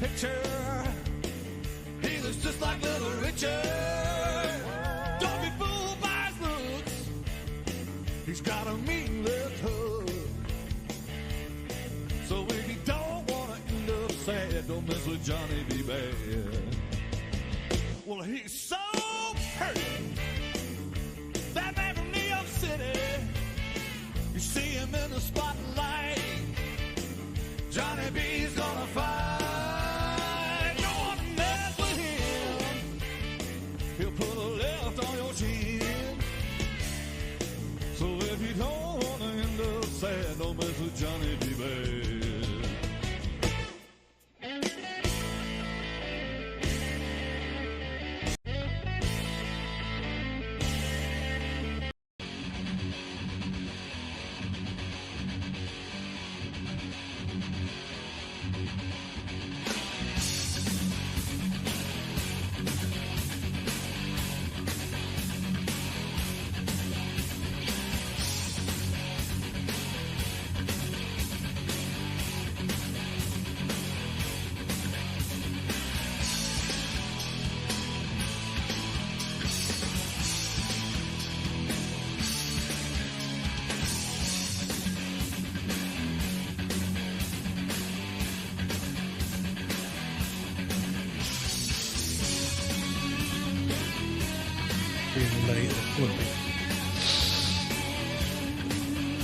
picture. He looks just like Little Richard. Don't be fooled by his looks. He's got a mean left hook. So if you don't want to end up sad, don't mess with Johnny B. Bad. Well, he's so hurt. That man from New York City. You see him in the spotlight. Johnny B's gonna fight. You want to mess with him. He'll put a left on your chin. So if you don't want to end up sad, don't mess with Johnny B. Bad.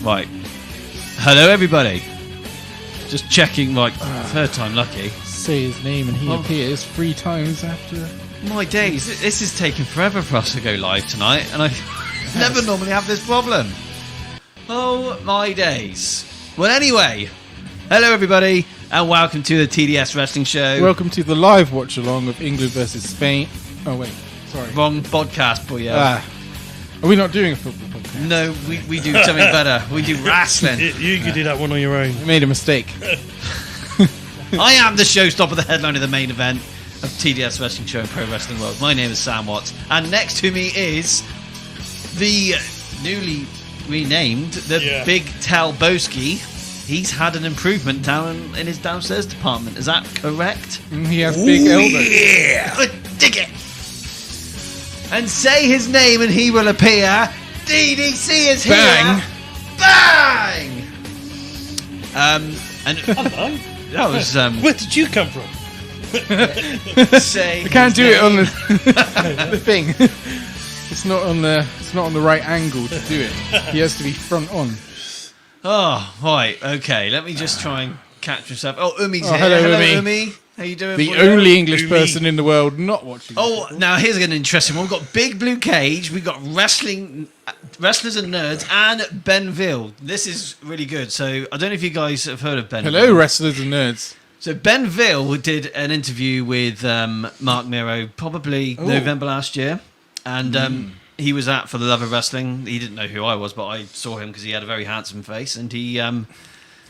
Right. Hello, everybody. Just checking, like, third time lucky. Say his name and he appears 3 times after. My days, this is taking forever for us to go live tonight, and I never normally have this problem. Oh, my days. Well, anyway, hello, everybody, and welcome to the TDS Wrestling Show. Welcome to the live watch along of England versus Spain. Oh, wait. Sorry. Wrong podcast, boyo. Are we not doing a football podcast? No, we do something better. We do wrestling. You could do that one on your own. I made a mistake. I am the showstopper, the headline of the main event of TDS Wrestling Show and Pro Wrestling World. My name is Sam Watts, and next to me is the newly renamed Big Talboski. He's had an improvement down in his downstairs department. Is that correct? He has big elbows. Yeah, dig it. And say his name and he will appear. DDC is here. Bang. Bang. And Hello. that was Where did you come from? say. We can't his do it on name. the thing. It's not on the right angle to do it. He has to be front on. Oh, right. Okay. Let me just try and catch myself. Oh, Umi's here. hello, Umi. Umi. How you doing? The boy? only English Umi. person in the world not watching. Oh, now here's an interesting one. We've got Big Blue Cage, we've got wrestlers and nerds, and Benville. This is really good. So I don't know if you guys have heard of Benville. Hello, wrestlers and nerds. So Benville did an interview with Marc Mero probably November last year, and he was at For the Love of Wrestling. He didn't know who I was, but I saw him because he had a very handsome face, and he.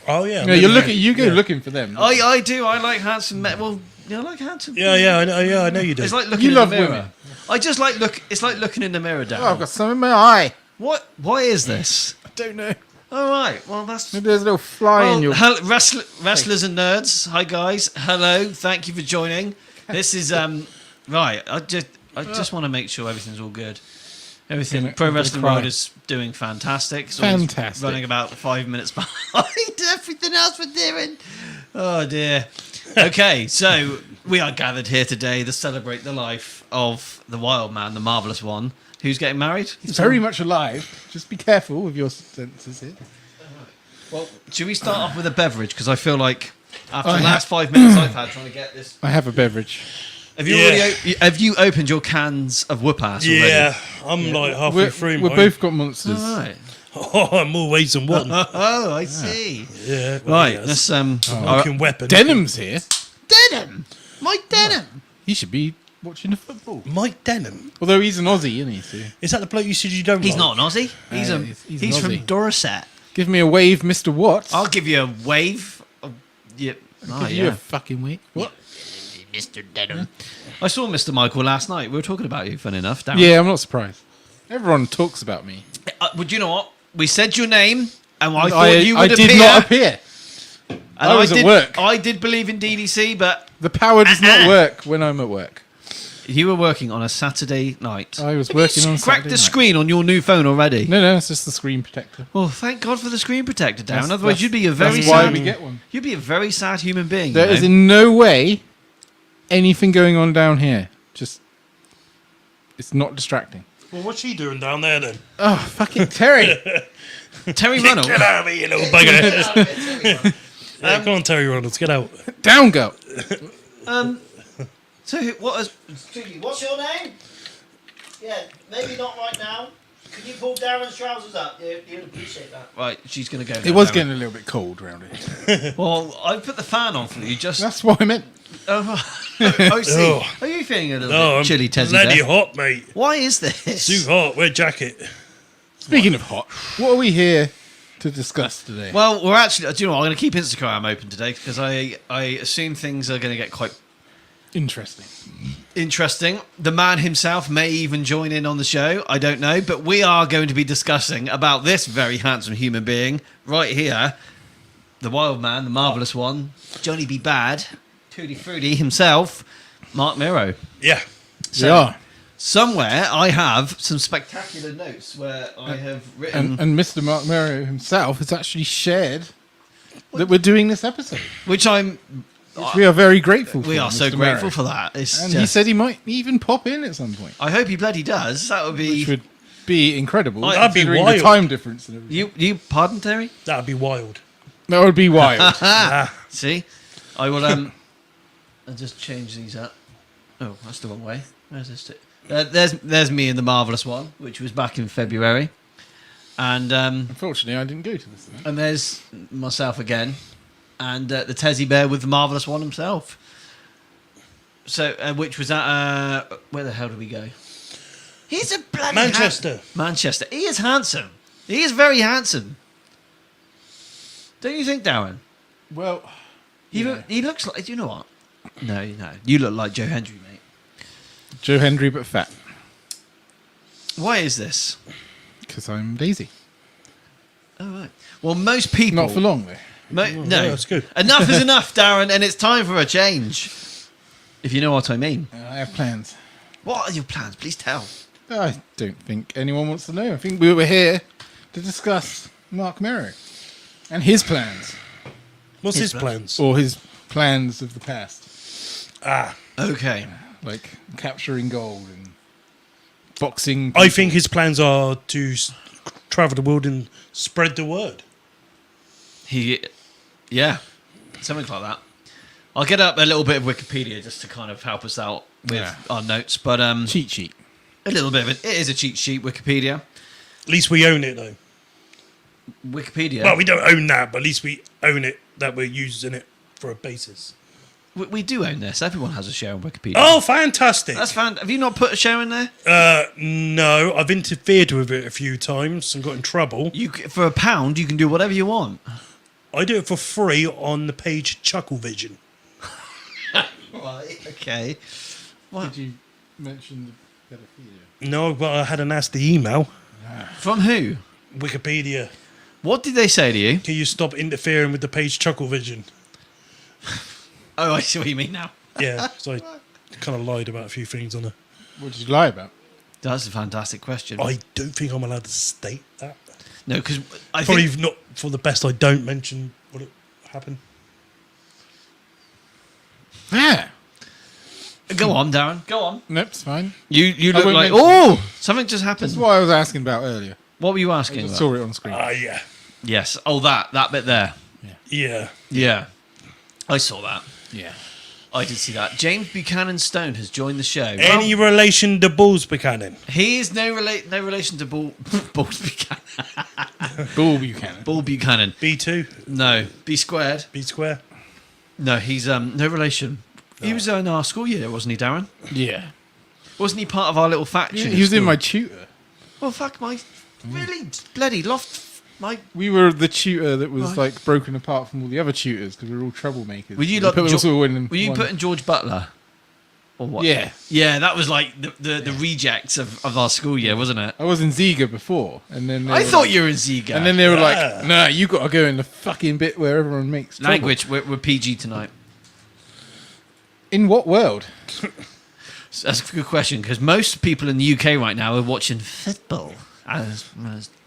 Oh yeah. No, you go looking for them. I do. I like handsome men. Well, I like handsome. Yeah, I know you do. It's like looking You in love the mirror. women. I just like look. It's like looking in the mirror, Darryl. Oh, I've got some in my eye. What? Why is this? I don't know. All right. Well, that's. Maybe there's a little fly in your. Wrestlers and nerds. Hi guys. Hello. Thank you for joining. This is right. I just want to make sure everything's all good. Everything Pro Wrestling World is doing fantastic. It's always Fantastic. running about 5 minutes behind everything else we're doing. Oh dear. Okay, so we are gathered here today to celebrate the life of the Wildman, the Marvellous One, who's getting married. He's very much alive. Just be careful with your senses here. Well, should we start off with a beverage? Because I feel like after the last 5 minutes I've had trying to get this. I have a beverage. Have you opened your cans of whoop ass already? Yeah, I'm like halfway through. We've both got monsters. All right. Oh, more ways than one. Oh, I see. Yeah. Well, Right, yes. let's Looking weapon. Denham's here. Denim. Mike Denim. He should be watching the football. Mike Denham. Although he's an Aussie, isn't he? So Is that the bloke you said you don't He's like? not an Aussie. He's he's an from Aussie. Dorset. give me a wave, Mr. Watts. I'll give you a wave. Yeah. Oh, give you a fucking wave. What? Mr. Denham. I saw Mr. Michael last night. We were talking about you, funny enough. Darren. Yeah, I'm not surprised. Everyone talks about me. Well, do you know what? We said your name, and I thought you would I appear. did not appear. And I was at work. I did believe in DDC, but The power does not work when I'm at work. you were working on a Saturday night. I was Have working you on cracked Saturday the night. screen on your new phone already. No, it's just the screen protector. Well, thank God for the screen protector, Darren. That's- Otherwise, you'd be a very That's why sad. we get one. You'd be a very sad human being. There you is know? in no way anything going on down here. Just, it's not distracting. Well, what's she doing down there then? Oh, fucking Terry. Terry Reynolds. Get out of here, you little bugger. Yeah, come on, Terry Reynolds, get out. Down, girl. So, what's your name? Yeah, maybe not right now. Could you pull Darren's trousers up? You'd appreciate that. Right, she's going to go. It was getting a little bit cold around here. Well, I put the fan on for you. Just. That's what I meant. Oh, I see. Oh. Are you feeling a little Oh, bit I'm chilly, Tezzy? bloody there? hot, mate. Why is this? Too hot. Wear a jacket. Speaking of hot, what are we here to discuss today? Well, we're actually. Do you know what? I'm going to keep Instagram open today because I assume things are going to get quite Interesting. interesting. The man himself may even join in on the show. I don't know, but we are going to be discussing about this very handsome human being right here, the wild man, the marvellous one, Johnny B. Bad, Tutti Frutti himself, Marc Mero. Yeah. We are. Somewhere I have some spectacular notes where I have written, And Mr. Marc Mero himself has actually shared that we're doing this episode. which We are very grateful for. we are so Mr. grateful Mero. for that. It's And just, he said he might even pop in at some point, I hope he bloody does. That would be. which would be incredible. That'd be considering wild. the time difference and everything. You pardon, Terry? That'd be wild. That would be wild. See, I will. I'll just change these up. Oh, that's the wrong way. Where's this? There's me in the marvelous one, which was back in February, and Unfortunately, I didn't go to this event. and there's myself again, and the Tezzy Bear with the marvelous one himself. So, which was at where the hell did we go? He's a bloody Manchester. Manchester. He is handsome. He is very handsome. Don't you think, Darren? Well, He looks like. Do you know what? No, you look like Joe Hendry, mate. Joe Hendry, but fat. Why is this? Because I'm lazy. Oh, right. Well, most people. Not for long, though. No, yeah, that's good. Enough is enough, Darren, and it's time for a change. If you know what I mean. I have plans. What are your plans? Please tell. I don't think anyone wants to know. I think we were here to discuss Marc Mero and his plans. What's His his plans? Or his plans of the past. Okay. Like capturing gold and boxing. I think his plans are to travel the world and spread the word. Yeah, something like that. I'll get up a little bit of Wikipedia just to kind of help us out with our notes, but cheat sheet. a little bit of it. It is a cheat sheet, Wikipedia. At least we own it, though. Wikipedia. Well, we don't own that, but at least we own it, that we're using it for a basis. We do own this. Everyone has a share on Wikipedia. Oh, fantastic. That's fan. Have you not put a share in there? No, I've interfered with it a few times and got in trouble. For £1, you can do whatever you want. I do it for free on the page Chucklevision. Right. Okay. What? Did you mention the pedophilia? No, but I had a nasty email. From who? Wikipedia. What did they say to you? Can you stop interfering with the page Chucklevision? Oh, I see what you mean now. Yeah, so I kind of lied about a few things on it. What did you lie about? That's a fantastic question. I don't think I'm allowed to state that. No, because I Probably think not for the best. I don't mention what happened. Yeah. Go on, Darren. Go on. Nope, it's fine. You I look won't like mention something just happened. That's what I was asking about earlier. What were you I asking just about? saw it on screen. Yeah. Yes. Oh, that bit there. Yeah. Yeah, I saw that. Yeah. I did see that. James Buchanan Stone has joined the show. Any relation to Bulls Buchanan? He is no relation to Bull Buchanan. Bull Buchanan. Bull Buchanan. B2? No. B squared. B square? No, he's no relation. He was in our school year, wasn't he, Darren? Yeah. Wasn't he part of our little faction? He was at in school? my tutor. Well, fuck my. Really? Bloody loft. My. We were the tutor that was Right. like broken apart from all the other tutors because we were all troublemakers. Were you They like put us all in Were you one. putting George Butler? Or what? Yeah. Yeah, that was like the rejects of our school year, wasn't it? I was in Ziga before, and then they I were thought like- you were in Ziga. And then they were like, "No, you got to go in the fucking bit where everyone makes trouble." Language, we're PG tonight. In what world? So that's a good question, because most people in the UK right now are watching football. As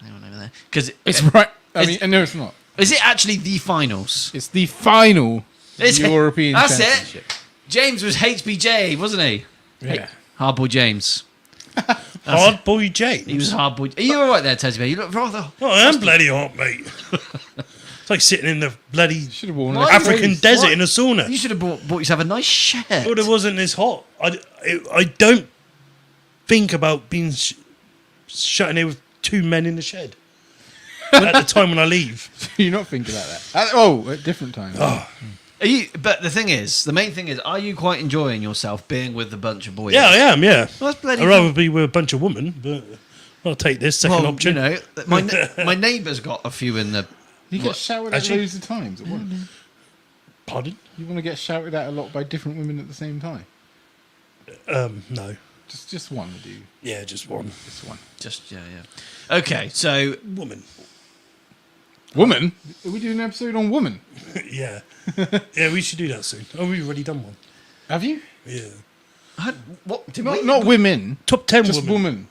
anyone over there? Because It's right. I It's- mean, no, it's not. is it actually the finals? It's the final Is it? European That's it. Championship. James was HBJ, wasn't he? Yeah. Hardboy James. Hard boy Jay. He was hardboy. Are you all right there, Tesby? You look rather. Oh, I am bloody hot, mate. It's like sitting in the bloody Should have worn Why? a African phrase. desert What? in a sauna. You should have bought yourself a nice shirt. But it wasn't this hot. I don't think about being shut in here with two men in the shed at the time when I leave. You not think about that? At different times. Oh. Are you? But the main thing is, are you quite enjoying yourself being with a bunch of boys? Yeah, I am, yeah. Well, that's bloody I'd rather be with a bunch of women, but I'll take this second well, option. you know, my neighbour's got a few in the. You get shouted at Actually- loads of times at once. Pardon? You want to get shouted at a lot by different women at the same time. No. Just one would do. Yeah, just one. Just one. Just yeah. Okay, so Woman. Woman? Are we doing an episode on woman? Yeah. Yeah, we should do that soon. Oh, we've already done one. Have you? Yeah. what? Did we? Not women. Top 10 Just women. woman.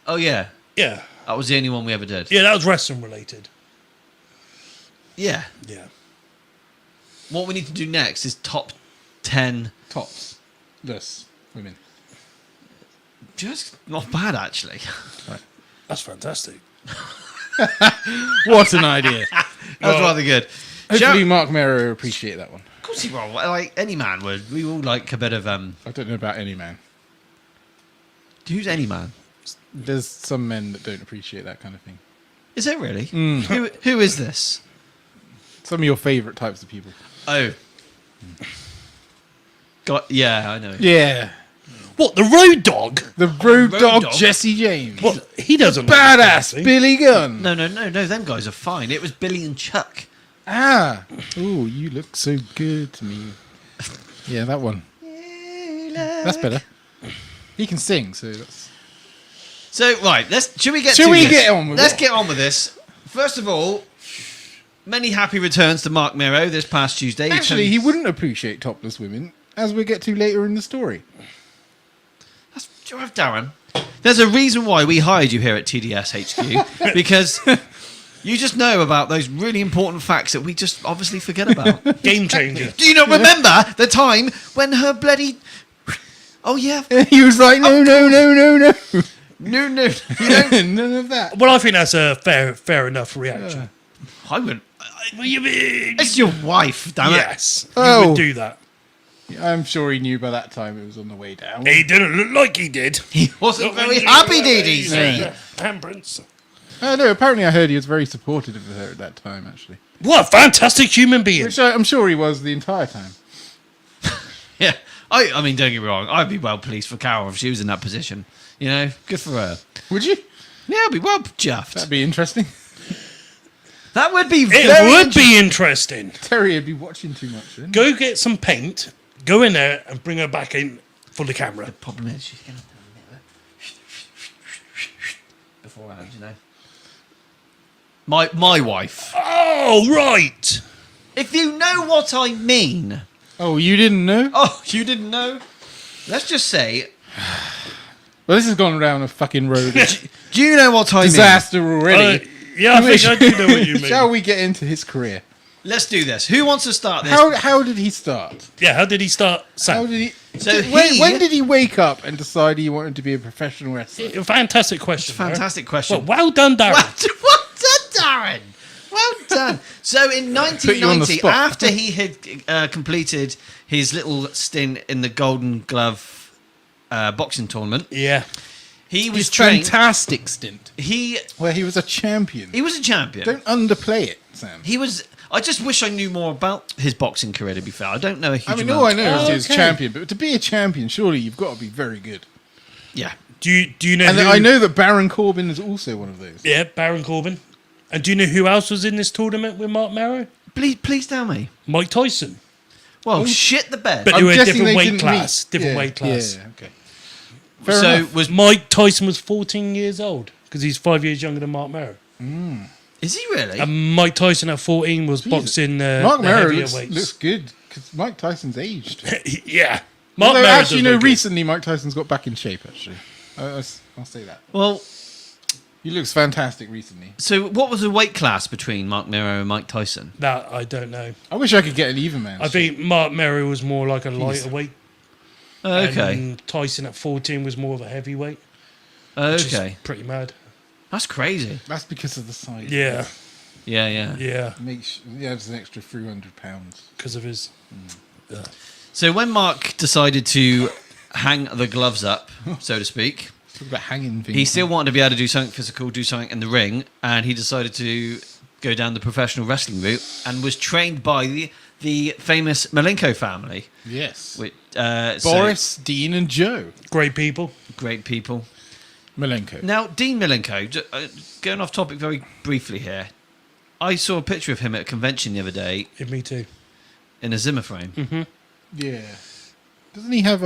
Oh yeah, Yeah. that was the only one we ever did. Yeah, that was wrestling related. Yeah. Yeah. What we need to do next is top 10. Tops. Less women. Just not bad actually. That's fantastic. What an idea. That was rather good. Hopefully Shall- Marc Mero will appreciate that one. Of course he will. Like any man would. We all like a bit of I don't know about any man. Who's any man? There's some men that don't appreciate that kind of thing. Is it really? Who is this? Some of your favourite types of people. Oh. Yeah, I know. Yeah. What, the road dog? The road dog dog? Jesse James. What? He doesn't like Badass dancing. Billy Gunn. No, them guys are fine. It was Billy and Chuck. Ah. Oh, you look so good to me. Yeah, that one. That's better. He can sing, so that's... So right, should we get Shall to we this? get on with Let's it? get on with this. First of all, many happy returns to Marc Mero this past Tuesday. Actually, he wouldn't appreciate topless women, as we get to later in the story. Darren, there's a reason why we hired you here at TDS HQ, because you just know about those really important facts that we just obviously forget about. Game changer. Do you not remember the time when her bloody... Oh, yeah. He was like, no. No. None of that. Well, I think that's a fair enough reaction. I wouldn't... What do you mean? It's your wife, damn it. Yes. Oh. You would do that. I'm sure he knew by that time it was on the way down. He didn't look like he did. He wasn't very happy, did he? See? Temperance. No, apparently I heard he was very supportive of her at that time, actually. What a fantastic human being. Which I'm sure he was the entire time. Yeah. I mean, don't get me wrong. I'd be well pleased for Carol if she was in that position. You know, good for her. Would you? Yeah, I'd be well chuffed. That'd be interesting. That would be It very would be interesting. Terry would be watching too much then. Go get some paint, go in there and bring her back in for the camera. Problem is, she's going to beforehand, you know. My wife. Oh, right. If you know what I mean. Oh, you didn't know? Oh, you didn't know? Let's just say, Well, this has gone down a fucking road of do you know what I mean? disaster already. Yeah, I think I do know what you mean. Shall we get into his career? Let's do this. Who wants to start this? How did he start? Yeah, how did he start? How Sam? did he? So when did he wake up and decide he wanted to be a professional wrestler? Fantastic question. Fantastic question. Well done, Darren. Well done, Darren. Well done. So in you on the 1990, spot. after he had completed his little stint in the Golden Glove boxing tournament, Yeah. he was His trained. fantastic stint He where he was a champion. was a champion. Don't underplay it, Sam. He was. I just wish I knew more about his boxing career. To be fair, I don't know a huge I mean, amount. all I know is he was Okay. champion, but to be a champion, surely you've got to be very good. Yeah. Do you know And who? I know that Baron Corbin is also one of those. Yeah, Baron Corbin. And do you know who else was in this tournament with Marc Mero? Please tell me. Mike Tyson. Well, shit the bed. But they I'm were a guessing different they weight didn't class. meet. Different Yeah, weight class. Yeah, okay. Fair So enough. was Mike Tyson was 14 years old because he's 5 years younger than Marc Mero. is he really? And Mike Tyson at 14 was boxing Marc the Mero heavier looks weights. good because Mike Tyson's aged. Yeah. Marc Although, Mero actually, does no, look good. recently Mike Tyson's got back in shape, actually. I'll say that. Well, He looks fantastic recently. so what was the weight class between Marc Mero and Mike Tyson? That I don't know. I wish I could get an even man. I think Marc Mero was more like a lighter weight. Okay, And Tyson at 14 was more of a heavyweight. Which is okay, pretty mad. that's crazy. That's because of the size. Yeah. Yeah. Yeah. He adds an extra 300 pounds. Because of his. So when Mark decided to hang the gloves up, so to speak, Talk about hanging things. he still wanted to be able to do something physical, do something in the ring, and he decided to go down the professional wrestling route and was trained by the famous Malenko family. Yes. Which, Boris, Dean, and Joe. Great people. great people. Malenko. Now, Dean Malenko, going off topic very briefly here, I saw a picture of him at a convention the other day Yeah, me too. in a Zimmer frame. Yeah. Doesn't he have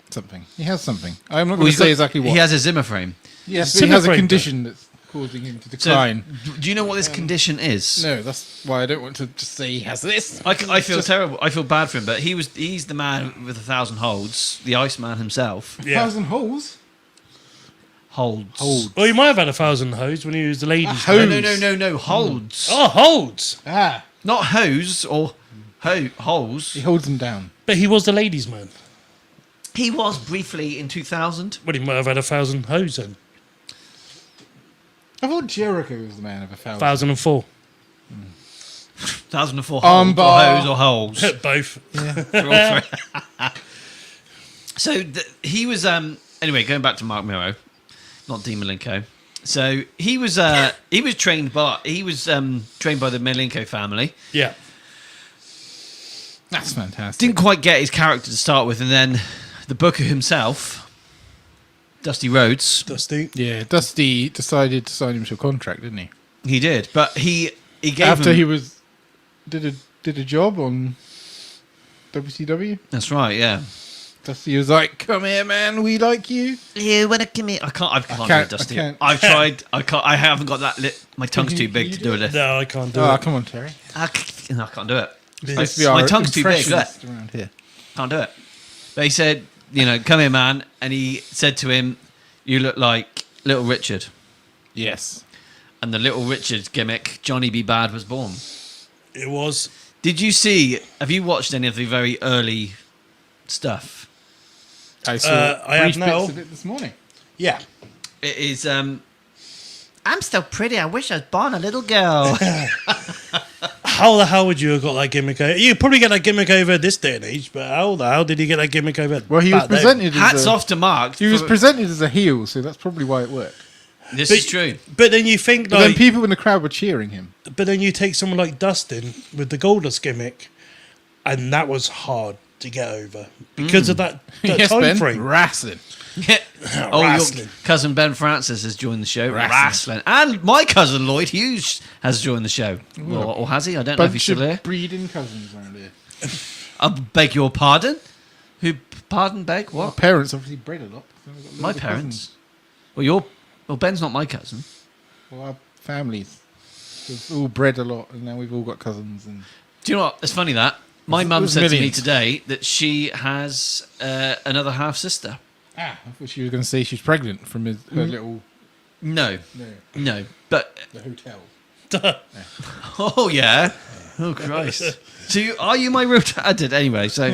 something? He has something. I'm not Well, going to he's say got- exactly what. He has a Zimmer frame. Yes, but he Zimmer has a frame, condition that's causing him to So, decline. do you know what this condition is? No, that's why I don't want to just say he has this. I feel terrible. I feel bad for him, but he's the man with 1,000 holds, the Iceman himself. Yeah. 1,000 holes? Holds. Well, he might have had 1,000 hoes when he was the ladies. hose. No. Holds. Oh, holds. Ah, Not hose or holes. he holds them down. But he was the ladies' man. He was briefly in 2000. Well, he might have had 1,000 hoes then. I thought Jericho was the man of 1,000. 1,004. 2004 holds or Armbar. hose or holes. Both. For all three. So he was anyway, going back to Marc Mero, not Dean Malenko. So he was trained by the Malenko family. Yeah. That's fantastic. Didn't quite get his character to start with, and then the booker himself, Dusty Rhodes, Dusty. Yeah, Dusty decided to sign him to a contract, didn't he? he did, but he gave After him, he was did a job on WCW. That's right, yeah. Dusty was like, "Come here, man. We like you." You wanna give me? I can't do it, Dusty. I can't. I've tried. I haven't got that. My tongue's too big you to do do it? it. No, I can't do Oh, it. come on, Terry. I can't do it. Supposed to be My our tongue's too big. Look. impressionist around here. Can't do it. But he said, come here, man. And he said to him, you look like Little Richard. Yes. And the Little Richard gimmick, Johnny B. Bad, was born. It was. Have you watched any of the very early stuff? I saw I have brief now. bits of it this morning. Yeah. It is, I'm so pretty, I wish I was born a little girl. How the hell would you have got that gimmick over? You'd probably get that gimmick over this day and age, but how the hell did he get that gimmick over? Well, he was back then? presented Hats as a, off to Mark. He was presented as a heel, so that's probably why it worked. This But- is true. But then you think, But then like, people in the crowd were cheering him. but then you take someone like Dustin with the Goldust gimmick, and that was hard to get over because of that Yes, time Ben. frame. Wrestling. Oh, your Wrestling. cousin Ben Francis has joined the show. Wrestling. Wrestling. And my cousin Lloyd Hughes has joined the show. Or has he? I don't know if he's Bunch still here. of breeding cousins around here. I beg your pardon? Pardon, beg? Our What? parents obviously bred a lot. So we've got My loads of parents? Well, Ben's not my cousin. cousins. Well, our families. We've all bred a lot, and now we've all got cousins. And Do you know what? It's funny that. My It mum was said to me millions. today that she has another half sister. I thought she was going to say she's pregnant from her little No. But, the hotel. oh, yeah. Oh, Christ. So, are you my real dad? Anyway, so.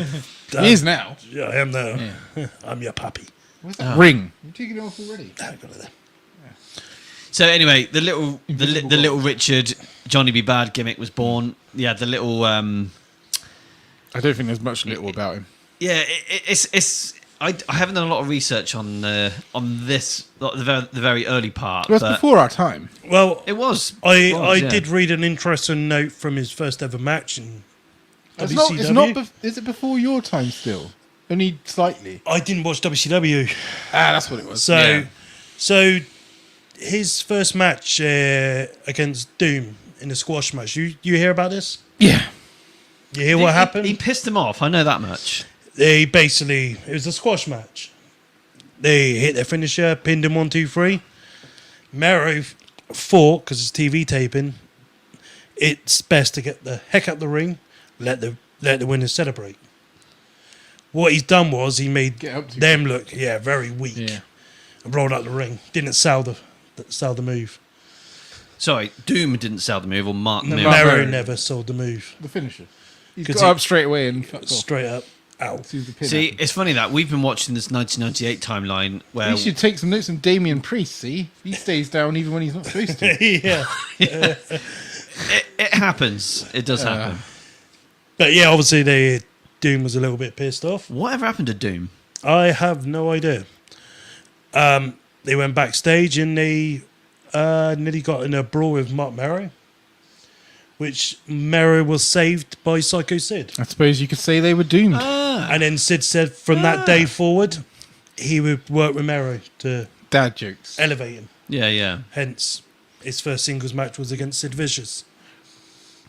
He is now. Yeah, I am now. I'm your puppy. Where's that ring? You're taking it off already. I got it there. So anyway, the little Invisible the little Richard Johnny B. Bad gimmick was born. Yeah, the little I don't think there's much little about him. yeah, it's I haven't done a lot of research on this the very early part. Well, but that's before our time. Well, it was. I yeah. did read an interesting note from his first ever match in It's WCW. not. Is it before your time still? Only slightly. I didn't watch WCW, That's what it was. so Yeah. so his first match against Doom in a squash match. You hear about this? Yeah. You hear what happened? He pissed him off. I know that much. It was a squash match. They hit their finisher, pinned him 1, 2, 3. Mero thought, because it's TV taping, it's best to get the heck out the ring, let the winners celebrate. What he's done was he made them look very weak. Yeah. And rolled out the ring. Didn't sell the move. Sorry, Doom didn't sell the move, or Marc Mero. Mero never sold the move. The finisher. He's 'Cause got up straight away and fucked off. Straight up. Ow. See, it's funny that we've been watching this 1998 timeline where We should take some notes from Damien Priest, see? He stays down even when he's not supposed to. Yeah. it happens. It does happen. But yeah, obviously Doom was a little bit pissed off. Whatever happened to Doom? I have no idea. They went backstage and they nearly got in a brawl with Marc Mero, which Mero was saved by Psycho Sid. I suppose you could say they were doomed. And then Sid said from that day forward, he would work with Mero to Dad jokes. elevate him. Yeah. Hence, his first singles match was against Sid Vicious.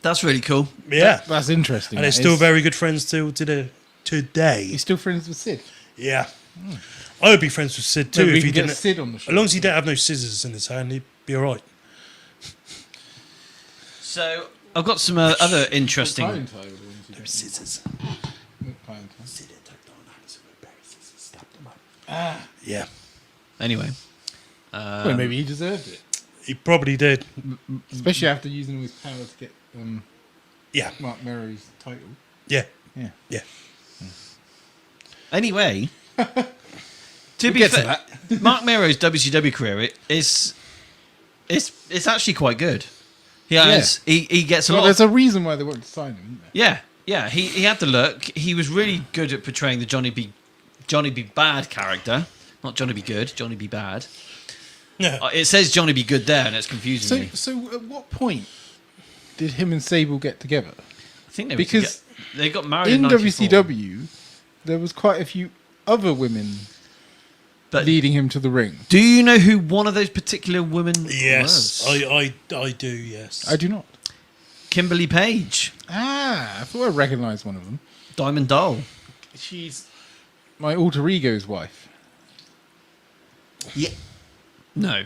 That's really cool. Yeah. That's interesting. And they're still very good friends till today. He's still friends with Sid. Yeah. I would be friends with Sid too Maybe we if he can get didn't. Sid on the show. As long as he didn't have no scissors in his hand, he'd be all right. So I've got some other interesting. Scissors. Yeah. Anyway, Well, maybe he deserved it. He probably did. Especially after using all his power to get Yeah. Marc Mero's title. Yeah. Yeah. Yeah. anyway. To be get to fair, Marc Mero's WCW career it's actually quite good. He gets a Well, lot. there's a reason why they wanted to sign him, isn't there? Yeah. He had the look. He was really good at portraying the Johnny B. Bad character, not Johnny B. Good, Johnny B. Bad. Yeah. It says Johnny B. Good there, and it's confusing me. So at what point did him and Sable get together? I think because they got married in 94. WCW, there was quite a few other women But leading him to the ring. do you know who one of those particular women Yes. was? I do, yes. I do not. Kimberly Page, I thought I recognised one of them. Diamond Doll. She's my alter ego's wife. Yeah. No.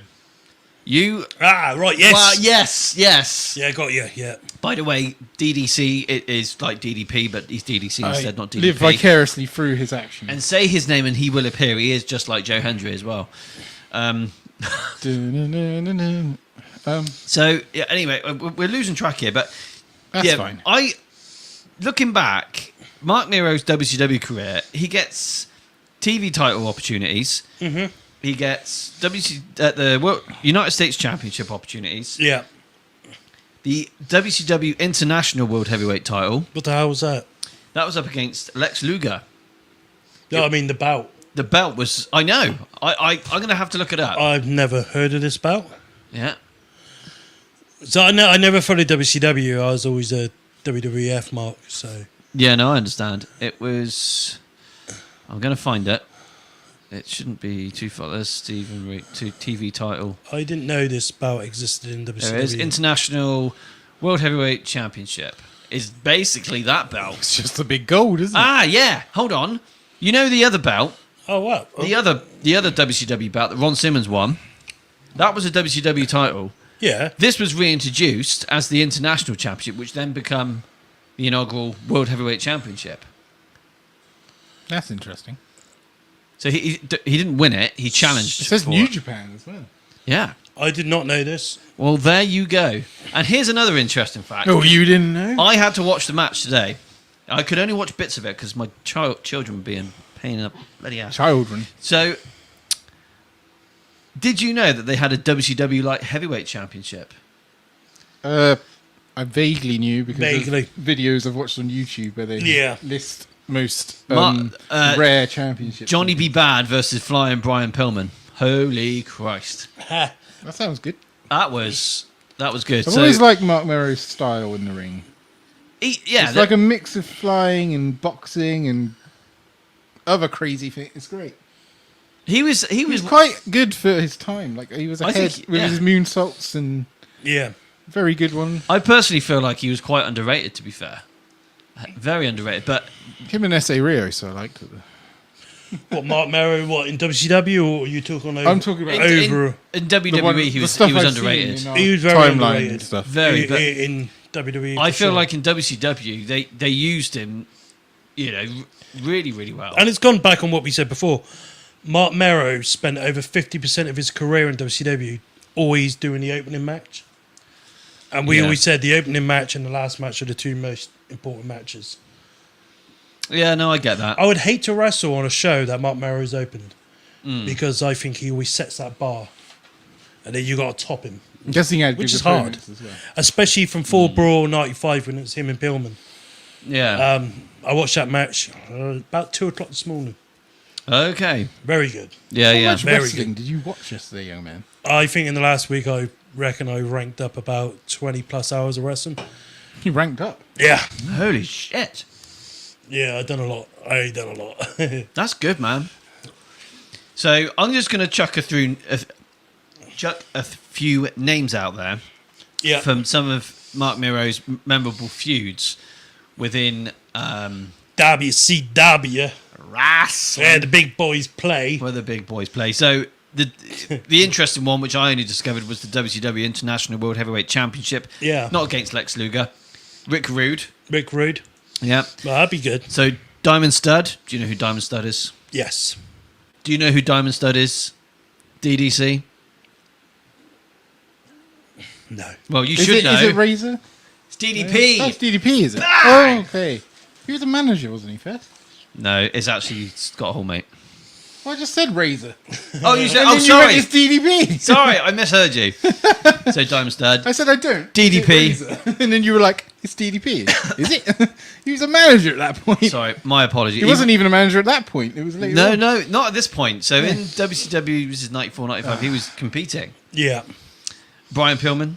You. Right, yes. Well, yes. Yeah, got you, yeah. By the way, DDC it is like DDP, but he's DDC instead, not DDP. Live vicariously through his actions. And say his name and he will appear. He is just like Joe Hendry as well. So yeah, anyway, we're losing track here, but That's fine. Looking back, Marc Mero's WCW career, he gets TV title opportunities. Mm-hmm. He gets the United States Championship opportunities. Yeah. The WCW International World Heavyweight title. What the hell was that? That was up against Lex Luger. No, I mean the bout. The belt was. I know. I'm going to have to look it up. I've never heard of this bout. Yeah. So I never followed WCW. I was always a WWF mark. So Yeah, no, I understand. It was. I'm going to find it. It shouldn't be too far. There's Stephen Reed, TV title. I didn't know this bout existed in WCW. There is International World Heavyweight Championship. Is basically that belt. It's just a big gold, isn't it? Ah, yeah. Hold on. You know the other belt, Oh wow! the other WCW belt that Ron Simmons won. That was a WCW title. Yeah. This was reintroduced as the International Championship, which then became the inaugural World Heavyweight Championship. That's interesting. So he didn't win it. He challenged. It says for New it. Japan as well. Yeah. I did not know this. Well, there you go. And here's another interesting fact. Oh, you didn't know? I had to watch the match today. I could only watch bits of it because my children were being pain in the bloody ass. Children. So, did you know that they had a WCW Light Heavyweight Championship? I vaguely knew because Vaguely. of videos I've watched on YouTube where they Yeah. list most Rare championships. Johnny B. Bad versus Flying Brian Pillman. Holy Christ. Ha. That sounds good. That was good. I've always liked Marc Mero's style in the ring. It's like a mix of flying and boxing and other crazy things. It's great. he was Quite good for his time. Like he was ahead think, with yeah. his moonsaults and Yeah. very good one. I personally feel like he was quite underrated, to be fair. Very underrated. But Him and S.A. Rio, so I liked it. What, Marc Mero, what, in WCW, or are you talking over? I'm talking about in WWE, one- he the was stuff he was I've seen underrated. in our He was very timeline underrated. and stuff. Very, but in WWE. I for feel sure. like in WCW they used him, really, really well. And it's gone back on what we said before. Marc Mero spent over 50% of his career in WCW always doing the opening match. And we Yeah. always said the opening match and the last match are the two most important matches. Yeah, no, I get that. I would hate to wrestle on a show that Marc Mero's opened because I think he always sets that bar. And then you got to top him. I'm guessing he had Which good is hard. opponents as well. Especially from Full Brawl 95 when it's him and Pillman. Yeah. I watched that match about 2 o'clock this morning. Okay. Very good. Yeah, How yeah. much Very wrestling did you watch yesterday, young man? I think in the last week I reckon I ranked up about 20 plus hours of wrestling. You ranked up. Yeah. Holy shit. Yeah, I done a lot. That's good, man. So I'm just going to chuck a few names out there Yeah. from some of Marc Mero's memorable feuds within WCW, wrestling, where the big boys play. where the big boys play. So the interesting one, which I only discovered, was the WCW International World Heavyweight Championship. Yeah. Not against Lex Luger. Rick Rude. Rick Rude. Yeah. Well, that'd be good. So Diamond Stud. Do you know who Diamond Stud is? Yes. Do you know who Diamond Stud is? DDC. No. Well, you Is should it, know. is it Razor? It's DDP. Oh, it's DDP, is it? Oh, okay. He was a manager, wasn't he, first? No, it's actually Scott Hall, mate. Well, I just said Razor. Oh, you said. And Oh, then you went, sorry. it's DDP. Sorry, I misheard you. So Diamond Stud. I said I don't. DDP. It's Razor. And then you were like, it's DDP. Is it? He was a manager at that point. Sorry, my apology. He wasn't even a manager at that point. It was later No, on. no, not at this point. So in WCW, this is 94, 95, he was competing. Yeah. Brian Pillman.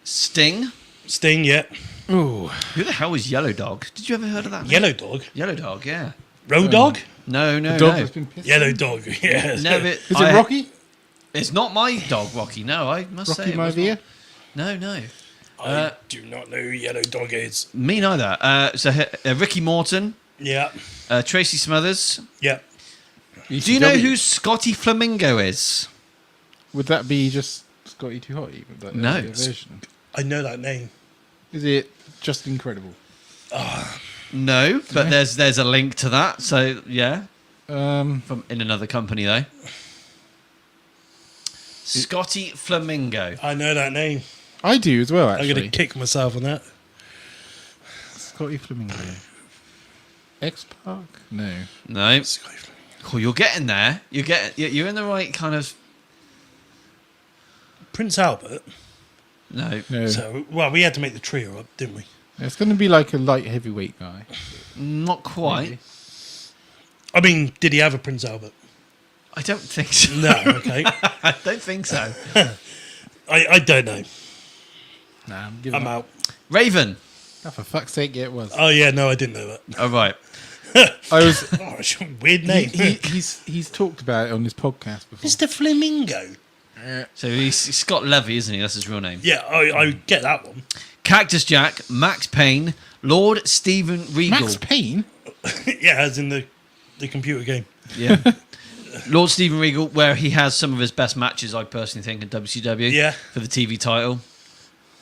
Sting. Sting, yeah. Ooh. Who the hell was Yellow Dog? Did you ever heard of that? Yellow Dog. Yellow Dog, yeah. Road Dog? No, no, The dog no. has been pissed. Yellow Dog, yeah. Never, Is it Rocky? It's not my dog, Rocky. No, I must say Rocky it was Maivia? not. No. I do not know who Yellow Dog is. Me neither. Ricky Morton, Yeah. Tracy Smothers. Yeah. Do you know ECW. who Scotty Flamingo is? Would that be just Scotty Too Hot? Even, that No. earlier version? I know that name. Is it just incredible? No, but there's a link to that. So yeah, Um, from in another company though. Scotty Flamingo. I know that name. I do as well, I'm actually. going to kick myself on that. Scotty Flamingo. X Park? No. No, cool. You're getting there. You're in the right kind of. Prince Albert. No, No. So, well, we had to make the trio up, didn't we? It's going to be like a light heavyweight guy. not quite. Maybe. I mean, did he have a Prince Albert? I don't think so. No, okay. I don't think so. I don't know. Nah, I'm giving I'm up. out. Raven. Oh, for fuck's sake, yeah, it was. Oh, yeah, no, I didn't know that. All right. I was. Oh, it's a weird name. He's talked about it on his podcast before. Mr. Flamingo. So he's Scott Levy, isn't he? That's his real name. Yeah, I get that one. Cactus Jack, Max Payne, Lord Stephen Regal. Max Payne? Yeah, as in the computer game. Yeah. Lord Stephen Regal, where he has some of his best matches, I personally think, in WCW. Yeah. For the TV title.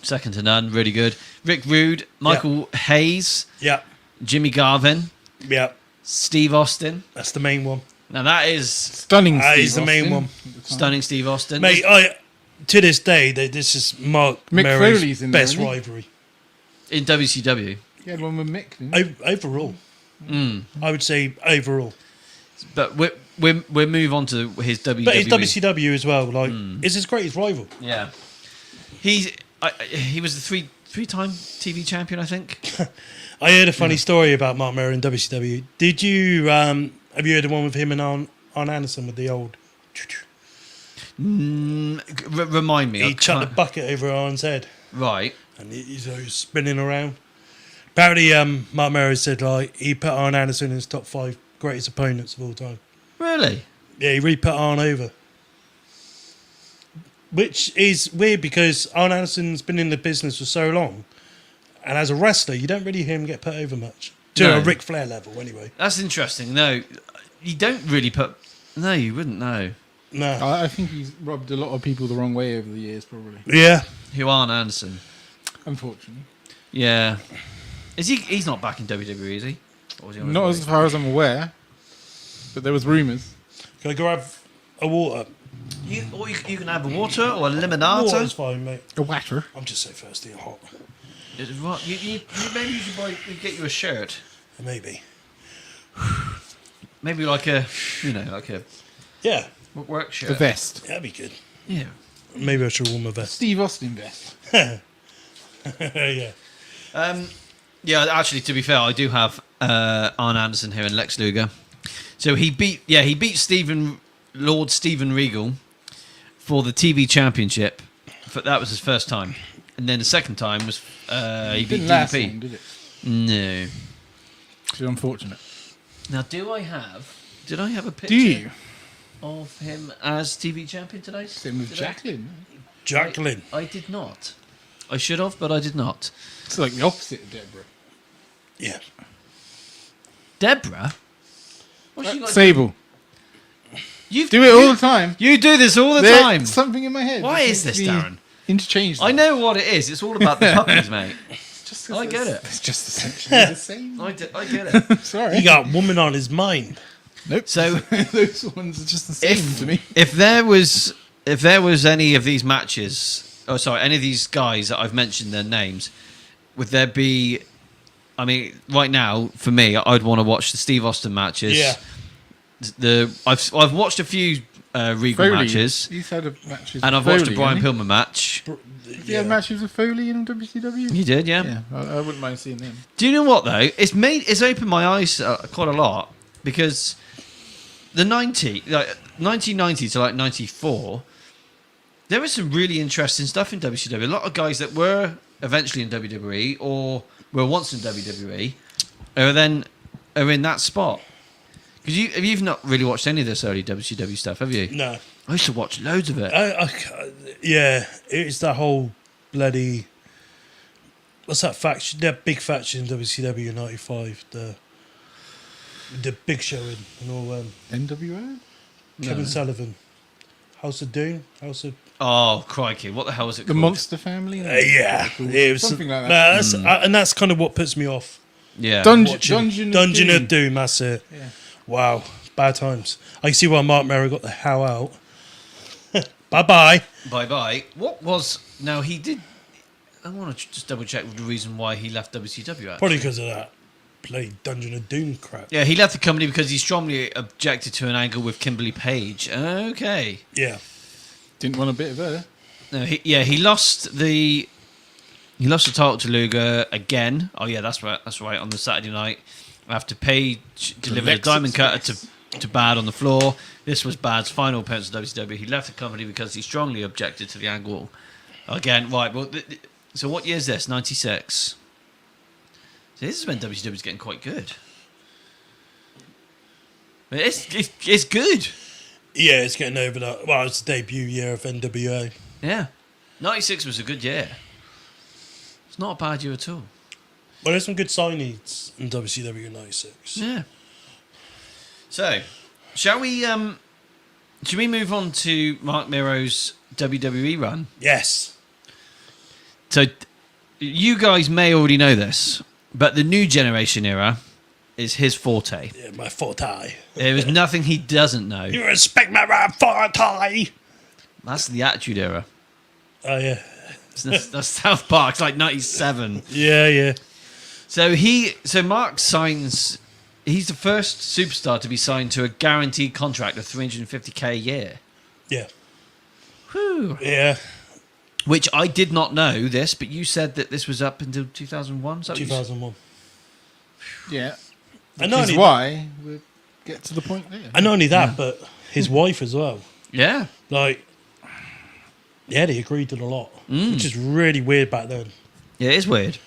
Second to none. Really good. Rick Rude, Michael Hayes, Yeah, Jimmy Garvin, yeah, Steve Austin. that's the main one. Now that is Stunning Steve He's the main Austin. one. stunning Steve Austin. Mate, to this day, this is Marc Mick Mero's Foley's in there, best isn't he? rivalry. In WCW. He had one with Mick, didn't he? Overall. I would say overall. But we'll move on to his WWE. But it's WCW as well. Like, it's his greatest rival. Yeah. He was the three-time TV champion, I think. I heard a funny story about Marc Mero in WCW. Did you have you heard the one with him and Arn Anderson with the old? Remind me. He I chucked the can't- bucket over Arn's head, Right. and he's spinning around. Apparently, Marc Mero said like he put Arn Anderson in his top 5 greatest opponents of all time. Really? Yeah, he really put Arn over. Which is weird because Arn Anderson's been in the business for so long, And as a wrestler, you don't really hear him get put over much. To a Ric Flair level, anyway. That's interesting. No, you don't really put... No, you wouldn't know. No. I think he's rubbed a lot of people the wrong way over the years, probably. Yeah. Who aren't Anderson? Unfortunately. Yeah. Is he? He's not back in WWE, is he? Or was he on his Not way? as far as I'm aware, but there was rumours. Can I go have a water? You can have a water or a Water's limonata. fine, mate. A water. I'm just so thirsty and hot. What? Maybe you should get you a shirt. Maybe. Maybe like a Yeah. work shirt. The vest. That'd be good. Yeah. Maybe I should warm my vest. Steve Austin vest. Yeah. Yeah, actually, to be fair, I do have Arn Anderson here and Lex Luger. So he beat Lord Steven Regal for the TV championship. That was his first time, and then the second time was he beat Didn't last DDP. long, did it? No. It's unfortunate. Now, did I have a picture Do you? of him as TV champion today? Same with Did I? Jacqueline. Jacqueline. I did not. I should have, but I did not. It's like the opposite of Deborah. Yeah. Deborah? What's she got? Sable. You Do it all the time. You do this all the There's time. something in my head. Why that is seems this, to be Darren? Interchanged. I know what it is. It's all about the puppies, mate. Just I get it. It's just essentially the same. I get it. Sorry. He got woman on his mind. Nope. So those ones are just the same to me. if there was any of these matches, any of these guys that I've mentioned their names, would there be? I mean, right now for me, I'd want to watch the Steve Austin matches. Yeah. I've watched a few Regal Foley. matches, He's had matches. and I've with watched a Foley, Brian hasn't Pillman match. he had matches with Foley in WCW. You did, yeah. Yeah, I wouldn't mind seeing them. Do you know what though? It's opened my eyes quite a lot because the 1990 to like 94, there was some really interesting stuff in WCW. A lot of guys that were eventually in WWE or were once in WWE are in that spot. Because you've not really watched any of this early WCW stuff, have you? No. I used to watch loads of it. Yeah. It's that whole bloody... What's that faction? That big faction in WCW in 95. The Big Show and all... NWO? Kevin Sullivan. House of Doom? House of... Oh, crikey. What the hell was it The called? Monster Family? yeah. It was, Something like that. and that's kind of what puts me off. Yeah. Dungeon of Doom, that's it. Yeah. Wow. Bad times. I can see why Marc Mero got the hell out. Bye-bye. Bye-bye. What was... Now, he did... I want to just double-check the reason why he left WCW, actually. Probably because of that bloody Dungeon of Doom crap. Yeah, he left the company because he strongly objected to an angle with Kimberly Page. Okay. Yeah. Didn't want a bit of her. No, he lost the title to Luger again. Oh yeah, that's right. On the Saturday night, after Page delivered a diamond cutter to Bad on the floor. This was Bad's final appearance in WCW. He left the company because he strongly objected to the angle. Again, right. Well, so what year is this? 96. So this is when WCW was getting quite good. But it's good. Yeah, it's getting over that. Well, it's the debut year of NWA. Yeah. 96 was a good year. It's not a bad year at all. Well, there's some good signings in WCW in 96. Yeah. So, shall we move on to Marc Mero's WWE run? Yes. So, you guys may already know this, but the new generation era is his forte. Yeah, my forte. There is nothing he doesn't know. You respect my forte. That's the Attitude Era. Oh, yeah. That's South Park. It's like 97. Yeah. So Mark signs. He's the first superstar to be signed to a guaranteed contract of $350K a year. Yeah. Whew. Yeah. Which I did not know this, but you said that this was up until 2001. 2001. Yeah. And Which is why we'll get to the point there. And not only that, but his wife as well. Yeah. Like, yeah, they agreed to a lot, which is really weird back then. Yeah, it is weird.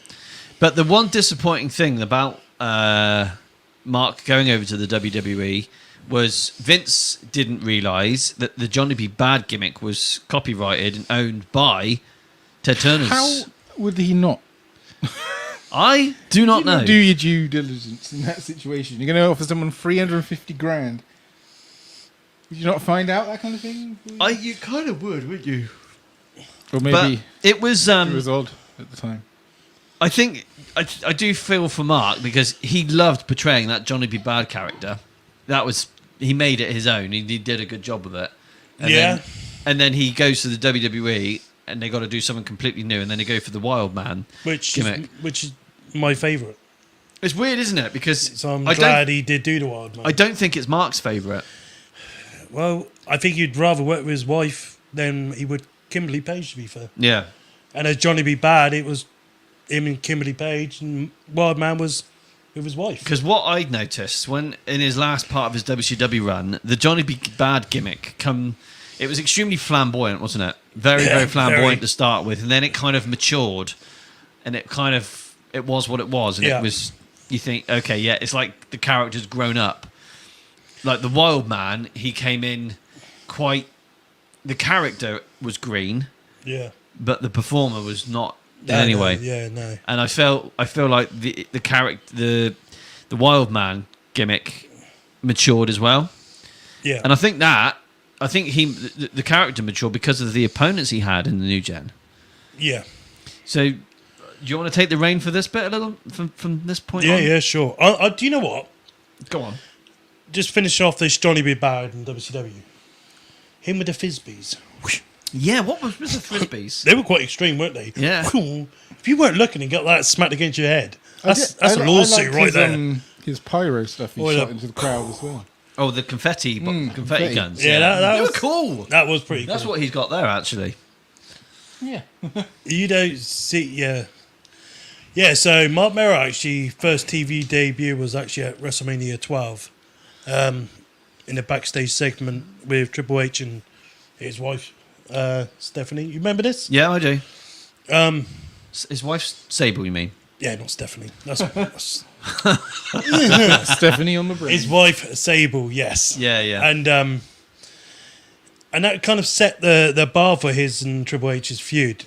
But the one disappointing thing about Mark going over to the WWE was Vince didn't realise that the Johnny B. Bad gimmick was copyrighted and owned by Ted Turner's. How would he not? I do not know. Do your due diligence in that situation. You're going to offer someone 350 grand. Would you not find out that kind of thing? You kind of would, wouldn't you? Or maybe But it was. it was odd at the time. I think I do feel for Mark because he loved portraying that Johnny B. Bad character. He made it his own. He did a good job with it. And then he goes to the WWE and they got to do something completely new. And then they go for the Wildman gimmick, which is my favourite. It's weird, isn't it? Because So I'm glad he did do the Wildman. I don't think it's Mark's favourite. Well, I think he'd rather work with his wife than he would Kimberly Page, to be fair. Yeah. And as Johnny B. Bad, it was him and Kimberly Page, and Wildman was with his wife. Because what I noticed when in his last part of his WCW run, the Johnny B. Bad gimmick it was extremely flamboyant, wasn't it? Very, very flamboyant to start with, and then it kind of matured, and it was what it was, and it was. You think, okay, yeah, it's like the character's grown up. Like the Wild Man, he came in the character was green, but the performer was not. Anyway, no. And I feel like the character, the Wild Man gimmick matured as well. Yeah, and I think the character matured because of the opponents he had in the new gen. Yeah. So, do you want to take the reign for this bit a little from this point on? Yeah, sure. Do you know what? Go on. Just finish off this Johnny B. Bad in WCW. Him with the Frisbees. Yeah, what was the Frisbees? They were quite extreme, weren't they? Yeah. If you weren't looking and got that smacked against your head, that's a lawsuit right there. His pyro stuff he shot into the crowd as well. Oh, the confetti guns. Yeah, that was cool. That was pretty cool. That's what he's got there, actually. Yeah. You don't see, Yeah, so Marc Mero actually, first TV debut was actually at WrestleMania 12 in a backstage segment with Triple H and his wife, Stephanie. You remember this? Yeah, I do. His wife's Sable, you mean? Yeah, not Stephanie. That's Stephanie on the brain. his wife, Sable, yes. Yeah. And that kind of set the bar for his and Triple H's feud,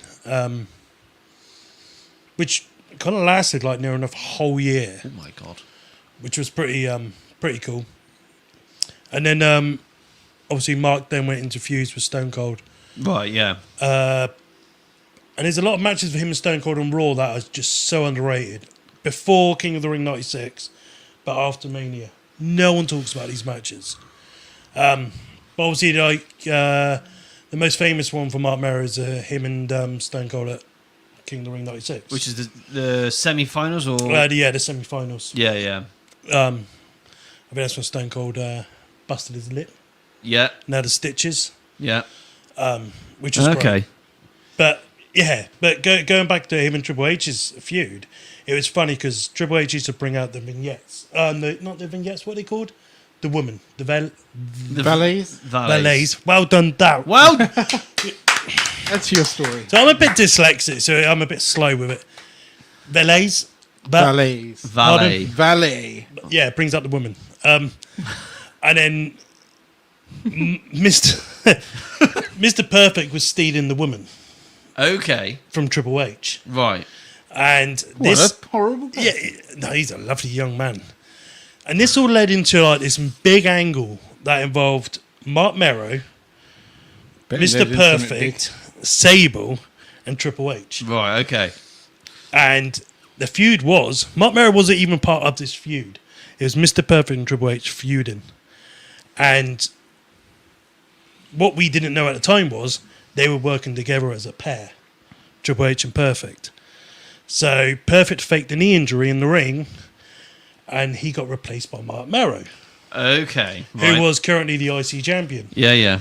which kind of lasted like near enough a whole year. Oh my god! Which was pretty cool. And then obviously Mark then went into feuds with Stone Cold. Right, yeah. And there's a lot of matches for him and Stone Cold on Raw that are just so underrated. Before King of the Ring 96, but after Mania. No one talks about these matches. But obviously, the most famous one for Marc Mero is him and Stone Cold at King of the Ring 96. Which is the semi-finals or? The semi-finals. Yeah. I think that's when Stone Cold busted his lip. Yeah. Now the stitches. Yeah. Which is great. But going back to him and Triple H's feud, it was funny because Triple H used to bring out the vignettes. Not the vignettes, what are they called? The woman. The valets. Valets. Well done, that. Well, that's your story. So I'm a bit dyslexic, so I'm a bit slow with it. Valets. Valet. Yeah, it brings out the woman. And then Mr. Perfect was stealing the woman. Okay. From Triple H. Right. And that's horrible. Yeah, no, he's a lovely young man. And this all led into like this big angle that involved Marc Mero, Mr. Perfect, Sable, and Triple H. Right, okay. And the feud was, Marc Mero wasn't even part of this feud. It was Mr. Perfect and Triple H feuding. And what we didn't know at the time was they were working together as a pair, Triple H and Perfect. So Perfect faked a knee injury in the ring, and he got replaced by Marc Mero. Okay. Right. Who was currently the IC champion. Yeah.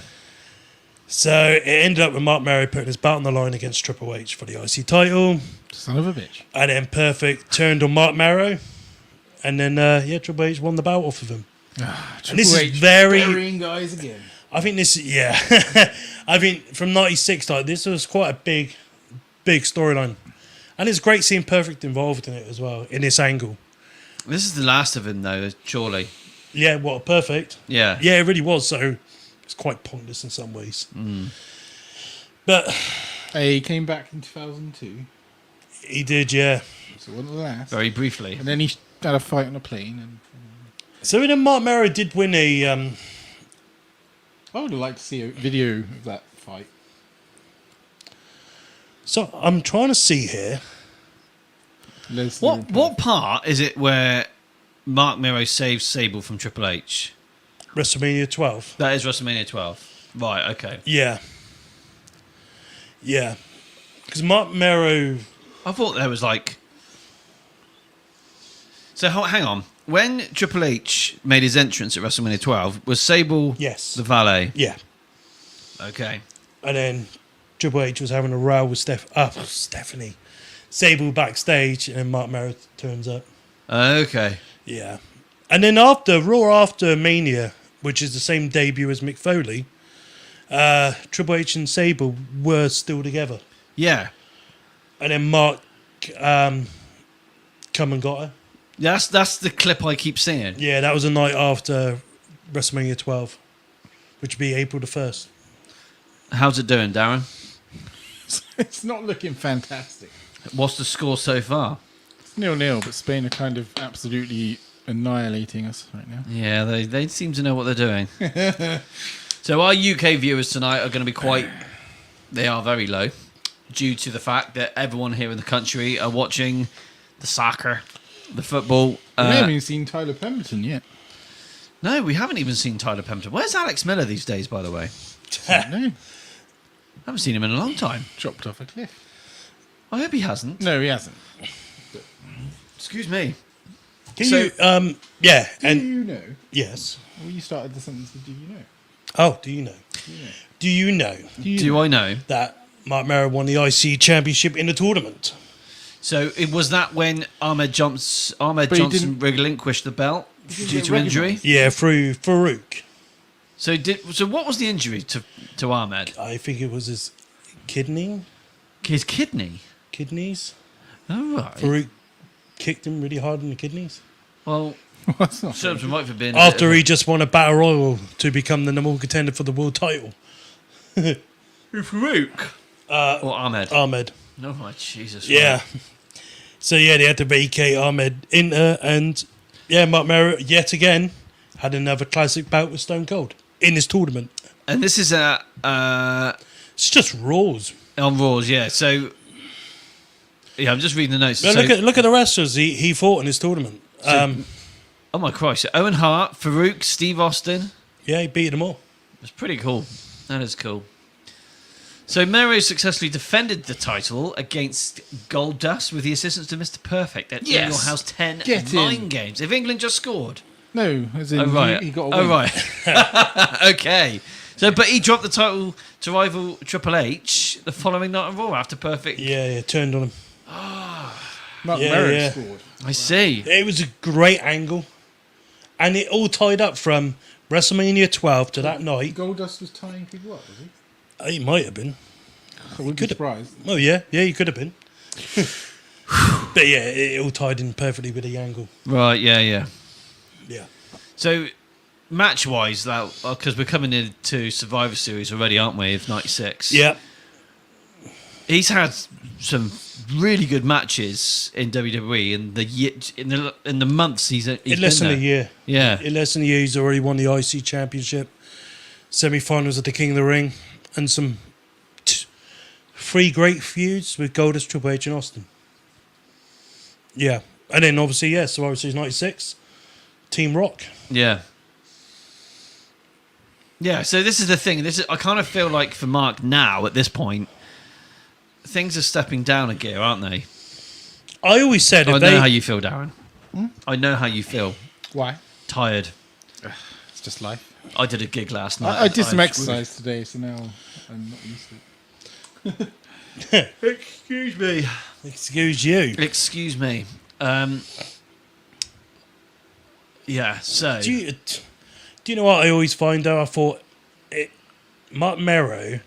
So it ended up with Marc Mero putting his belt on the line against Triple H for the IC title. Son of a bitch. And then Perfect turned on Marc Mero, and then Triple H won the belt off of him. And this is burying guys again. I think this, I think from '96, like this was quite a big storyline, and it's great seeing Perfect involved in it as well in this angle. This is the last of him, though, surely. Yeah, what Perfect? Yeah, it really was. So it's quite pointless in some ways. But he came back in 2002. He did, yeah. So it wasn't the last. very briefly. And then he had a fight on a plane. And So then Marc Mero did win a. I would have liked to see a video of that fight. So I'm trying to see here. Lesnar What part is it where Marc Mero saves Sable from Triple H? WrestleMania 12. That is WrestleMania 12. Right, okay. Yeah. Yeah. Because Marc Mero. I thought there was like... So hang on. When Triple H made his entrance at WrestleMania 12, was Sable Yes. the valet? Yeah. Okay. And then Triple H was having a row with Stephanie. Sable backstage, and then Marc Mero turns up. Okay. Yeah. And then after Mania, which is the same debut as Mick Foley, Triple H and Sable were still together. Yeah. And then Mark come and got her. That's the clip I keep seeing. Yeah, that was the night after WrestleMania 12, which would be April the 1st. How's it doing, Darren? It's not looking fantastic. What's the score so far? It's 0-0, but Spain are kind of absolutely annihilating us right now. Yeah, they seem to know what they're doing. So our UK viewers tonight are going to be they are very low, due to the fact that everyone here in the country are watching the soccer, the football. We haven't even seen Tyler Pemberton yet. No, we haven't even seen Tyler Pemberton. Where's Alex Miller these days, by the way? No, Haven't seen him in a long time. dropped off a cliff. I hope he hasn't. No, he hasn't. Excuse me. Can So- you? Yeah. Do And you know? yes. Well, you started the sentence with "Do you know?" Oh, do you know? Do you know Do I know? that Marc Mero won the IC Championship in the tournament? So was that when Ahmed he Johnson didn't- relinquished the belt didn't due get to injury? Yeah, through Farouk. So what was the injury to Ahmed? I think it was his kidneys. Kidneys. Oh right. Farouk kicked him really hard in the kidneys. Well, What's not? serves him right for being After he just won a battle royal to become the number one contender for the world title. Farouk or Ahmed. Ahmed. No, my Jesus. Yeah. So yeah, they had to vacate Ahmed Inter, and yeah, Marc Mero yet again had another classic bout with Stone Cold in this tournament. And this is It's just Raws. on Raws, yeah. So yeah, I'm just reading the notes. But So- look at the wrestlers he fought in this tournament. oh my Christ! So Owen Hart, Farouk, Steve Austin. Yeah, he beat them all. It's pretty cool. That is cool. So Mero successfully defended the title against Goldust with the assistance of Mr. Perfect at Yes. In Your House 10 Get Mind in. Games. If England just scored. No, as in Oh right. he got a win. Oh right. Okay. So, but he dropped the title to rival Triple H the following night on Raw after Perfect. Yeah, turned on him. Mark Yeah, Merritt yeah. scored. I see. It was a great angle, and it all tied up from WrestleMania 12 to that night. Goldust was tying people up, was he? He might have been. I wouldn't be surprised. Oh yeah, he could have been. But yeah, it all tied in perfectly with the angle. Right. Yeah. Yeah. Yeah. So, match-wise, because we're coming into Survivor Series already, aren't we? Of '96. Yeah. He's had some really good matches in WWE in the months he's In less been than a there. year. Yeah. In less than a year, he's already won the IC Championship, semi-finals at the King of the Ring, and some 3 great feuds with Goldust, Triple H, and Austin. Yeah. And then obviously, yeah, Survivor Series 96, Team Rock. Yeah. Yeah, so this is the thing. I kind of feel like for Mark now, at this point, things are stepping down a gear, aren't they? I always said I if know how they... you feel, Darren. I know how you feel. Why? Tired. It's just life. I did a gig last night. I did some exercise today, so now I'm not used to it. Excuse me. Excuse you. Excuse me. Yeah, so... Do you know what I always find though? I thought Marc Mero,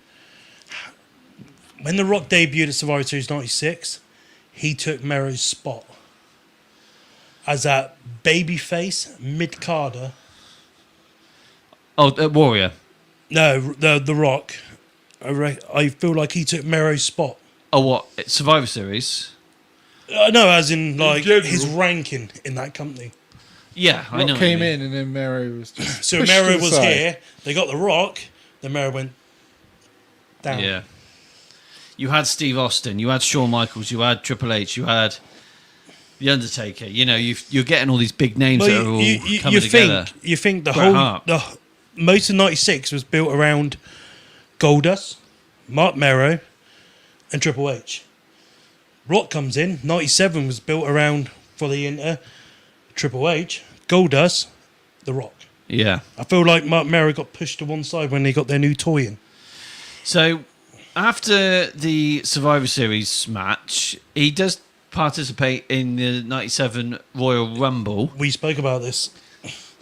when The Rock debuted at Survivor Series 96, he took Mero's spot as that babyface mid-carder. Oh, Warrior. No, the Rock. I feel like he took Mero's spot. Oh, what? Survivor Series? No, as in like general. his ranking in that company. Yeah, I know. Rock what came you mean. in and then Mero was just So pushed to Mero the was side. here. They got the Rock. Then Mero went down. Yeah. You had Steve Austin, you had Shawn Michaels, you had Triple H, you had The Undertaker. You know, you're getting all these big names that are all coming together. You think the Bret whole Hart. most of '96 was built around Goldust, Marc Mero, and Triple H. Rock comes in. '97 was built around for the Inter, Triple H, Goldust, The Rock. Yeah. I feel like Marc Mero got pushed to one side when they got their new toy in. So, after the Survivor Series match, he does participate in the '97 Royal Rumble. We spoke about this.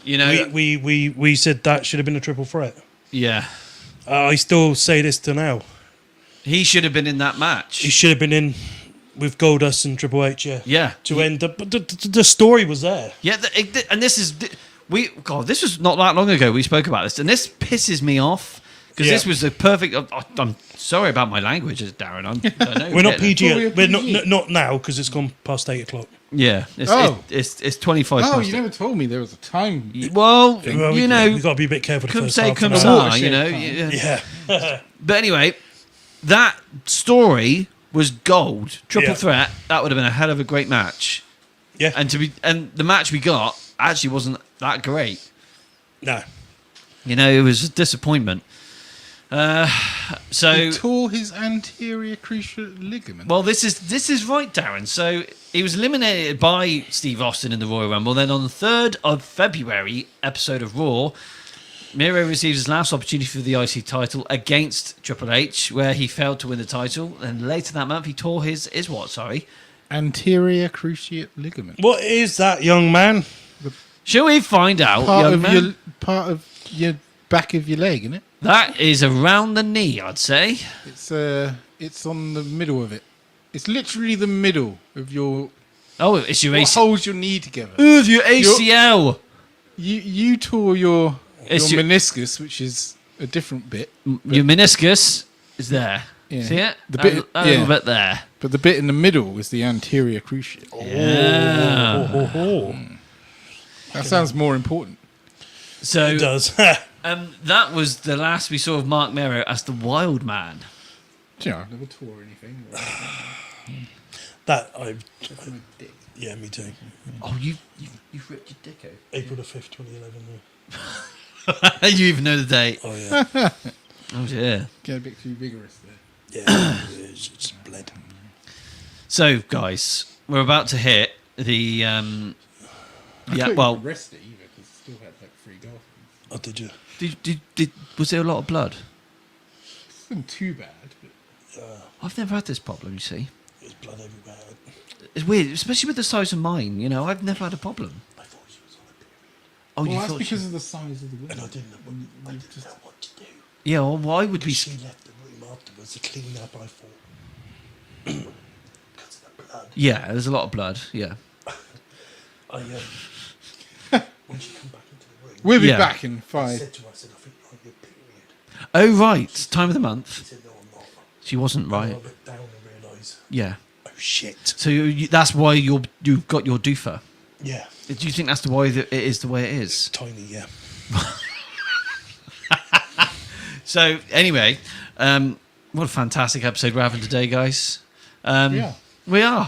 You know, We said that should have been a triple threat. yeah, I still say this to now. he should have been in that match. He should have been in with Goldust and Triple H, yeah. Yeah, To end up, but the story was there. yeah, and this is this was not that long ago. We spoke about this, and this pisses me off because Yeah. this was the perfect. I'm sorry about my language, Darren. I know We're not getting it. PG. We're We're PG. not now because it's gone past 8 o'clock. Yeah, Oh. it's 25. Oh, past you it. never told me there was a time. Well, Well, you know, we got to be a bit careful. The come first say, half come an hour. hour. sa, you know. Watershed Yeah, But anyway, that story was gold. Triple Yeah. threat. That would have been a hell of a great match. yeah. And the match we got actually wasn't that great. No, You know, it was a disappointment. So He tore his anterior cruciate ligament. well, this is right, Darren. So he was eliminated by Steve Austin in the Royal Rumble. Then on the 3rd of February episode of Raw, Mero receives his last opportunity for the IC title against Triple H, where he failed to win the title. And later that month, he tore his what? Sorry. Anterior cruciate ligament. what is that, young man? Shall we find out, Part young of man? part of your back of your leg, isn't it? That is around the knee, I'd say. It's on the middle of it. It's literally the middle of your. Oh, it's your What ACL. holds your knee together? Ooh, your ACL. You tore your It's your- meniscus, which is a different bit, Your meniscus is there. Yeah. See it? The That- bit- that yeah. little bit there. but the bit in the middle is the anterior cruciate. Yeah. That sounds more important. So It does. that was the last we saw of Marc Mero as the Wild Man. Do you know, I've never tore anything. that I. Just my dick. Yeah, me too. Oh, you've ripped your dick April the 5th, 2011. out. You even know the date. Oh yeah, Oh dear. Get a bit too vigorous there. yeah. it's bled. So guys, we're about to hit the I yeah. couldn't Well, rest it either because it still had like 3 dolphins. Oh, did you? did was there a lot of blood? It wasn't too bad, but I've never had this problem. You see, There's blood everywhere. it's weird, especially with the size of mine. You know, I've never had a problem. I thought she was on a period, Oh, well, you that's thought because she... of the size of the wound. and I didn't know what to do. Yeah. Well, why would we? She left the room afterwards to clean up. I thought because of the blood. Yeah, there's a lot of blood. Yeah. When she come back into the room, We'll be Yeah. back in I 5. said to her, I said, I think you're on your period. Oh right, time of the She month. said, no, I'm not. She wasn't And I right. looked down and realised, Yeah. oh shit. So that's why you've got your doofer. Yeah, Do you think that's the way that it is the way it is? tiny. Yeah. So anyway, what a fantastic episode we're having today, guys. Yeah. We are.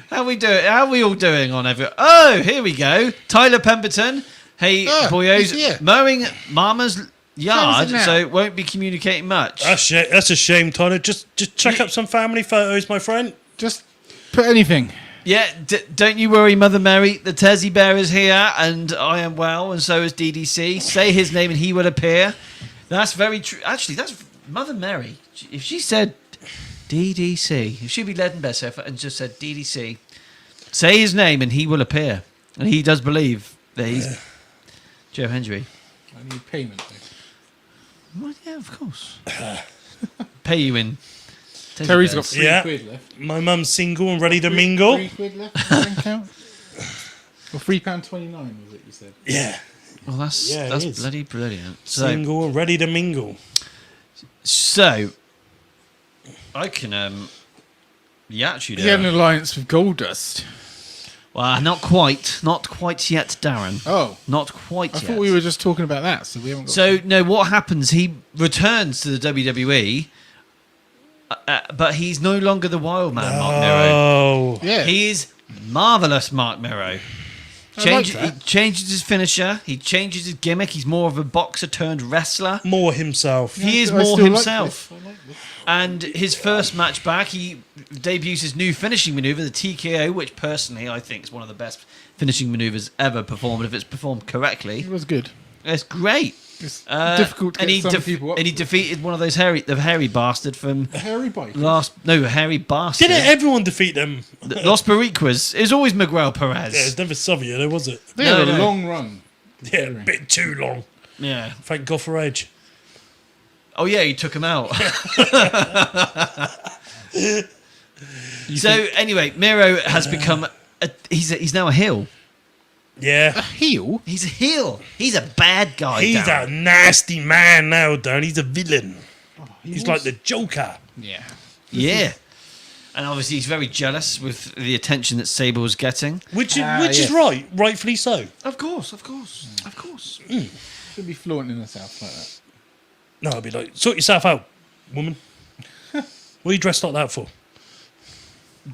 How we doing? How are we all doing on every? Oh, here we go. Tyler Pemberton. Hey, Ah, boyos, he's here. mowing Mama's yard, it now? so won't be communicating much. That's a shame, Tyler. Just check up some family photos, my friend. Just put anything. Yeah, don't you worry, Mother Mary. The Tezzy Bear is here, and I am well, and so is DDC. Say his name, and he will appear. That's very true. Actually, that's Mother Mary. If she said DDC, if she'd be led in best effort and just said DDC, say his name, and he will appear. And he does believe that he's Joe Hendry. I need payment. Though. Well, yeah, of course. Pay you in. Tezzy Terry's got Bears. 3 Yeah. quid left. My mum's single and ready to mingle. 3 quid left in the bank account? Or £3.29 was it you said? Yeah, Well, that's Yeah, it is. bloody brilliant. So, single and ready to mingle. so I can. Yeah, actually, He had an alliance with Goldust. well, not quite yet, Darren. Oh, Not quite I yet. thought we were just talking about that, so we haven't got. So no, what happens? He returns to the WWE, but he's no longer the Wildman Marc Mero. Oh, yeah, He is Marvellous Marc Mero. like He that. changes his finisher. He changes his gimmick. He's more of a boxer turned wrestler. more himself. He is I more still like himself. this. I like this. And his first match back, he debuts his new finishing maneuver, the TKO, which personally I think is one of the best finishing maneuvers ever performed if it's performed correctly. It was good. It's great. It's difficult to and get he some people up. and he defeated one of those hairy bastard from Hairy bike. hairy bastard. Didn't everyone defeat them? Los Boricuas. It was always Miguel Perez. Yeah, it's never Savio, though, was it? They had No, a no. long run. Yeah, a bit too long. Yeah. Thank God for Edge. Oh yeah, he took him out. So anyway, Miro has become he's now a heel. A Yeah. heel? He's a heel. He's a bad guy. He's Darren. a nasty man now, Darren. He's a villain. He He's was- like the Joker. Yeah. Yeah. And obviously he's very jealous with the attention that Sable was getting. Which yes. is right, rightfully so. Of course. Should be flaunting herself like that. No, I'd be like, sort yourself out, woman. What are you dressed like that for?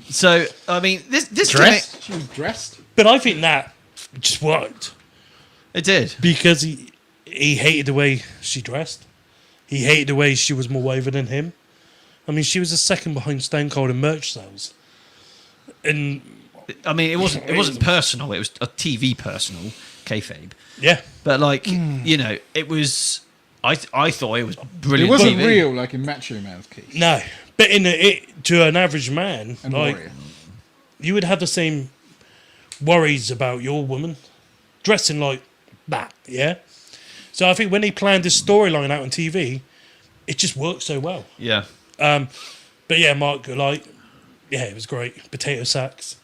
So I mean, this Dressed? She was dressed? But I think that just worked gimmick, it did. because he hated the way she dressed. He hated the way she was more waver than him. I mean, she was a second behind Stone Cold in merch sales. And I mean, it wasn't personal. It was a TV personal kayfabe. yeah, But like you know, it was. I thought it was It brilliant. wasn't TV. real like in Macho Man's case. no. But to an average man, And like Warrior. you would have the same worries about your woman dressing like that, yeah? So I think when he planned this storyline out on TV, it just worked so well. Yeah. But yeah, Mark, like, yeah, it was great. Potato sacks.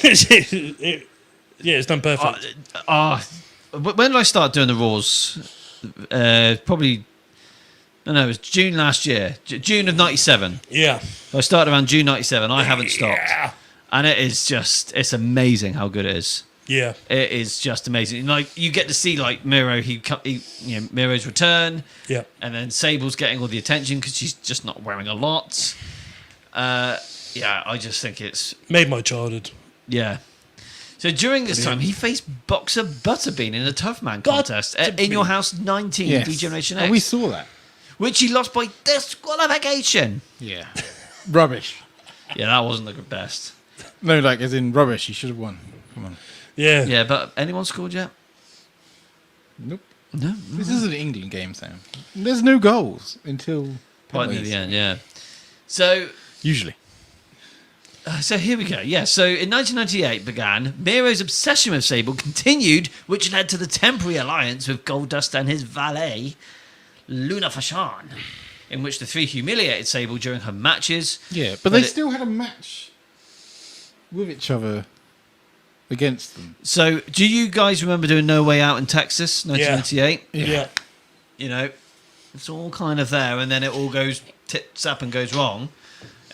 Yeah, it's done perfect. When did I start doing the Raws? Probably. No, it was June last year. June of '97. Yeah. I started around June '97. I haven't stopped, Yeah. and it's amazing how good it is. Yeah. It is just amazing. Like you get to see like Miro, Miro's return, Yeah. and then Sable's getting all the attention because she's just not wearing a lot. Yeah, I just think it's Made my childhood. yeah. So during this time, he faced Boxer Butterbean in a Tough Man contest at In Your House 19 Yes. D-Generation Oh, X, we saw that. which he lost by disqualification. Yeah. Rubbish. Yeah, that wasn't the best. No, like as in rubbish. He should have won. Come on. Yeah. Yeah, but anyone scored yet? Nope. No. This is an England game, Sam. There's no goals until Right near penalties. the end, yeah. So Usually. So here we go. Yeah, so in 1998 began, Miro's obsession with Sable continued, which led to the temporary alliance with Goldust and his valet, Luna Fashan, in which the three humiliated Sable during her matches. Yeah, but they it- still had a match with each other against them. So do you guys remember doing No Way Out in Texas, 1998? Yeah. You know, it's all kind of there, and then it all goes tip-tap and goes wrong,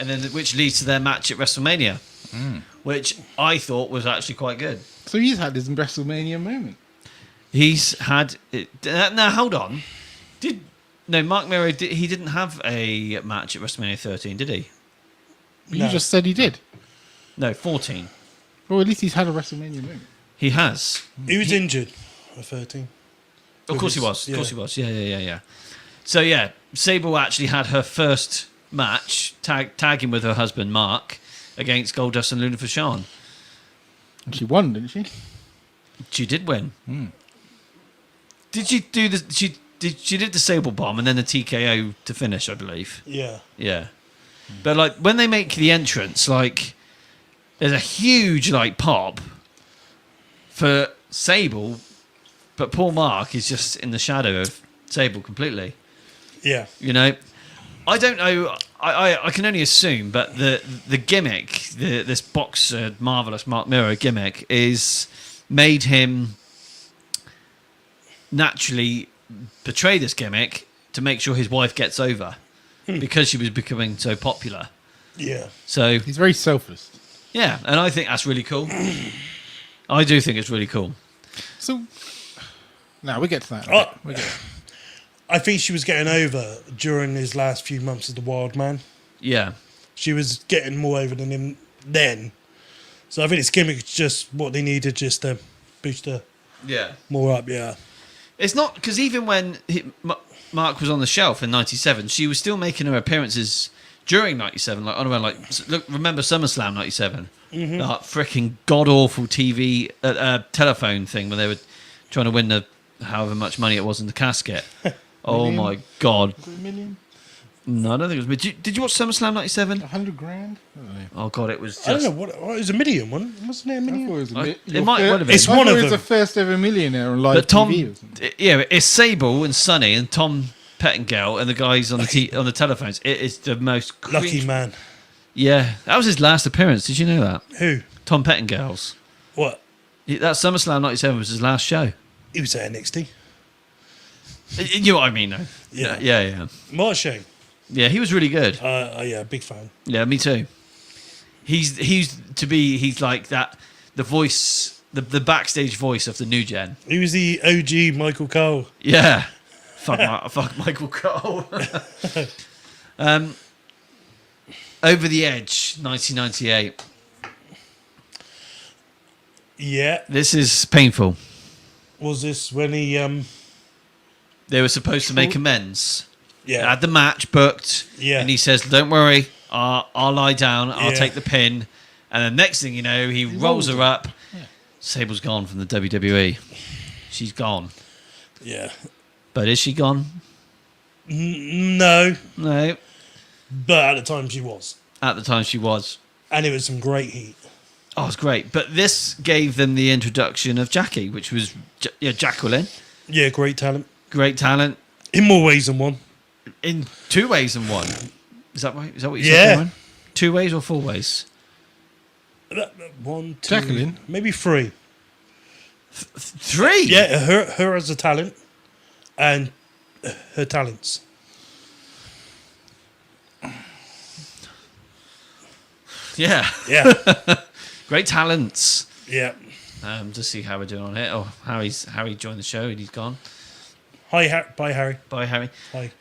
and then which leads to their match at WrestleMania, which I thought was actually quite good. So he's had his WrestleMania moment. He's had it. Now hold on. Marc Mero? He didn't have a match at WrestleMania 13, did he? You No. just said he did. No, 14. Well, at least he's had a WrestleMania moment. He has. He was injured at 13. Of course he his- was. Of yeah. course he was. Yeah. So yeah, Sable actually had her first match tagging with her husband Mark against Goldust and Luna Fashan. And she won, didn't she? She did win. Did she do the? She did the Sable bomb and then the TKO to finish, I believe. Yeah. Yeah. But like when they make the entrance, like there's a huge like pop for Sable, but poor Mark is just in the shadow of Sable completely. Yeah. You know, I don't know. I can only assume, but the gimmick, this boxer Marvellous Marc Mero gimmick, is made him naturally betray this gimmick to make sure his wife gets over. because she was becoming so popular. Yeah. So He's very selfless. yeah, and I think that's really cool. I do think it's really cool. So, now we get to that. Oh. We get I think she was getting over during his last few months as the Wildman. Yeah. She was getting more over than him then. So I think his gimmick is just what they needed just to boost her Yeah. more up, yeah. It's not because even when Mark was on the shelf in '97, she was still making her appearances during '97, like on around look. Remember SummerSlam '97? Mm-hmm. That freaking god awful TV telephone thing when they were trying to win the however much money it was in the casket. Oh Million? my god! Was it $1 million? No, I don't think it was. Did you watch SummerSlam '97? 100 grand? I don't know. Oh god, it was just. I don't know, what it was a million one? Wasn't it a I million? thought it was a It might well have been. It's I one thought of he was them. the first ever millionaire on live But Tom, TV or something. yeah, it's Sable and Sonny and Tom Pettingill and the guys on on the telephones. It is the most Lucky cringe- man. Yeah, that was his last appearance. Did you know that? Who? Tom Pettingill's. What? That SummerSlam '97 was his last show. He was at NXT. You know what I mean, though. Yeah. Yeah. What a shame. Yeah, he was really good. Yeah, big fan. Yeah, me too. He's like that, the voice, the backstage voice of the new gen. He was the OG Michael Cole. Yeah. Fuck Michael Cole. Over the Edge, 1998. Yeah. This is painful. Was this when he They were supposed to make amends. yeah. Had the match booked. Yeah. And he says, "Don't worry, I'll lie down. I'll Yeah. take the pin." And the next thing you know, he rolls her up. Sable's gone from the WWE. She's gone. Yeah. But is she gone? No. No. But at the time she was. At the time, she was. And it was some great heat. Oh, it's great. But this gave them the introduction of Jackie, which was Jacqueline. Yeah, great talent. Great talent In more ways than one. in 2 ways and 1. Is that right? Is that what you Yeah. said, Cameron? 2 ways or 4 ways? 1, 2, Jacqueline? maybe 3. 3? Yeah, her as a talent and her talents. Yeah. Yeah. Great talents. Yeah. Just see how we're doing on it. Oh, Harry joined the show and he's gone. Hi, bye, Harry. Bye, Harry. Hi.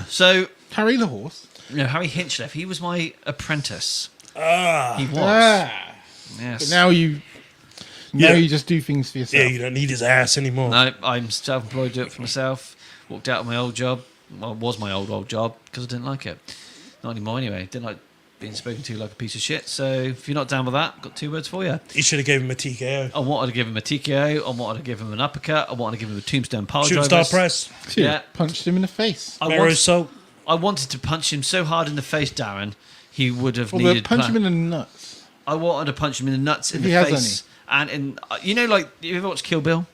So, Harry the horse. Harry Hinchliffe, he was my apprentice. Ah. He was. Ah. Yes. But now you just do things for Yeah, yourself. you don't need his ass anymore. No, I'm self-employed, do it for myself. Walked out of my old job. Well, it was my old job because I didn't like it. Not anymore anyway. Didn't like being spoken to like a piece of shit. So if you're not down with that, got 2 words for you. You should have gave him a TKO. I wanted to give him a TKO. I wanted to give him an uppercut. I wanted to give him a tombstone pile Shooting driver. star press. Shit, Yeah. punched him in the face. Mero salt. I wanted to punch him so hard in the face, Darren. He would have Although needed. punch him in the nuts. I wanted to punch him in the nuts, in If the he has face, and in. Like you ever watched Kill Bill?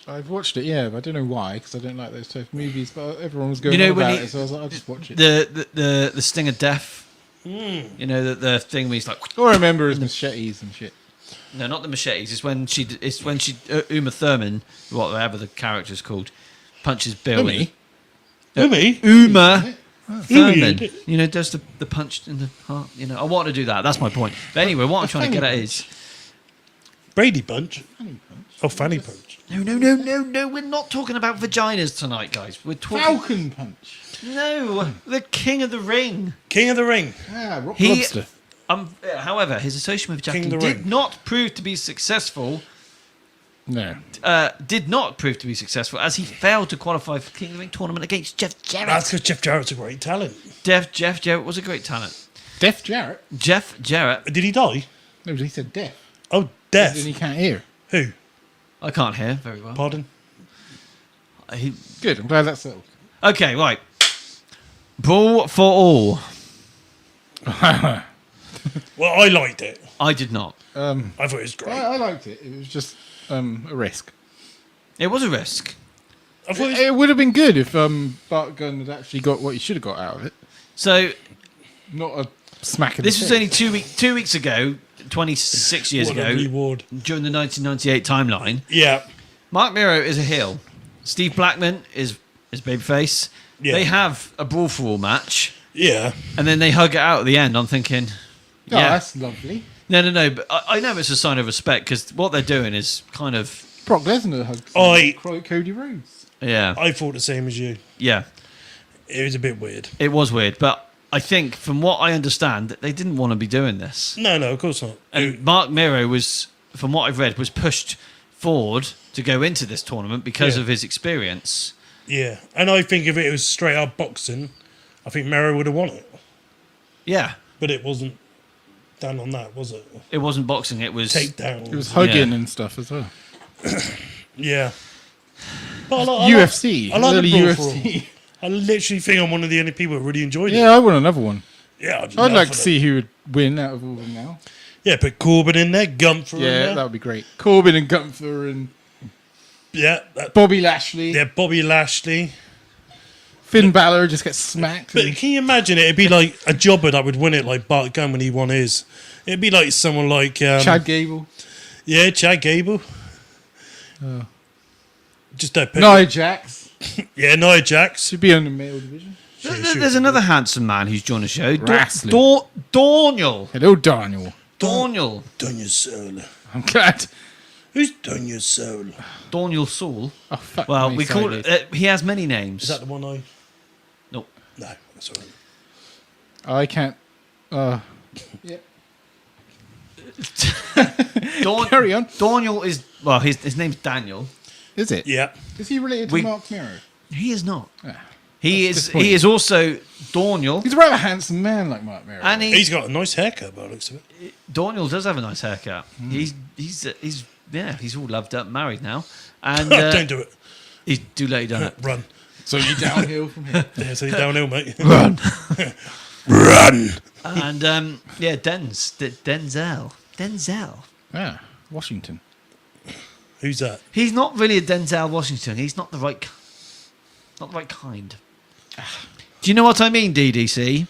I've watched it, yeah, but I don't know why, because I don't like those type of movies. But everyone was going You know on when about he- it, so I was like, I'll just watch it. The sting of death. You know the thing where he's like. All I remember is machetes and shit. No, not the machetes. It's when she Uma Thurman, whatever the character's called, punches Bill. Umi? Umi? Uma Thurman. Umi. You know, does the punch in the heart. You know, I want to do that. That's my point. But anyway, what I'm trying to get at is Brady Bunch. Oh, Fanny Punch. no. We're not talking about vaginas tonight, guys. We're talking Falcon punch. no, the King of the Ring. King of the Ring. Ah, Rock He- Lobster. However, his association with King Jackie of the did Ring. not prove to be successful. No. Did not prove to be successful as he failed to qualify for King of the Ring tournament against Jeff Jarrett. That's because Jeff Jarrett's a great talent. Jeff Jarrett was a great talent. Deaf Jarrett? Jeff Jarrett. Did he die? No, but he said deaf. Oh, deaf. Then he can't hear. Who? I can't hear very well. Pardon? Good, I'm glad that's settled. Okay, right. Brawl for all. Well, I liked it. I did not. I thought it was great. I liked it. It was just a risk. It was a risk. I thought it was, It would have been good if Bart Gunn had actually got what he should have got out of it. So Not a smack in this the was face. only 2 weeks ago, 26 years what a ago, reward. during the 1998 timeline. Yeah. Marc Mero is a heel. Steve Blackman is babyface. Yeah. they have a brawl for all match, Yeah. and then they hug it out at the end. I'm thinking, Oh, yeah, that's lovely. no, but I know it's a sign of respect because what they're doing is kind of, Brock Lesnar hugs Cody Rhodes. yeah, I thought the same as you. yeah, It was a bit weird. it was weird, but I think from what I understand, that they didn't want to be doing this. No, of course not. And Marc Mero was, from what I've read, was pushed forward to go into this tournament because Yeah. of his experience. Yeah. And I think if it was straight up boxing, I think Mero would have won it. Yeah, But it wasn't done on that, was it? it wasn't boxing; it was Takedown. It was hugging Yeah. and stuff as well. Yeah. But I UFC. I like Early the brawl for all. UFC. I literally think I'm one of the only people that really enjoyed it. Yeah, I want another one. Yeah, I'd I'd love like for to that. see who would win out of all of them now. Yeah, put Corbin in there, Gunther in Yeah, there. that would be great. Corbin and Gunther and Yeah, Bobby Lashley. yeah, Bobby Lashley. Finn Balor just gets smacked. But can you imagine it? It'd be like a jobber that would win it, like Bart Gunn when he won his. It'd be like someone like Chad Gable. Yeah, Chad Gable. Just don't put Nia Jax. Yeah, Nia Jax. Should be on the male division. There's another handsome man who's joined the show. Wrestling. Daniel. Hello, Daniel. Daniel. Daniel Soul. I'm glad. Who's Daniel Soul? Daniel Saul. Oh, fuck Well, me we call sideways. it. He has many names. Is that the one I? Nope. No, that's all right. I can't. Yeah. Carry on. Daniel is his name's Daniel. Is it? Yeah. Is he related to We- Mark Mero? He is not. Ah, He that's a is. good point. He is also Daniel. He's a rather handsome man like Mark Mero. And He's got a nice haircut by the looks of it. Daniel does have a nice haircut. Hmm. He's all loved up, married now, and Don't do it. he's too late done it. Run. so you downhill from here. Yeah, so you're downhill, mate. Run. Run. And Denzel. Ah, Washington. Who's that? He's not really a Denzel Washington. He's not the right kind. Do you know what I mean, DDC?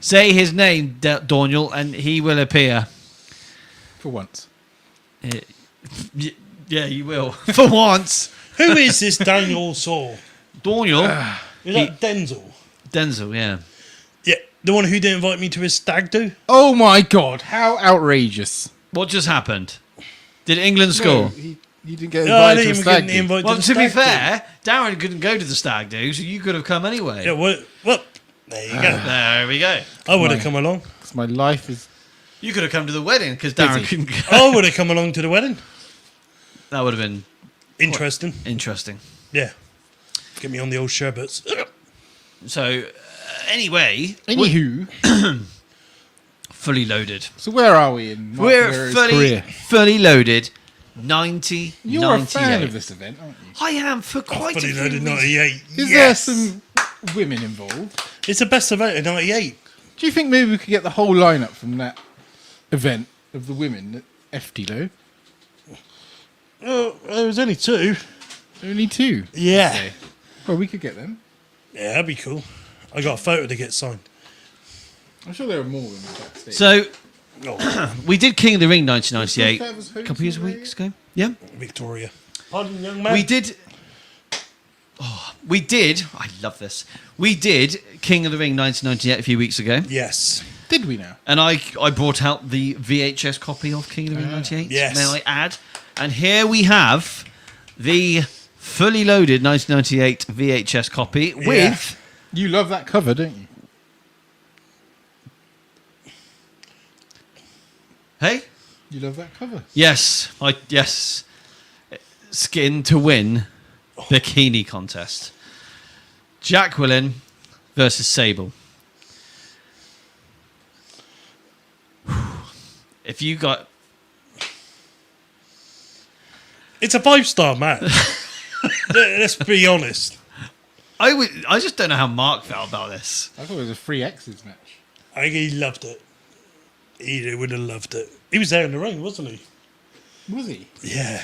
Say his name, Daniel, and he will appear. For once. Yeah, you will. For once. Who is this Daniel Saul? Daniel. Is that Denzel? Denzel, yeah. Yeah, the one who didn't invite me to his stag do? Oh my god, how outrageous. What just happened? Did England score? No, he didn't get No, I invited didn't to a even stag get do. invited Well, to to the be stag fair, Darren couldn't go to the stag do, so you could have come anyway. do. Yeah, well, there you go. There we go. I would have Mine. come along. 'Cause my life is... You could have come to the wedding because Darren Busy. couldn't go. I would have come along to the wedding. That would have been Interesting. interesting. Yeah. Get me on the old sherbets. So, anyway, Anywho, fully loaded. so where are we in Mark We're Mero's fully career? fully loaded. 90, You're 98. a fan of this event, aren't you? I am for quite a But few he loaded reasons. 98. Is Yes. there some women involved? It's the best event in 98. Do you think maybe we could get the whole lineup from that event of the women at FTLO? Oh, there was only two. Only two. Yeah. Okay. Well, we could get them. Yeah, that'd be cool. I got a photo to get signed. I'm sure there are more women backstage. So, Oh, we did King of the Ring 1998 That was a couple of weeks ago. Yeah. Victoria. Pardon, young man. We did. Oh, we did. I love this. We did King of the Ring 1998 a few weeks ago, Yes. Did we now? and I brought out the VHS copy of King of the Ring 98. Yes. May I add? And here we have the fully loaded 1998 VHS copy with. You love that cover, don't you? Hey. You love that cover. Yes. Yes. Skin to win bikini contest. Jacqueline versus Sable. If you got It's a 5-star match. Let's be honest. I just don't know how Mark felt about this. I thought it was a free X's match. I think he loved it. He would have loved it. He was there in the ring, wasn't he? Was he? Yeah.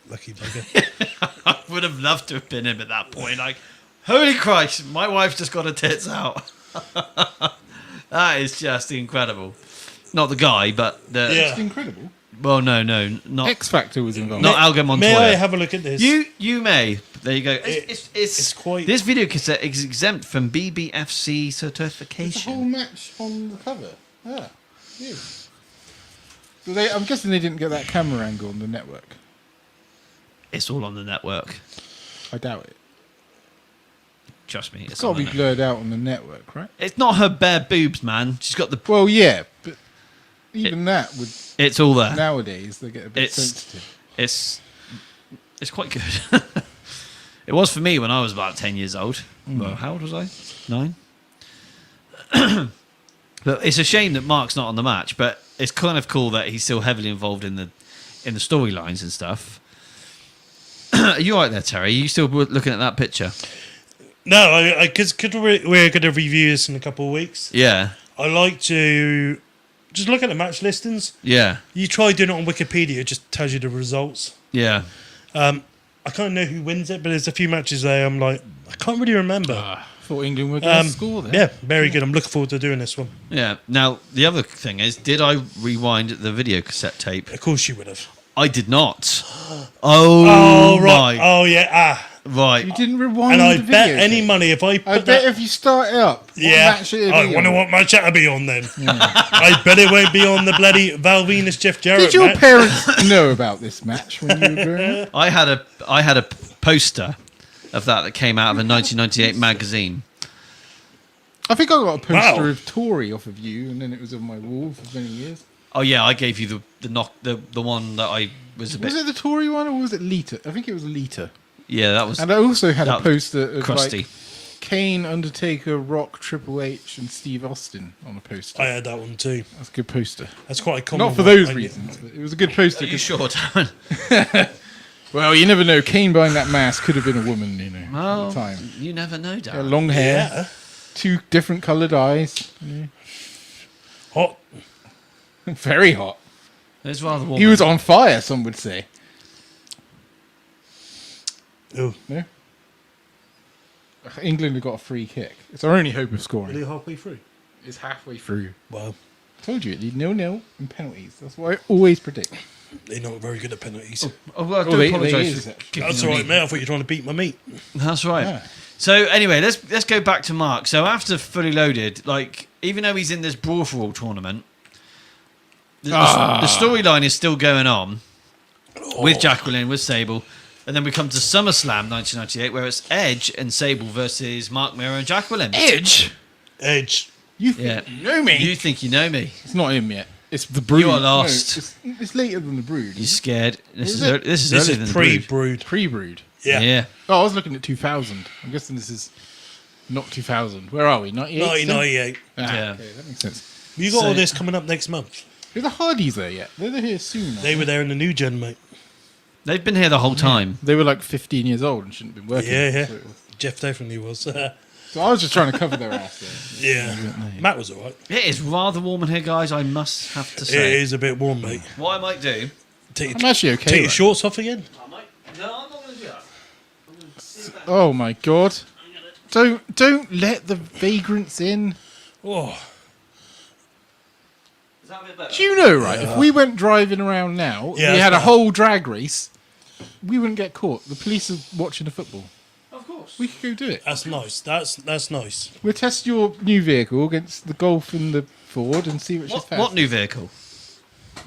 Lucky bugger. I would have loved to have been him at that point. Like, holy Christ, my wife just got her tits out. That is just incredible. Not the guy, but the. Yeah. It's incredible. Well, no, not X Factor was involved. not Algo May I Montoya. have a look at this? You may, There you go. It's quite- This video cassette is exempt from BBFC There's a whole certification. match on the cover. Yeah. Yeah. So I'm guessing they didn't get that camera angle on the network. It's all on the network. I doubt it. Trust me. It's got to be blurred out on the network, right? It's not her bare boobs, man. She's got the. Well, yeah, but even that would It's all there. nowadays they get a bit It's- sensitive. It's quite good. It was for me when I was about 10 years old. Well, how old was I? 9. But it's a shame that Mark's not on the match. But it's kind of cool that he's still heavily involved in the storylines and stuff. Are you all right there, Terry? Are you still looking at that picture? No, because we're going to review this in a couple of weeks. Yeah. I like to just look at the match listings. Yeah. You try doing it on Wikipedia, it just tells you the results. Yeah. I can't know who wins it, but there's a few matches there I'm like, I can't really remember. Thought England were going to score there. Yeah, very good. I'm looking forward to doing this one. Yeah. Now, the other thing is, did I rewind the video cassette tape? Of course you would have. I did not. Oh, my. right. Oh, yeah. Right. You didn't rewind And I the bet video any tape. money if I put I bet if you start it up, what match it'd I be wonder on. what match that'll be on then. I bet it won't be on the bloody Val Venus Jeff Jarrett Did your match. parents know about this match when you were growing up? I had a poster of that came out of a 1998 magazine. I think I got a poster Wow. of Tory off of you, and then it was on my wall for many years. Oh yeah, I gave you the one that I was a bit. Was it the Tory one or was it Lita? I think it was Lita. Yeah, that was And I also had a that poster of crusty. like Kane, Undertaker, Rock, Triple H, and Steve Austin on a poster. I had that one too. That's a good poster. That's quite a common Not for one. those reasons, but it was a good poster. Are you 'cause- sure, Darren? Well, you never know. Kane behind that mask could have been a woman, you know, at Well, the time. you never know, Had Darren. long hair, Yeah. 2 different coloured eyes. Hot. Very hot. It's rather warm. He was on fire, some would say. Oh, No? England have got a free kick. It's our only hope of scoring. really halfway through. It's halfway through. Wow. Told you, it'd be 0-0 and penalties. That's what I always predict. They're not very good at penalties. Oh, well, I do they apologise is, for actually. giving That's you all a right, mate. I thought you were trying to beat my meat. That's right. Yeah. So anyway, let's go back to Mark. So after Fully Loaded, like even though he's in this Brawl for All tournament, the storyline is still going on with Jacqueline, with Sable, and then we come to SummerSlam 1998, where it's Edge and Sable versus Marc Mero and Jacqueline. Edge? Edge. You think Yeah. you know me? You think you know me? It's not him yet. It's the Brood. You are lost. No, it's later than the Brood. You scared? This Is is it? this is This earlier than is the Brood. pre-brood. Pre-Brood. Yeah. Yeah. Oh, I was looking at 2000. I'm guessing this is not 2000. Where are we? 98? 1998. Yeah. Okay, that makes sense. You got So- all this coming up next month. Are the Hardys there yet? They're here soon. They were there in the new gen, mate. They've been here the whole time. They were like 15 years old and shouldn't have been working. Yeah, yeah. So, it was- Jeff definitely was. so I was just trying to cover their ass there. Yeah. Matt was all right. It is rather warm in here, guys. I must have to It say. is a bit warm, mate. What I might do. Take, I'm actually okay. take your right? shorts off again. No, I'm not going to do that. Oh my god. Don't let the vagrants in. Oh, Is that a bit better? Do you know, right? If we went driving around now, Yeah, we that's had a bad. whole drag race, we wouldn't get caught. The police are watching the football. Of course. We could go do it. that's nice. That's nice. We'll test your new vehicle against the Golf and the Ford and see which is faster. What new vehicle?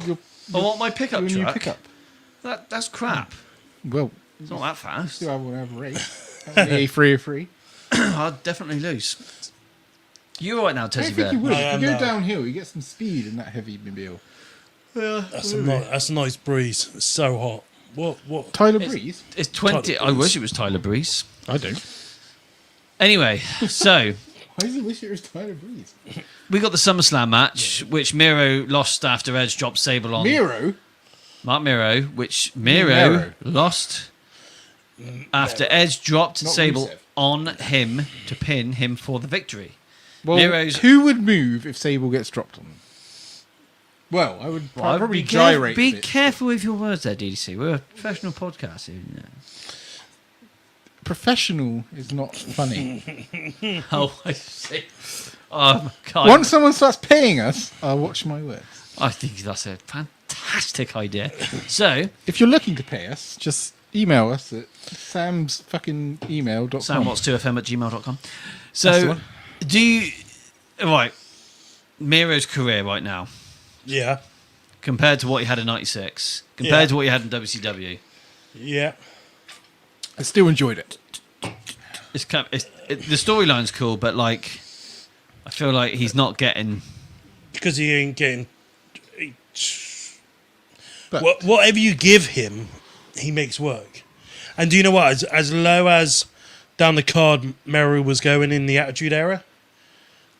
Your, I want my pickup your truck. new pickup. That's crap. Well, It's not that fast. still have a race. The A303. I'd definitely lose. You all right now, I Tezzy don't Bear? think you would. I If am you go now. downhill, you get some speed in that heavy mobile. That's a nice breeze. It's so hot. What? Tyler Breeze? It's 20. Tyler I wish Breeze. it was Tyler Breeze. I don't. Anyway, so Why does he wish it was Tyler Breeze? we got the SummerSlam match, which Miro lost after Edge dropped Sable on Miro? Marc Mero, which Miro Mero. lost after Edge dropped Not Sable Rusev. on him to pin him for the victory. Well, Miro's- who would move if Sable gets dropped on him? Well, I would probably gyrate. Be a bit. careful with your words there, DDC. We're a professional podcast. You know. Professional is not funny. Oh, I see. Oh, God. Once someone starts paying us, I'll watch my words. I think that's a fantastic idea. So, If you're looking to pay us, just email us at samsfuckingemail.com. samwatts2fm@gmail.com. That's the So, one. do you... Right. Miro's career right now, Yeah. compared to what he had in 96, compared Yeah. to what he had in WCW, Yeah. I still enjoyed it. the storyline's cool, but, like, I feel like he's not getting... Because he ain't getting. But Whatever you give him, he makes work. And do you know what? As low as down the card Mero was going in the Attitude Era,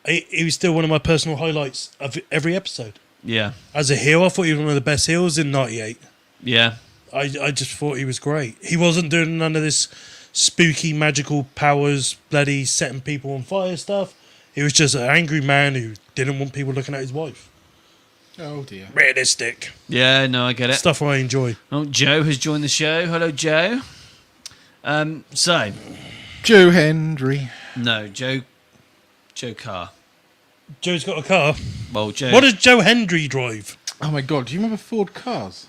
he was still one of my personal highlights of every episode. Yeah. As a heel, I thought he was one of the best heels in '98. Yeah. I just thought he was great. He wasn't doing none of this spooky magical powers, bloody setting people on fire stuff. He was just an angry man who didn't want people looking at his wife. oh dear. Realistic. Yeah, no, I get it. Stuff I enjoy. Oh, Joe has joined the show. Hello, Joe. So, Joe Hendry. no, Joe Carr. Joe's got a car. Well, Joe... What does Joe Hendry drive? Oh my god, do you remember Ford cars?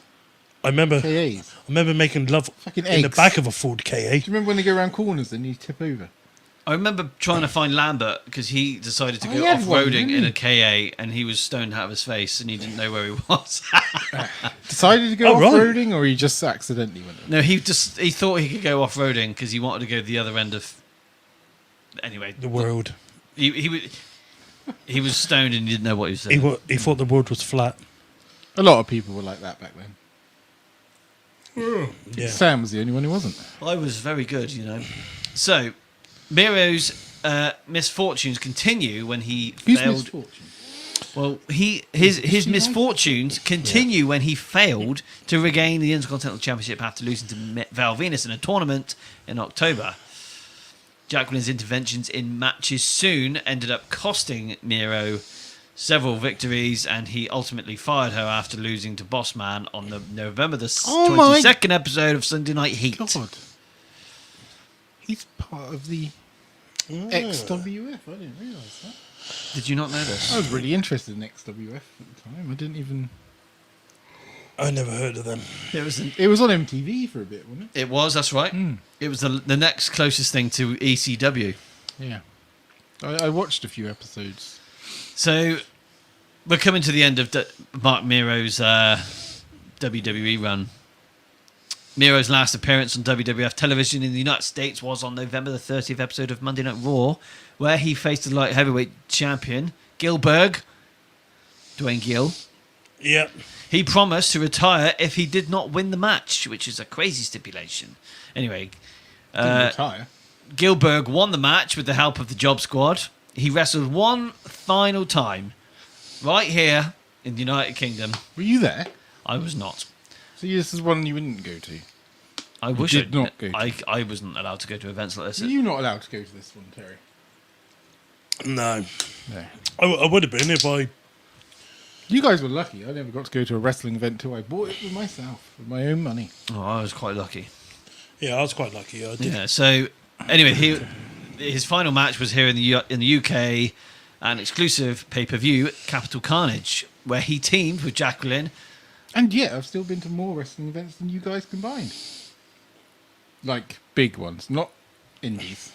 I remember KAs. making love Fucking in the eggs. back of a Ford KA. Do you remember when they go around corners and you tip over? I remember trying to find Lambert because he decided to Oh, go he had one, off-roading didn't in he? a KA and he was stoned out of his face and he didn't know where he was. Decided to go Oh, right. off-roading, or he just accidentally went? No, he thought he could go off-roading because he wanted to go to the other end of... Anyway, The world. he was stoned and he didn't know what he was saying. He thought the world was flat. A lot of people were like that back then. Yeah. Sam was the only one who wasn't. I was very good, you know. So, Miro's misfortunes continue when he Who's failed... misfortune? Well, his misfortunes continue when he failed to regain the Intercontinental Championship after losing to Val Venus in a tournament in October. Jacqueline's interventions in matches soon ended up costing Mero several victories, and he ultimately fired her after losing to Boss Man on the November the Oh my 22nd episode of Sunday Night Heat. God. He's part of the XWF. I didn't realise that. Did you not know this? I was really interested in XWF at the time. I didn't even... I never heard of them. It was on MTV for a bit, wasn't it? It was, that's right. It was the next closest thing to ECW. Yeah. I watched a few episodes. So, we're coming to the end of Marc Mero's WWE run. Mero's last appearance on WWF television in the United States was on November the 30th episode of Monday Night Raw, where he faced the light heavyweight champion, Gilberg, Dwayne Gill. Yeah. He promised to retire if he did not win the match, which is a crazy stipulation. Anyway, Didn't retire. Gilberg won the match with the help of the Job Squad. He wrestled one final time, right here in the United Kingdom. Were you there? I was not. So this is one you wouldn't go to. I wish did I'd- not go to. I wasn't allowed to go to events like this. Are you not allowed to go to this one, Terry? No. No. I would have been if I... You guys were lucky. I never got to go to a wrestling event till I bought it with myself, with my own money. Oh, I was quite lucky. Yeah, I was quite lucky. I did. Yeah. So anyway, his final match was here in the UK, an exclusive pay-per-view, Capital Carnage, where he teamed with Jacqueline. And yet, I've still been to more wrestling events than you guys combined. Like, big ones, not indies.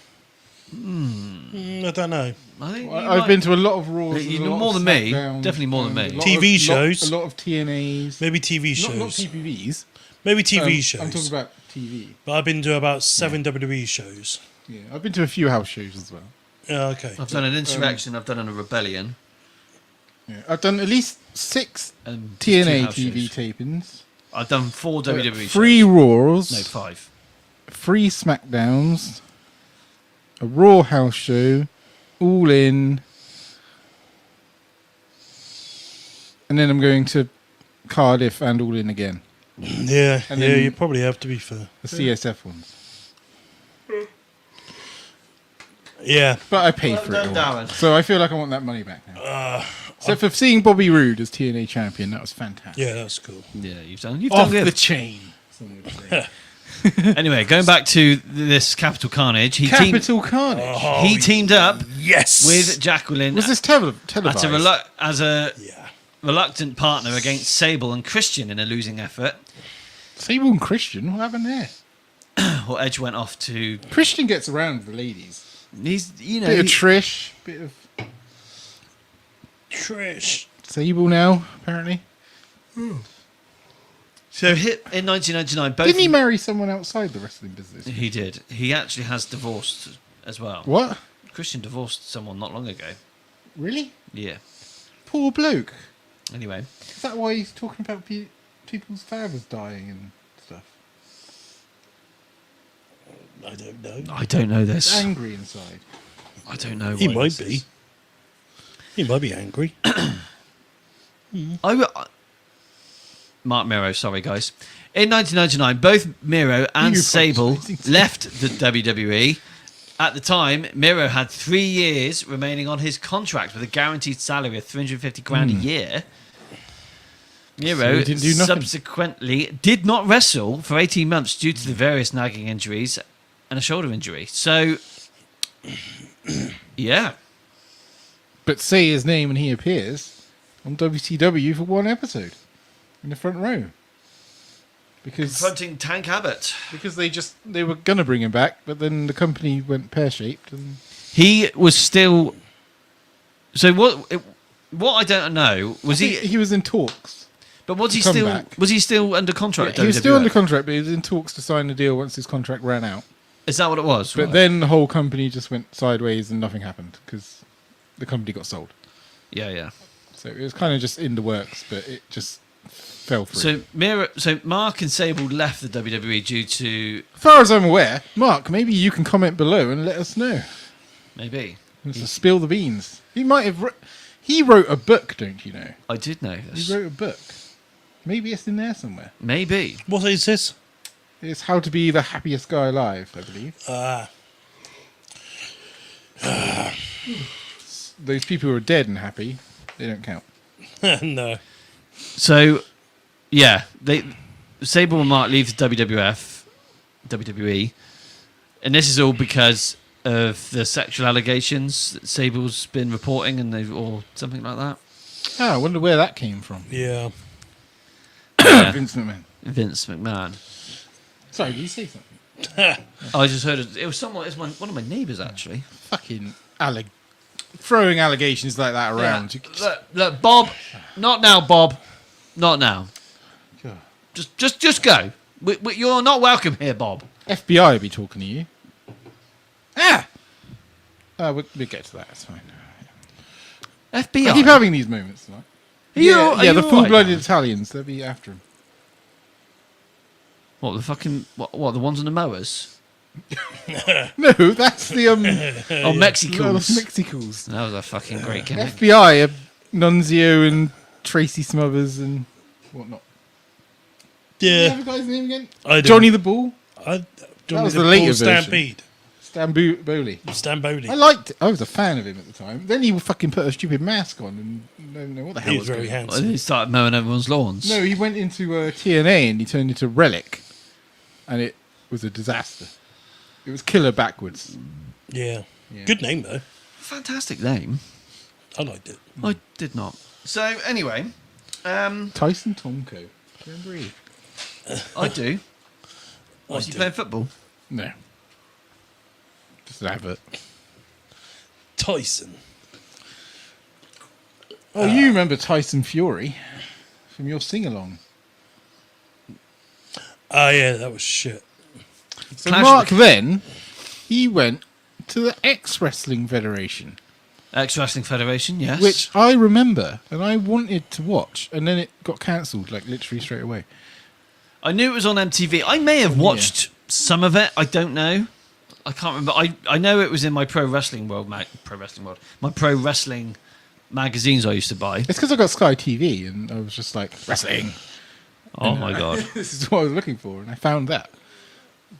I don't know. I think I've been to a lot of Raws. You and a know lot more of than me. SmackDowns, Definitely more than and me. a lot TV of- shows. A lot of TNAs. Maybe TV shows. Not TPVs. Maybe TV I'm shows. talking about TV. But I've been to about 7 WWE shows. Yeah, I've been to a few house shows as well. Yeah, okay. I've done an insurrection. I've done a rebellion. Yeah, I've done at least 6 And TNA 2 house TV shows. tapings. I've done 4 WWE 3 shows. Raws. No, 5. 3 SmackDowns. A Raw house show. All In. And then I'm going to Cardiff and All In again. Yeah, And yeah, then- you probably have to be fair. The CSF ones. Yeah. But I paid Well for done, it all. Darren. So I feel like I want that money back now. So for seeing Bobby Roode as TNA champion, that was fantastic. Yeah, that's cool. Yeah, you've done Off good. the chain. Someone would say. Anyway, going back to this Capital Carnage, he Capital Carnage. he teamed up Yes. with Jacqueline Was this as televised? a Yeah. reluctant partner against Sable and Christian in a losing effort. Sable and Christian? What happened there? or Edge went off to. Christian gets around with the ladies. He's Bit of Trish, bit of Trish. Sable now, apparently. So hit in 1999. Both Didn't he marry someone outside the wrestling business? He did. He actually has divorced as well. What? Christian divorced someone not long ago. Really? Yeah. Poor bloke. Anyway, Is that why he's talking about people's fathers dying and stuff? I don't know. I don't know He's this. angry inside. I don't know. He why might this be. is. He might be angry. Marc Mero, sorry guys. In 1999, both Mero and You Sable apologising. left the WWE. At the time, Mero had 3 years remaining on his contract with a guaranteed salary of 350 grand a year. Mero So he didn't do nothing. subsequently did not wrestle for 18 months due to the various nagging injuries and a shoulder injury. So, yeah. But say his name and he appears on WCW for one episode in the front row. Because Confronting Tank Abbott. they were gonna bring him back, but then the company went pear shaped and He was still. So what I don't know was he was in talks. But was he come still? back. Was he still under contract? He at was still WWF? under contract, but he was in talks to sign a deal once his contract ran out. Is that what it was? But Right. then the whole company just went sideways and nothing happened because the company got sold. Yeah. So it was kind of just in the works, but it just fell through. So Mark and Sable left the WWE due to As far as I'm aware, Mark, maybe you can comment below and let us know. maybe. Just spill the beans. He might have. He wrote a book, don't you know? I did know He this. wrote a book. Maybe it's in there somewhere. Maybe. What is this? It's How to Be the Happiest Guy Alive, I believe. Those people who are dead and happy, they don't count. No. So, yeah, Sable and Mark leave the WWE, and this is all because of the sexual allegations that Sable's been reporting, or something like that. Ah, I wonder where that came from. Yeah. Vince McMahon. Vince McMahon. Sorry, did you say something? I just heard it was someone. It's one of my neighbours actually. Fucking throwing allegations like that around. Yeah. Look, Bob. Not now, Bob. Not now. God. Just go. You're not welcome here, Bob. FBI will be talking to you. We'll get to that. It's fine. FBI. I keep having these moments. Like. Are you the all right full-blooded now? Italians. They'll be after him. What the fucking what the ones on the mowers? No, that's the Oh, Mexicals. Mexicals. That was a fucking great gimmick. FBI are Nunzio and Tracy Smothers and whatnot. You Yeah. have the guy's name again? I do. Johnny the Bull. That was the later version. Stampede. Stamboli. Stamboli. I liked it. I was a fan of him at the time. Then he fucking put a stupid mask on and I don't know what the hell He was going very on. handsome. He started mowing everyone's lawns. No, he went into TNA and he turned into Relic. And it was a disaster. It was killer backwards. Yeah. Yeah. Good name, though. Fantastic name. I liked it. I did not. So anyway, Tyson Tomko. Do you remember him? I do. Was he do. playing football? No. Just an advert. Tyson. Oh, you remember Tyson Fury from your sing-along. Oh, yeah, that was shit. So Clash Mark of then, he went to the X-Wrestling Federation, Ex-Wrestling Federation, yes. which I remember and I wanted to watch, and then it got cancelled, like literally straight away. I knew it was on MTV. I may have watched some of it. I don't know. I can't remember. I know it was in my Pro Wrestling World, my Pro Wrestling magazines I used to buy. It's because I got Sky TV, and I was just like, wrestling. Oh my god. This is what I was looking for, and I found that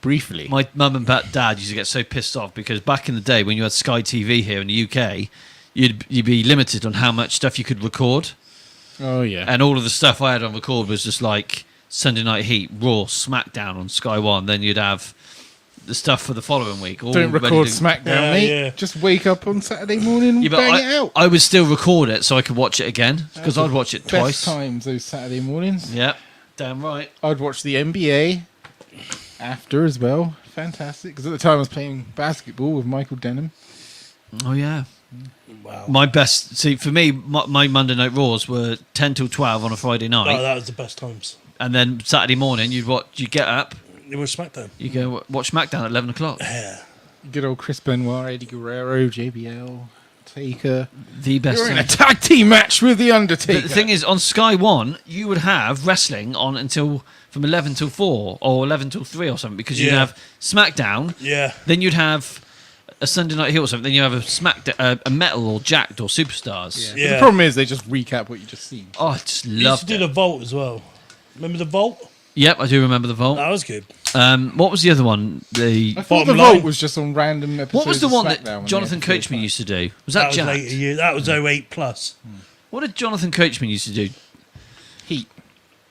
briefly. My mum and dad used to get so pissed off because back in the day when you had Sky TV here in the UK, you'd be limited on how much stuff you could record. Oh yeah. And all of the stuff I had on record was just like Sunday Night Heat, Raw, SmackDown on Sky One. Then you'd have the stuff for the following week. All Don't ready record to- SmackDown, Yeah, mate. yeah. Just wake up on Saturday morning and Yeah, but bang it out. I would still record it so I could watch it again because I'd watch it Best twice. times those Saturday mornings. Yeah, damn right. I'd watch the NBA, after as well. Fantastic. Because at the time I was playing basketball with Michael Denham. Oh yeah. Wow. My best. See, for me, my Monday Night Raws were 10 till 12 on a Friday night, Oh, that was the best times. and then Saturday morning you'd get up, It was SmackDown. you go watch SmackDown at 11 o'clock. Yeah. Good old Chris Benoit, Eddie Guerrero, JBL, Taker. The best. You're in a thing. tag team match with The Undertaker. But the thing is, on Sky One, you would have wrestling on until from 11 till 4 or 11 till 3 or something, because you'd Yeah. have SmackDown, Yeah. then you'd have a Sunday Night Heat or something, then you have a Metal or Jacked or Superstars. But Yeah. the problem is they just recap what you just seen. Oh, I just We used loved to do it. the Vault as well. Remember the Vault? Yep, I do remember the Vault. That was good. What was the other one? I thought Bottom the line. Vault was just on random episodes. What was the of one SmackDown that when Jonathan they had Coachman 4 or used to do? Was That that was Jacked? later years. That was 08 plus. What did Jonathan Coachman used to do? 5. Heat.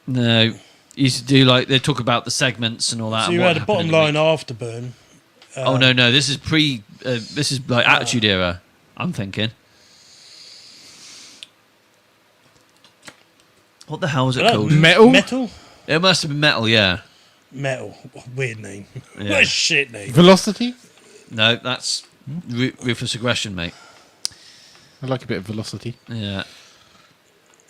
No, he used to do like they talk about the segments and all that. So and you what had a happened bottom in the line week. afterburn. Oh no, this is pre. This is like Attitude Era. I'm thinking. What the hell was it called? Metal? Metal? It must have been Metal. Yeah. Metal. Weird name. Yeah. What a shit name. Velocity? No, that's Ruthless Aggression, mate. I like a bit of Velocity. Yeah.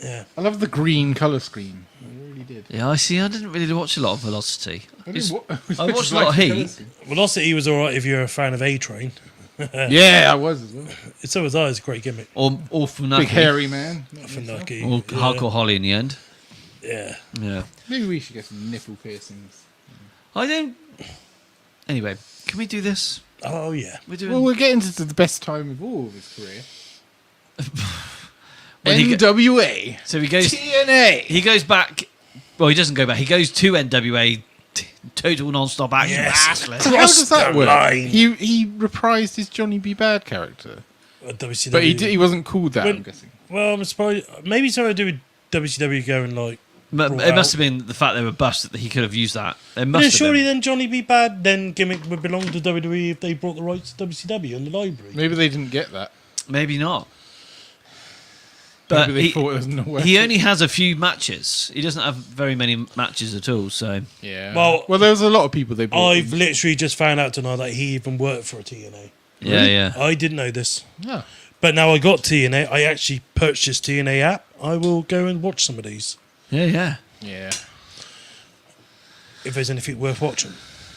Yeah. I love the green colour scheme. I really did. Yeah, I see. I didn't really watch a lot of Velocity. I watched a lot of like the Heat. colour scheme. Velocity was alright if you're a fan of A-Train. Yeah, I was as well. So was I. It's a great gimmick. Or from Big hairy man. For Nucky. Or Hardcore Holly in the end. Yeah. Yeah. Maybe we should get some nipple piercings. I don't. Anyway, can we do this? Oh, yeah. We're doing. Well, we're getting to the best time of all of his career. When he NWA. so he goes. TNA. He goes back. Well, he doesn't go back. He goes to NWA. Total non-stop action Yes. wrestling. So how does that the work? line. He reprised his Johnny B. Bad character, WCW. but he wasn't called that. When- I'm guessing. Well, I'm surprised. Maybe something to do with WCW going like. It must have been the fact they were bust that he could have used that. It must Yeah, have surely been. then Johnny B. Bad then gimmick would belong to WWE if they brought the rights to WCW and the library. Maybe they didn't get that. Maybe not. But Maybe they thought it was no way. he only has a few matches. He doesn't have very many matches at all. So Yeah. Well- Well, there was a lot of people they brought. I've literally just found out tonight that he even worked for a TNA. yeah. I didn't know this. Yeah. But now I got TNA. I actually purchased TNA app. I will go and watch some of these Yeah. Yeah. if there's anything worth watching.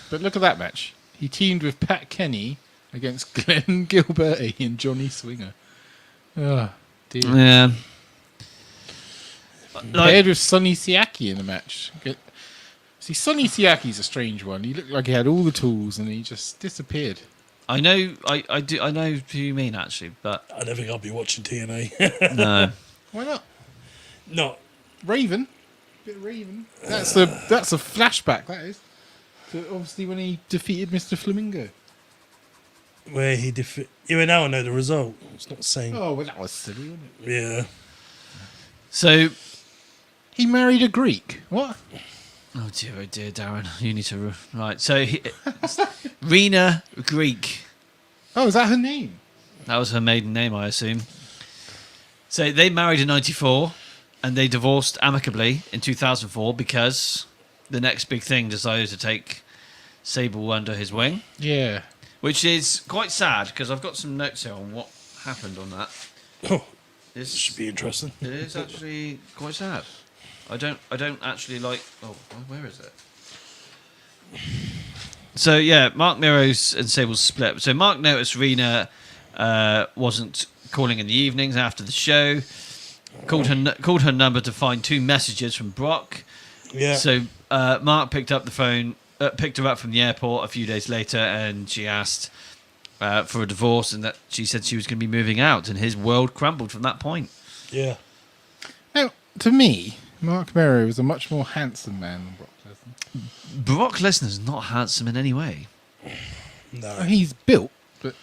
But look at that match. He teamed with Pat Kenny against Glenn Gilberti and Johnny Swinger. Oh, dear. Yeah. Paired with Sonny Siaki in the match. See, Sonny Siaki's a strange one. He looked like he had all the tools and he just disappeared. I know. I know who you mean actually, but I don't think I'll be watching TNA. no. Why not? No. Raven. Bit of Raven. That's a flashback, that is. So obviously when he defeated Mr. Flamingo. Where he even now I know the result. It's not the same. Oh, well, that was silly, wasn't it? Yeah. So, He married a Greek. What? oh dear, Darren, you need to right. So, Rena Greek. Oh, is that her name? That was her maiden name, I assume. So they married in '94, and they divorced amicably in 2004 because the next big thing decided to take Sable under his wing, Yeah. which is quite sad because I've got some notes here on what happened on that. Oh, It's, should be interesting. it is actually quite sad. I don't actually like. Oh, where is it? So yeah, Marc Mero's and Sable's split. So Mark noticed Rena wasn't calling in the evenings after the show. Called her number to find 2 messages from Brock. Yeah. So Mark picked up the phone, picked her up from the airport a few days later, and she asked for a divorce, and that she said she was going to be moving out, and his world crumbled from that point. Yeah. Now, to me, Marc Mero is a much more handsome man than Brock Lesnar. Brock Lesnar's not handsome in any way. No. He's built, but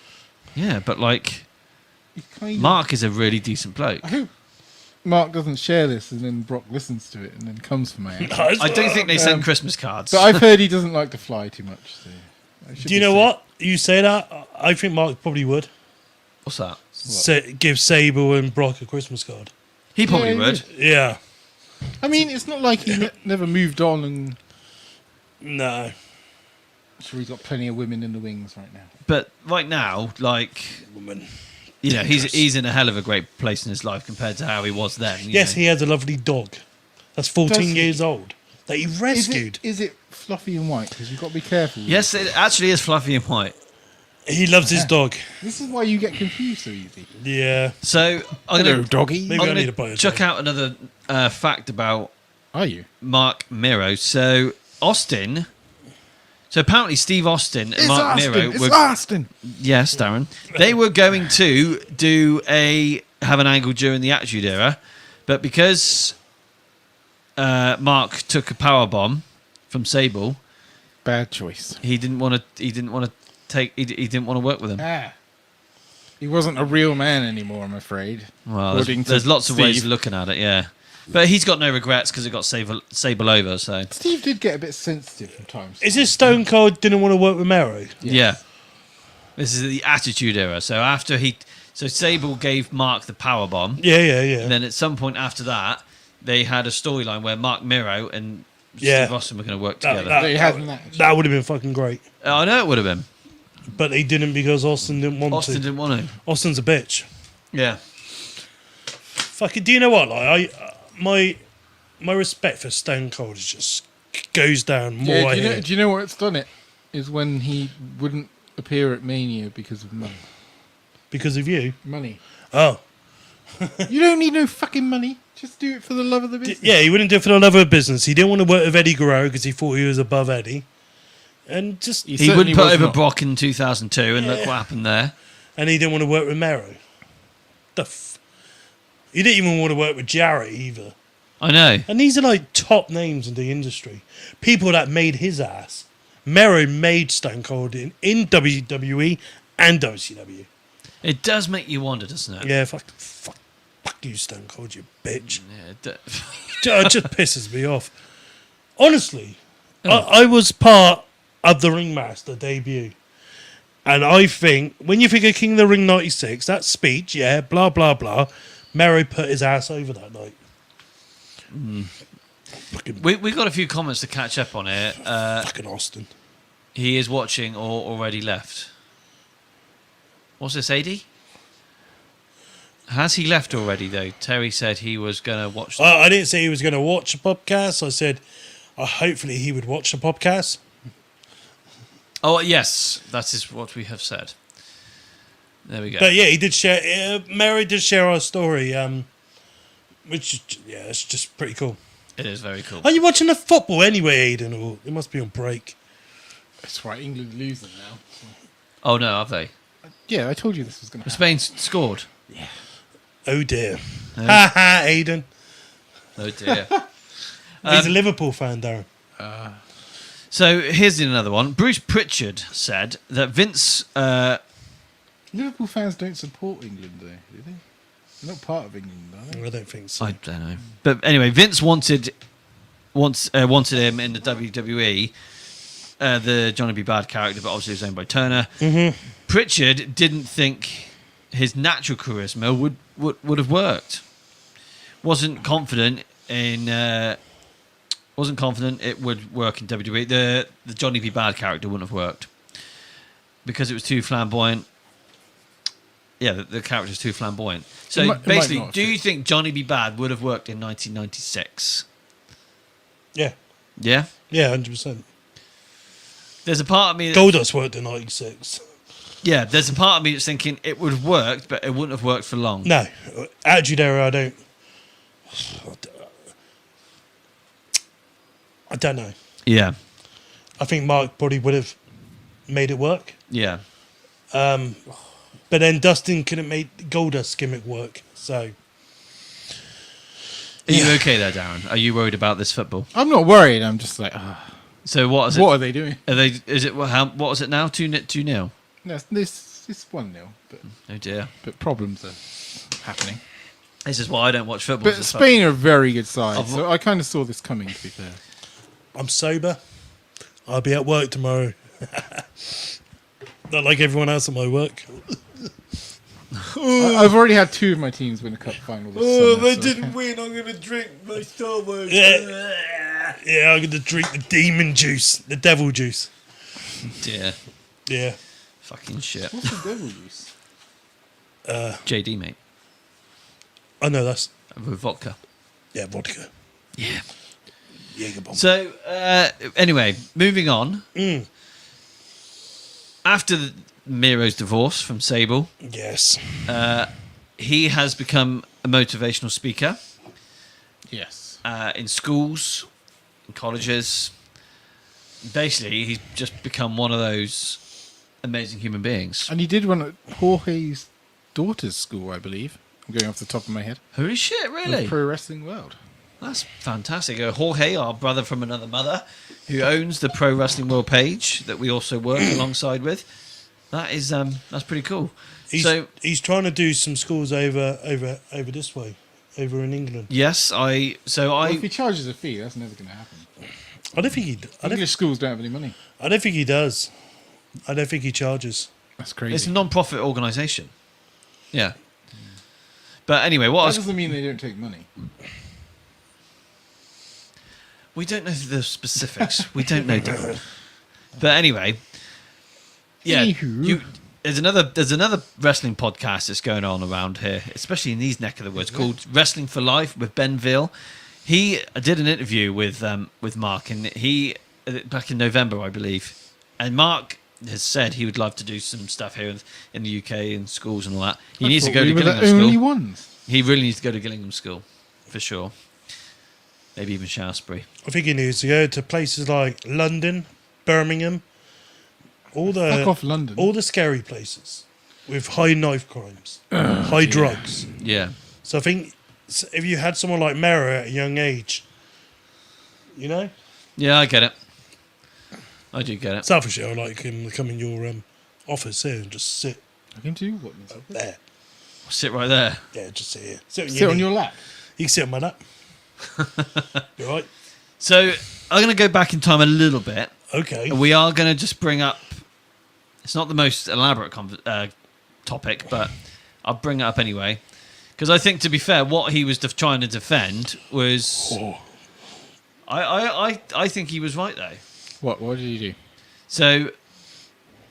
Yeah, but like he's kind of... Mark is a really decent bloke. I hope Mark doesn't share this and then Brock listens to it and then comes for my ass. I don't think they send Christmas cards. But I've heard he doesn't like to fly too much. So I should Do you be know safe. what? You say that. I think Mark probably would. What's that? Give Sable and Brock a Christmas card. He probably Yeah, he would. Yeah. I mean, it's not like he never moved on and... No. sure he's got plenty of women in the wings right now. But right now, like, Woman. you know, Dangerous. he's in a hell of a great place in his life compared to how he was then. Yes, know. he has a lovely dog. That's 14 Does he? years old. That he rescued. Is it fluffy and white? Because you've got to be careful. with Yes, it. it actually is fluffy and white. He loves his dog. This is why you get confused so easy. Yeah. So I'm Hello, going doggy. Maybe I need to to buy a chuck dog. out another fact about Are you? Marc Mero. So Austin. So apparently Steve Austin and Marc Mero It's were Austin. yes, Darren. They were going to have an angle during the Attitude Era, but because Mark took a power bomb from Sable, Bad choice. he didn't want to work with him. Ah. He wasn't a real man anymore, I'm afraid. Well, According to there's lots of ways of Steve. looking at it, yeah. But he's got no regrets because it got Sable over. So Steve did get a bit sensitive from times. Is this Stone Cold didn't want to work with Mero? yeah, this is the Attitude Era. So Sable gave Mark the power bomb. Yeah, yeah, yeah. And then at some point after that, they had a storyline where Marc Mero and Yeah. Steve Austin were going to work together. They had that. That would have been fucking great. I know it would have been. But they didn't because Austin didn't want Austin to. didn't want to. Austin's a bitch. Yeah. Fucking, do you know what? Like, my respect for Stone Cold is just goes down more. Yeah, I do hear. you know what's done it? Is when he wouldn't appear at Mania because of money. Because of you. Money. Oh. You don't need no fucking money. Just do it for the love of the business. Yeah, he wouldn't do it for the love of business. He didn't want to work with Eddie Guerrero because he thought he was above Eddie. And just He He certainly would put was over not. Brock in 2002, and look what happened there. and he didn't want to work with Mero. He didn't even want to work with Jarrett either. I know. And these are like top names in the industry. People that made his ass. Mero made Stone Cold in WWE and WCW. It does make you wonder, doesn't it? Yeah, fuck you, Stone Cold, you bitch. Yeah, It just pisses me off. Honestly, I was part of the Ringmaster debut. And I think, when you think of King of the Ring 96, that speech, yeah, blah, blah, blah, Mero put his ass over that night. Fucking, we got a few comments to catch up on here. fucking Austin. He is watching or already left. What's this, AD? Has he left already, though? Terry said he was going to watch. I didn't say he was going to watch a podcast. I said, hopefully he would watch the podcast. Oh, yes. That is what we have said. There we go. But yeah, he did share. Mary did share our story, which yeah, it's just pretty cool. It is very cool. Are you watching the football anyway, Aiden? Or it must be on break. That's right, England losing now. Oh, no, have they? Yeah, I told you this was going to happen. Spain scored. Oh dear. Ha ha, Aiden. Oh, dear. He's a Liverpool fan, Darren. So here's another one. Bruce Pritchard said that Vince. Liverpool fans don't support England, though, do they? They're not part of England, are they? I don't think so. I don't know. But anyway, Vince wanted him in the WWE, the Johnny B. Bad character, but obviously it was owned by Turner. Mm-hmm. Pritchard didn't think his natural charisma would have worked. Wasn't confident it would work in WWE. The Johnny B. Bad character wouldn't have worked because it was too flamboyant. Yeah, the character's too flamboyant. So It might basically, not do fit. you think Johnny B. Bad would have worked in 1996? Yeah. Yeah? Yeah, 100%. There's a part of me... Goldust worked in 96. Yeah, there's a part of me that's thinking it would have worked, but it wouldn't have worked for long. No. Attitude Era, I don't know. Yeah, I think Mark probably would have made it work. yeah. But then Dustin couldn't make Goldust gimmick work. So, Are you okay there, Darren? Are you worried about this football? I'm not worried. I'm just like, So what is it? what are they doing? Are they? Is it? What is it now? 2-0. No, this is 1-0, Oh dear. but problems are happening. This is why I don't watch football. But It's Spain are a very good side, I've- so I kind of saw this coming, to be fair. I'm sober. I'll be at work tomorrow. Not like everyone else at my work. I've already had 2 of my teams win a cup final this summer. So win. I'm going to drink my Starbucks. Yeah, I'm going to drink the demon juice, the devil juice. dear. Yeah. Fucking shit. What's the devil use? JD, mate. I know that's With vodka. vodka. Yeah. Jaeger bomb. So, anyway, moving on. After Mero's divorce from Sable, Yes. he has become a motivational speaker Yes. in schools, in colleges. Basically, he's just become one of those amazing human beings. And he did one at Jorge's daughter's school, I believe. I'm going off the top of my head. Holy shit, The really? Pro Wrestling World. That's fantastic. Jorge, our brother from another mother, who owns the Pro Wrestling World page that we also work alongside with. That is that's pretty cool. He's trying to do some schools over this way, over in England. Yes, Well, if he charges a fee, that's never going to happen. I don't think English schools don't have any money. I don't think he does. I don't think he charges. That's crazy. it's a non-profit organisation. Yeah. But anyway, that doesn't mean they don't take money. we don't know the specifics. We don't know, Darren. But anyway, yeah. Anywho. There's another wrestling podcast that's going on around here, especially in these neck of the woods, called Wrestling for Life with Ben Veal. He did an interview with Mark, and he back in November, I believe. And Mark has said he would love to do some stuff here in the UK in schools and all that. He needs to go to Gillingham the only School. ones. He really needs to go to Gillingham School, for sure. Maybe even Shaftesbury. I think he needs to go to places like London, Birmingham, Fuck off London. all the scary places with high knife crimes, high drugs. Yeah. So I think if you had someone like Mero at a young age, you know, Yeah, I get it. I do get it. selfishly, I like him to come in your office here and just sit I can do what? there. Sit right there. Yeah, just sit here. Sit Sit on your lap. You can sit on my lap. You all right? So I'm going to go back in time a little bit. Okay. We are going to just bring up. It's not the most elaborate topic, but I'll bring it up anyway. Because I think, to be fair, what he was trying to defend was. Oh. I think he was right, though. What did he do? So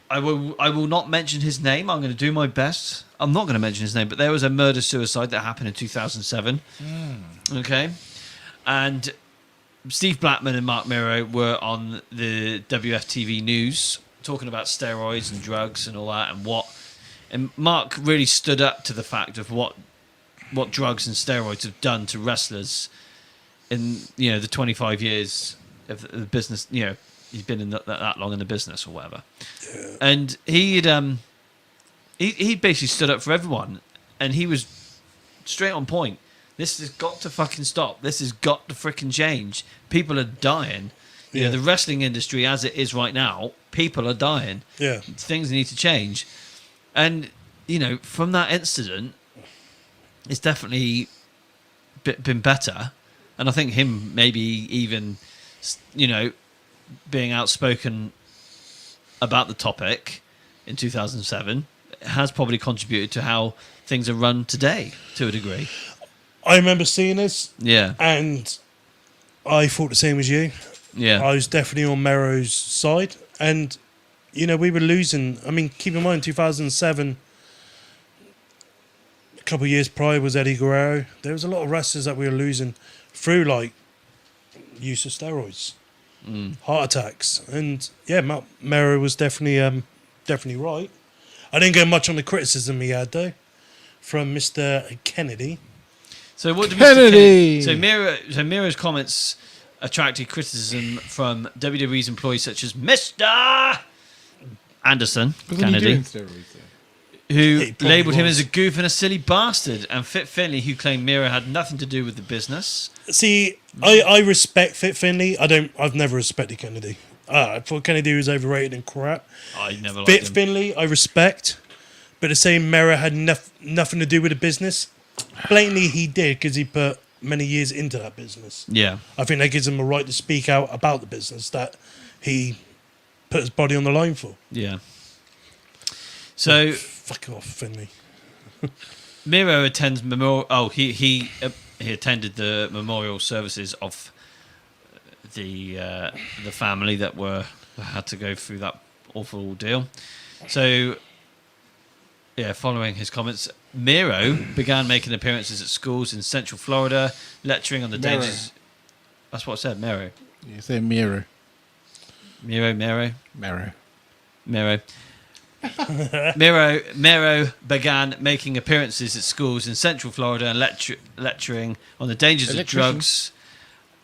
I will not mention his name. I'm going to do my best. I'm not going to mention his name, but there was a murder-suicide that happened in 2007. Okay? And Steve Blackman and Marc Mero were on the WFTV News talking about steroids and drugs and all that and Mark really stood up to the fact of what drugs and steroids have done to wrestlers in the 25 years of the business. He's been in that long in the business or whatever. Yeah. And he basically stood up for everyone, and he was straight on point. This has got to fucking stop. This has got to freaking change. People are dying. Yeah. The wrestling industry as it is right now, people are dying. Yeah. Things need to change. And, from that incident, it's definitely been better. And I think him maybe even, being outspoken about the topic in 2007 has probably contributed to how things are run today to a degree. I remember seeing this. Yeah. And I thought the same as you. Yeah. I was definitely on Mero's side. And, we were losing. I mean, keep in mind, 2007, a couple of years prior was Eddie Guerrero. There was a lot of wrestlers that we were losing through, use of steroids, heart attacks. And, yeah, Mero was definitely right. I didn't get much on the criticism he had, though, from Mr. Kennedy. So what did Kennedy! So Mero's comments attracted criticism from WWE's employees such as Mr. Anderson Kennedy, who He probably labelled him was. as a goof and a silly bastard, and Fit Finlay, who claimed Mero had nothing to do with the business. See, I respect Fit Finlay. I've never respected Kennedy. I thought Kennedy was overrated and crap. I never liked Fit him. Finlay, I respect. But the same Mero had nothing to do with the business. Blatantly, he did because he put many years into that business. Yeah. I think that gives him a right to speak out about the business that he put his body on the line for. Yeah. So Fuck off, Finlay. Mero attends memorial. Oh, he attended the memorial services of the family that had to go through that awful ordeal. So, yeah, following his comments, Mero began making appearances at schools in Central Florida, lecturing on the Mero. dangers. That's what I said, Mero. You say Mero. Mero. Mero. Mero began making appearances at schools in Central Florida and lecturing on the dangers of drugs,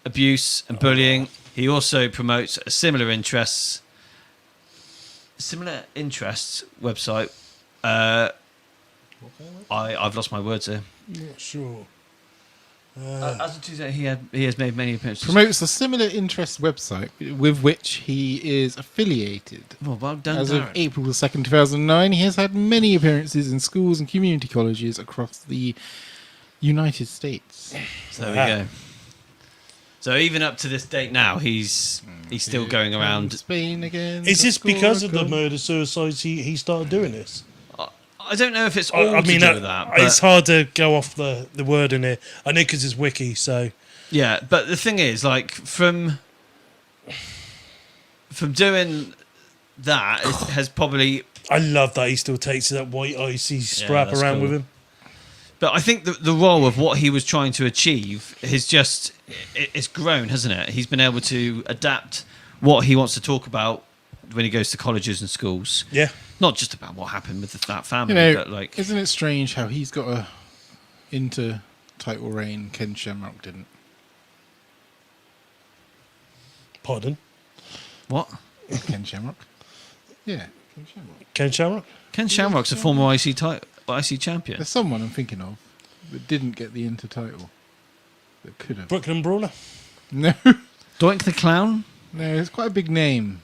abuse, and bullying. He also promotes a similar interests website. I've lost my words here. Not sure. As of Tuesday, he has made many appearances. Promotes a similar interest website with which he is affiliated. Well done, As of Darren. April 2nd, 2009, he has had many appearances in schools and community colleges across the United States. So there we go. So even up to this date now, he's still going around. Spain again. Is this because of the goal. murder-suicides he started doing this? I don't know if it's all I to mean, do with that. it's But, hard to go off the word in it. I know because it's wiki, so... yeah, but the thing is, like, from doing that, it has probably... I love that he still takes that white icy strap that's around cool. with him. But I think the role of what he was trying to achieve has just... It's grown, hasn't it? He's been able to adapt what he wants to talk about when he goes to colleges and schools. Yeah. Not just about what happened with that family, You know, but like... isn't it strange how he's got a inter-title reign Ken Shamrock didn't? Pardon? What? Ken Shamrock? Yeah, Ken Shamrock. Ken Shamrock? Ken Shamrock's a former IC champion. There's someone I'm thinking of that didn't get the inter-title. That could have. Brooklyn Brawler? No. Doink the Clown? No, it's quite a big name.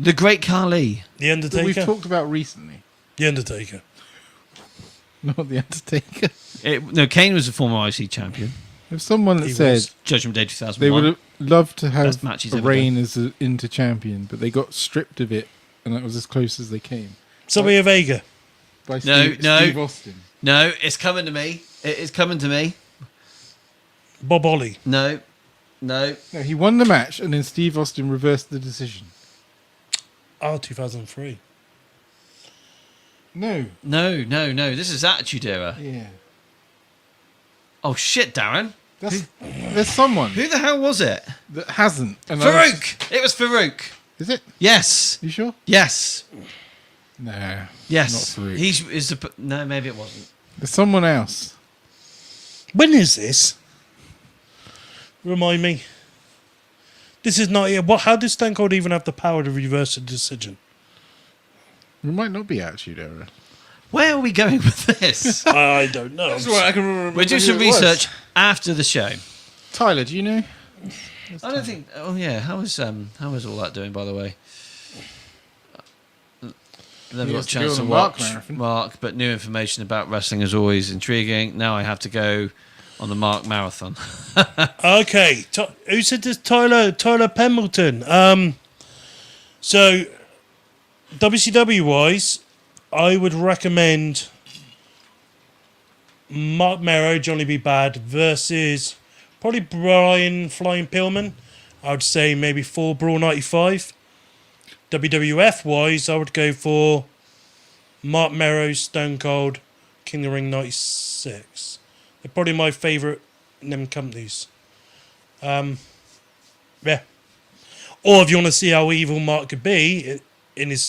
The Great Khali. The That Undertaker? we've talked about recently. The Undertaker. Not the Undertaker. No, Kane was a former IC champion. There's someone that He said was. Judgment Day 2001. they would have loved to have Best match he's a ever reign as an inter-champion, but they got stripped of it, and that was as close as they came. Sammy Vega. By No, Steve Austin. No, it's coming to me. It is coming to me. Bob Ollie. No. No, he won the match, and then Steve Austin reversed the decision. 2003. No. No. This is Attitude Era. Yeah. Oh, shit, Darren. There's someone Who the hell was it? that hasn't. And I was Farouk! It was Farouk. Is it? Yes. You sure? Yes. No. Yes. Not Farouk. He's no, maybe it wasn't. There's someone else. When is this? Remind me. This is not here. How does Stone Cold even have the power to reverse a decision? It might not be Attitude Era. Where are we going with this? I don't know. I can remember. We'll do some research after the show. Tyler, do you know? I don't think. Oh yeah, how was all that doing, by the way? Never He got has a to go chance on to the Mark watch marathon. Mark, but new information about wrestling is always intriguing. Now I have to go on the Mark marathon. Okay. Who said this? Tyler Pemberton. So, WCW wise, I would recommend Marc Mero, Johnny B. Bad versus probably Brian Flying Pillman. I would say maybe 4 Brawl 95. WWF wise, I would go for Marc Mero, Stone Cold, King of the Ring 96. They're probably my favourite them companies. Yeah. Or if you want to see how evil Mark could be in his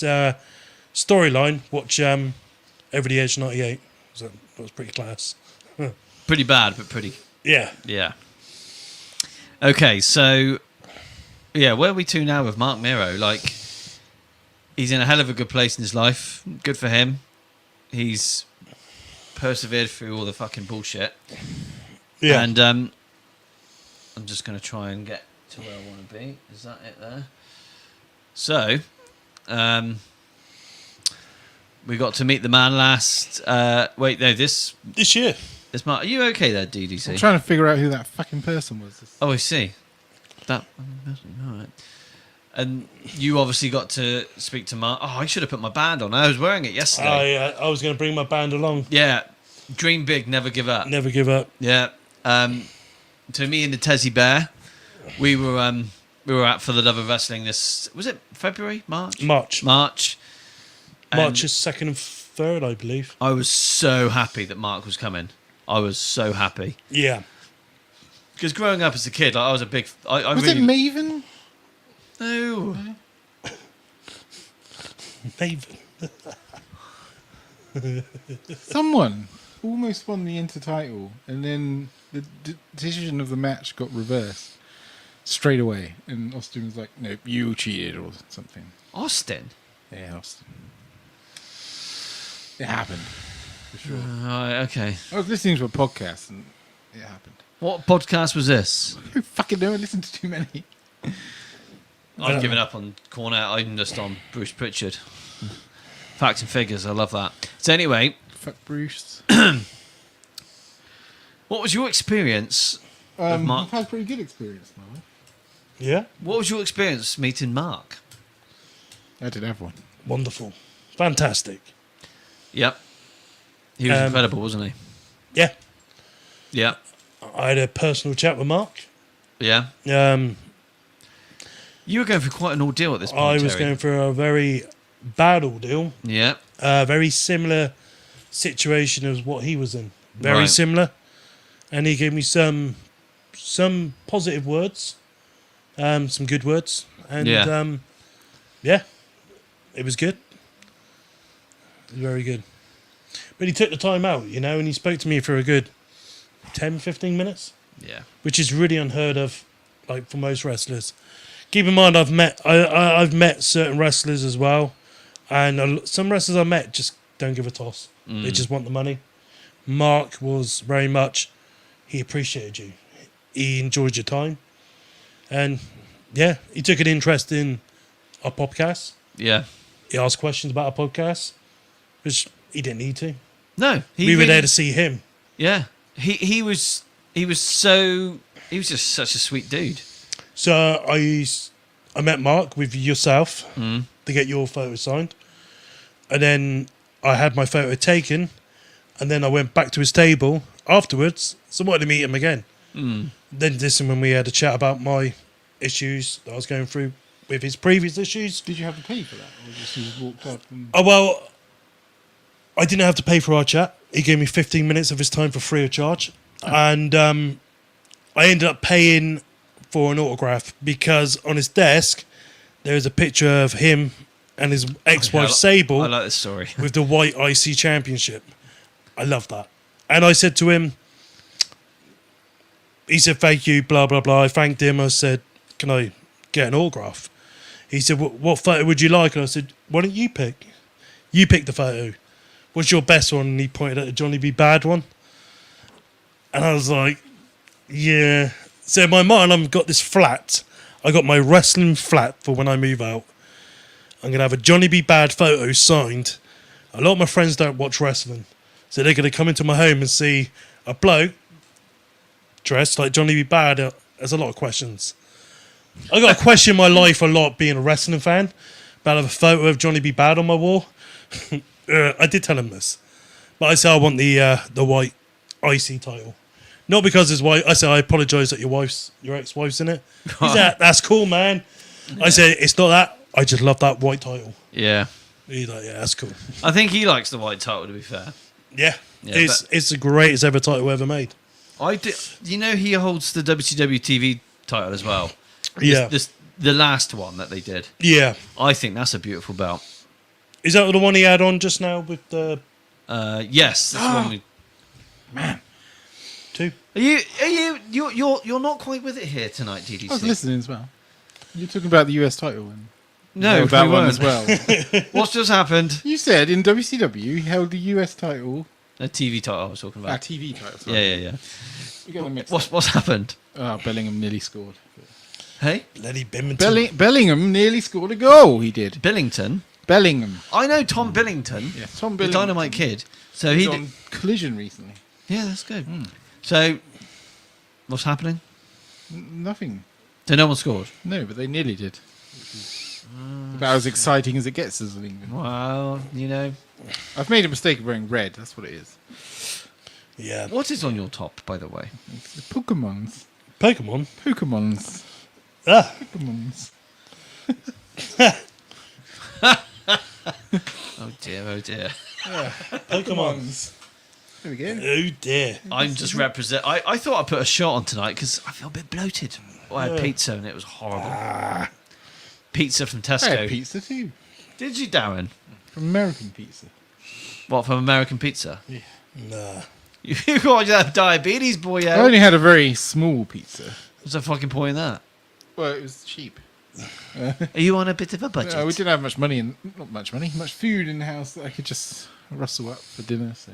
storyline, watch Over the Edge 98. That was pretty class. Pretty bad, but pretty. Yeah. Yeah. Okay, so yeah, where are we to now with Marc Mero? Like, he's in a hell of a good place in his life. Good for him. He's persevered through all the fucking bullshit. Yeah. And I'm just going to try and get to where I want to be. Is that it there? So, we got to meet the man last. Wait, no, this year. Mark. Are you okay there, I'm DDC? trying to figure out who that fucking person was. Oh, I see. That. All right. And you obviously got to speak to Mark. Oh, I should have put my band on. I was wearing it yesterday. I was going to bring my band along. Yeah. Dream big, never give up. Never give up. Yeah. To me and the Tezzy Bear, we were we were at For the Love of Wrestling. This was it February, March. March And is 2nd and 3rd, I believe. I was so happy that Mark was coming. I was so happy Yeah. because growing up as a kid, like, I was a big. I Was really, it Maven? No. Maven. Someone almost won the intertitle, and then the decision of the match got reversed straight away. And Austin was like, "No, you cheated," or something. Austin. Yeah, Austin. It happened for sure. Right. Okay. I was listening to a podcast, and it happened. What podcast was this? Who fucking know? I listened to too many. I've given up on Cornette. I'm just on Bruce Pritchard. Facts and figures. I love that. So anyway, Fuck Bruce. what was your experience of Mark? I've had a pretty good experience in my life. Yeah. What was your experience meeting Mark? I did have one. Wonderful. Fantastic. Yep. He was incredible, wasn't he? Yeah. Yeah. I had a personal chat with Mark. Yeah. You were going through quite an ordeal at this point. I was Terry. going through a very bad ordeal. Yeah. Very similar situation as what he was in. Very Right. similar. And he gave me some positive words, some good words. And yeah, it was good. It was very good. But he took the time out, and he spoke to me for a good 10, 15 minutes, Yeah. which is really unheard of, like, for most wrestlers. Keep in mind, I've met certain wrestlers as well, and some wrestlers I met just don't give a toss. They just want the money. Mark was very much, he appreciated you. He enjoyed your time. And, yeah, he took an interest in our podcast. Yeah. He asked questions about our podcast, which he didn't need to. No. We were there to see him. Yeah. He was just such a sweet dude. So I met Mark with yourself to get your photo signed. And then I had my photo taken. And then I went back to his table afterwards. So I wanted to meet him again. Then this is when we had a chat about my issues that I was going through with his previous issues. Did you have to pay for that, or just you walked up? And... Oh, well, I didn't have to pay for our chat. He gave me 15 minutes of his time for free of charge. And I ended up paying for an autograph because on his desk there is a picture of him and his ex-wife Sable I like this story. with the white IC championship. I love that. And I said to him, he said, "Thank you, blah, blah, blah." I thanked him. I said, "Can I get an autograph?" He said, "What photo would you like?" And I said, "Why don't you pick? You pick the photo. What's your best one?" And he pointed at the Johnny B. Bad one. And I was like, yeah. So in my mind, I've got this flat. I got my wrestling flat for when I move out. I'm going to have a Johnny B. Bad photo signed. A lot of my friends don't watch wrestling. So they're going to come into my home and see a bloke dressed like Johnny B. Bad. There's a lot of questions. I got to question my life a lot being a wrestling fan. But I have a photo of Johnny B. Bad on my wall. I did tell him this. But I said I want the white IC title. Not because his wife. I said, "I apologise that your ex-wife's in it." He said, "That's cool, man." I said, "It's not that. I just love that white title." Yeah. He's like, "Yeah, that's cool." I think he likes the white title, to be fair. Yeah, Yeah, it's the greatest ever title ever made. I do, he holds the WCW TV title as well. Yeah, The last one that they did. yeah. I think that's a beautiful belt. Is that the one he had on just now with the Yes. That's the one we... two? You're not quite with it here tonight, DDC. I was listening as well. You're talking about the US title and No, held that we one weren't. as well. What's just happened? You said in WCW he held the US title. A TV title I was talking about. TV title. Sorry. Yeah. You got them mixed up. What's happened? Oh, Bellingham nearly scored. Hey, Lenny Bimington. Bellingham nearly scored a goal. He did. Billington. Bellingham. I know Tom Billington. Yeah, Tom The Bellingham. Dynamite Kid. So He's he on Collision recently. Yeah, that's good. So, what's happening? Nothing. So no one scored. No, but they nearly did. Which is about as exciting as it gets as England. Well, I've made a mistake of wearing red. That's what it is. Yeah, what is on your top, by the way? It's the Pokemons. Pokemon. Pokemons. Ah, Pokemons. Oh dear, oh dear. Pokemons. There we go. Oh dear. I'm just represent. I thought I'd put a shot on tonight because I feel a bit bloated. I had Yeah. pizza and it was horrible. Pizza from I Tesco. had pizza too. Did you, Darren? From American Pizza. What, from American Pizza? Nah. You got that diabetes, boy. I only had a very small pizza. What's the fucking point in that? Well, it was cheap. Are you on a bit of a budget? We didn't have much money, much food in the house that I could just rustle up for dinner. So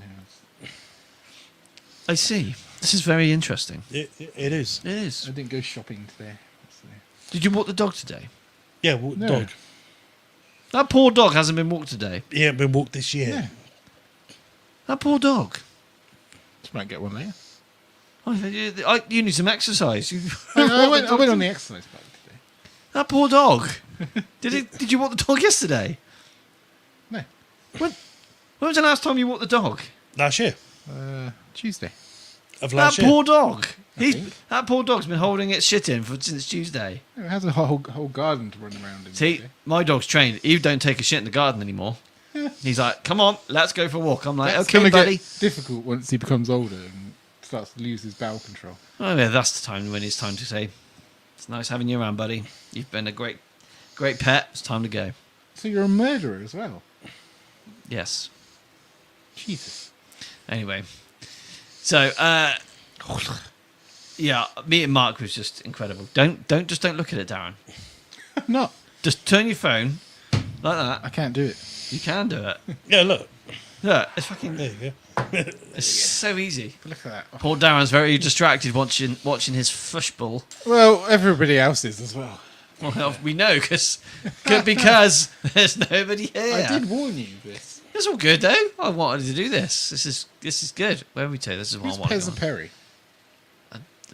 I see. This is very interesting. It is. It is. I didn't go shopping today. So. Did you walk the dog today? Yeah, No. dog. That poor dog hasn't been walked today. He ain't been walked this year. Yeah. That poor dog. Just might get one later. You need some exercise. I went on the exercise bike today. That poor dog. Did you walk the dog yesterday? No. When was the last time you walked the dog? Last year. Tuesday. Of That last year. poor dog. think. That poor dog's been holding its shit in since Tuesday. It has a whole garden to run around in. See, my dog's trained. Eve don't take a shit in the garden anymore. He's like, come on, let's go for a walk. I'm like, That's okay, gonna buddy. get difficult once he becomes older and starts to lose his bowel control. Oh yeah, that's the time when it's time to say, it's nice having you around, buddy. You've been a great pet. It's time to go. So you're a murderer as well. Yes. Jesus. Anyway, so yeah, meeting Mark was just incredible. Don't look at it, Darren. Not. Just turn your phone like that. I can't do it. You can do it. Yeah, look. Look, it's fucking. There you go. It's so easy. Look at that. Poor Darren's very distracted watching his fishbowl. Well, everybody else is as well. Well, we know because there's nobody here. I did warn you of this. It's all good though. I wanted to do this. This is good. Where are we to? This is what Who's I want. Pez and Perry?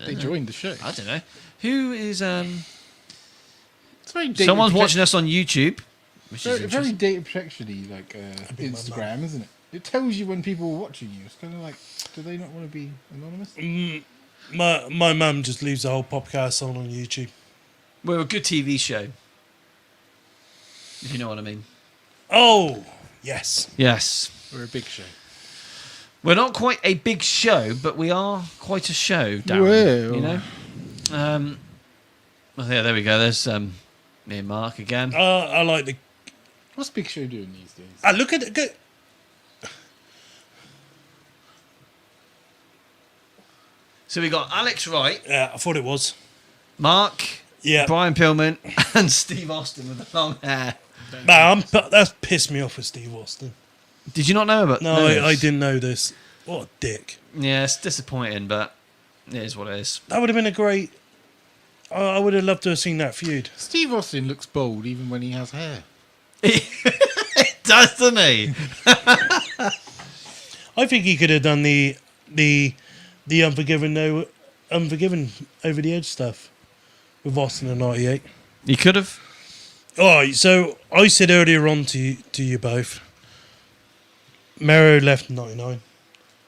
They joined the show. I don't know. Who is It's very data someone's protect- watching us on YouTube, which is Very, very interesting. data protection-y, like Instagram, isn't it? It tells you when people are watching you. It's kind of like, do they not want to be anonymous? My mum just leaves the whole podcast on YouTube. We're a good TV show, if you know what I mean. Oh, yes. Yes. We're a big show. We're not quite a big show, but we are quite a show, Darren. Well. You know? Well, yeah, there we go. There's me and Mark again. I like the. What's Big Show doing these days? Look at it. Go. So we got Alex Wright, Yeah, I thought it was. Mark, Yeah. Brian Pillman, and Steve Austin with the long hair. Man, that's pissed me off with Steve Austin. Did you not know about No, this? I didn't know this. What a dick. Yeah, it's disappointing, but it is what it is. That would have been a great. I would have loved to have seen that feud. Steve Austin looks bold even when he has hair. It does to me. I think he could have done the Unforgiven over the edge stuff with Austin in '98. You could have. All right, so I said earlier on to you both, Mero left in '99.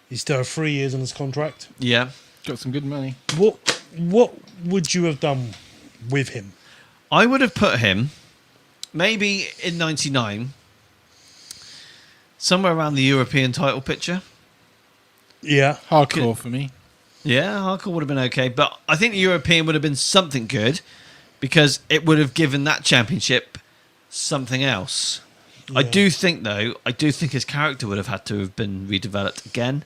He still had 3 years on his contract. Yeah. Got some good money. What would you have done with him? I would have put him maybe in '99, somewhere around the European title picture. Yeah, Hardcore for me. Yeah, hardcore would have been okay, but I think the European would have been something good because it would have given that championship something else. I Yeah. do think, though, his character would have had to have been redeveloped again.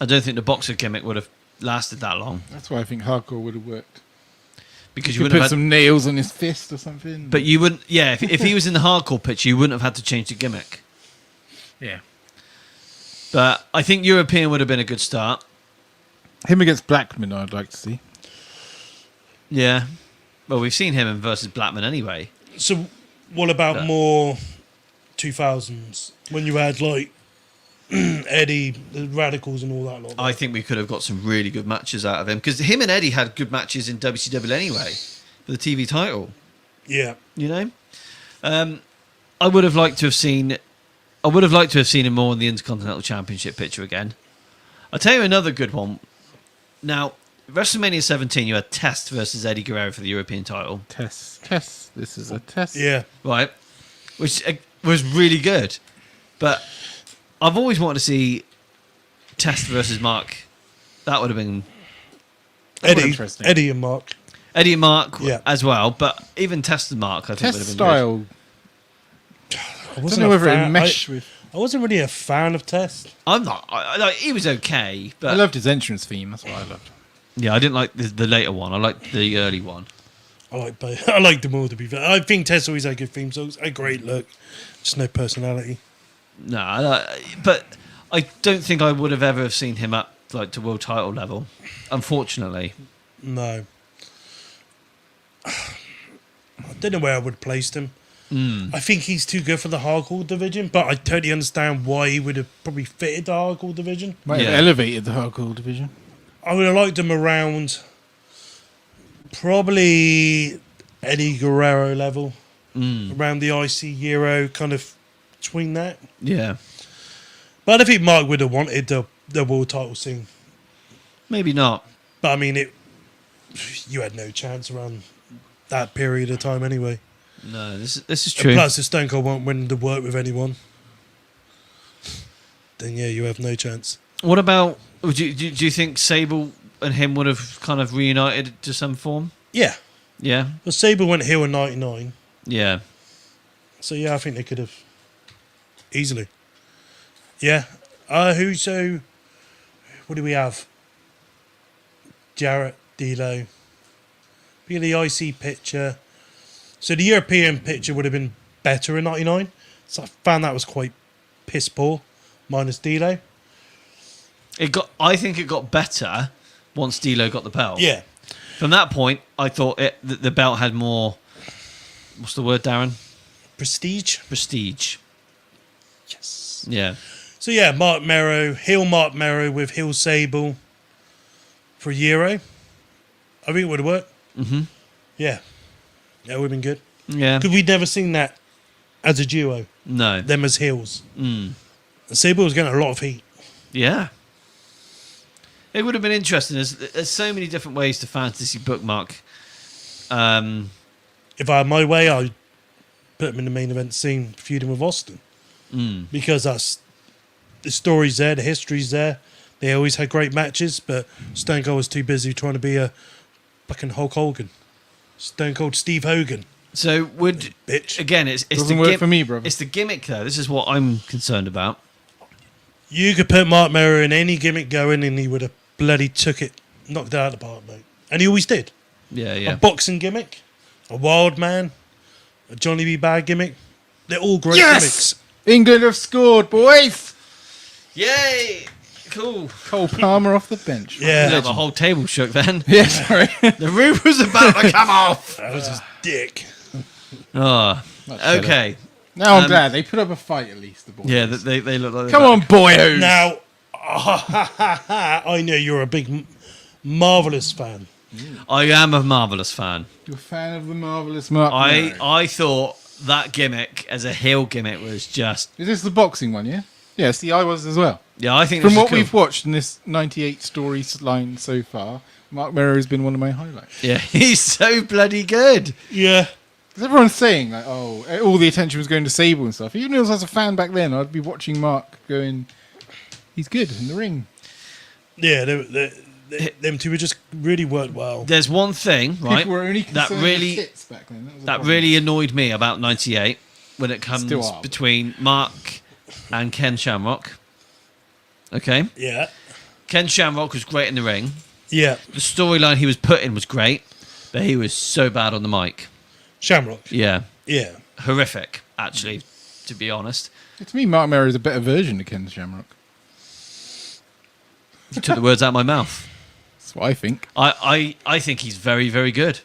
I don't think the boxer gimmick would have lasted that long That's why I think Hardcore would have worked. because You you could wouldn't put have had, some nails on his fist or something. but you wouldn't. Yeah, if he was in the hardcore picture, you wouldn't have had to change the gimmick. yeah. But I think European would have been a good start. Him against Blackman, I'd like to see. Yeah. Well, we've seen him versus Blackman anyway. So, what about Yeah. more 2000s when you had like Eddie, the Radicals, and all that lot? I think we could have got some really good matches out of him because him and Eddie had good matches in WCW anyway for the TV title. Yeah, You know, I would have liked to have seen. I would have liked to have seen him more in the Intercontinental Championship picture again. I'll tell you another good one. Now, WrestleMania 17, you had Test versus Eddie Guerrero for the European title, Test. This is a test. Yeah. right? Which was really good. But I've always wanted to see Test versus Mark. That would have been interesting. Eddie and Mark. Eddie and Mark Yeah. as well. But even Test and Mark, I think, would Test have been style. I don't know whether it meshed with. I wasn't really a fan of Test. good. I'm not. Like, he was okay, but I loved his entrance theme. That's what I loved. yeah, I didn't like the later one. I liked the early one. I like both. I like them all, to be fair. I think Test always had good theme songs. A great look. Just no personality. No, but I don't think I would have ever seen him up like to world title level. Unfortunately, No. I don't know where I would have placed him. I think he's too good for the hardcore division, but I totally understand why he would have probably fitted the hardcore division. Might Yeah. have elevated the hardcore division. I would have liked him around probably Eddie Guerrero level, around the IC Euro, kind of between that. yeah, But I think Mark would have wanted the world title scene. maybe not. But I mean, you had no chance around that period of time anyway. No, this is And true. plus, if Stone Cold won't win to work with anyone, then yeah, you have no chance. What about? Do you think Sable and him would have kind of reunited to some form? Yeah. Yeah, Well, Sabre went heel in '99, yeah. so yeah, I think they could have easily. Yeah. What do we have? Jarrett, D'Lo. Be the IC picture. So the European picture would have been better in '99. So I found that was quite piss poor, minus D'Lo. I think it got better once D'Lo got the belt. Yeah. From that point, I thought the belt had more. What's the word, Darren? Prestige. Prestige. Yes. Yeah. So yeah, Marc Mero, heel Marc Mero with heel Sable for Euro. I think it would have worked. Mm-hmm. Yeah. That would have been good. Yeah. Because we'd never seen that as a duo, No. them as heels. Mm. And Sable was getting a lot of heat. Yeah. It would have been interesting. There's so many different ways to fantasy bookmark. If I had my way, I'd put them in the main event scene feuding with Austin. Because that's the story's there, the history's there. They always had great matches, but Stone Cold was too busy trying to be a fucking Hulk Hogan. Stone Cold Steve Hogan. So would Bitch. again, it's Doesn't the work for me, brother. It's the gimmick though. This is what I'm concerned about. You could put Marc Mero in any gimmick going and he would have bloody took it, knocked it out of the park, mate. And he always did. Yeah, A yeah. boxing gimmick, a Wildman, a Johnny B. Bad gimmick. They're all great gimmicks. England have scored, boys! Yay! Cool. Cole Palmer off the bench. Yeah. Now the whole table shook then. Yeah, sorry. The roof was about to come off. That was his dick. Oh, better. okay. Now I'm glad they put up a fight at least. The boys. Yeah, they look like. Come on, boyos. Now, I know you're a big Marvellous fan. I am a Marvellous fan. You're a fan of the Marvellous Marc Mero. I thought that gimmick as a heel gimmick was just. Is this the boxing one, yeah? Yeah, see, I was as well. Yeah, I think From this is what cool. we've watched in this 98 storyline so far, Marc Mero has been one of my highlights. Yeah, he's so bloody good. Yeah. Because everyone's saying, like, oh, all the attention was going to Sable and stuff. Even if I was a fan back then, I'd be watching Mark going, he's good in the ring. Yeah, them two were just really worked well. There's one thing, right? People were only that concerned really with tits back then. that really annoyed me about '98 when it comes Still are. between Mark and Ken Shamrock. Okay, Yeah. Ken Shamrock was great in the ring. Yeah. The storyline he was put in was great, but he was so bad on the mic. Shamrock. Yeah, Yeah. horrific, actually, to be honest. To me, Marc Mero is a better version of Ken Shamrock. You took the words out of my mouth. That's what I think. I think he's very, very good.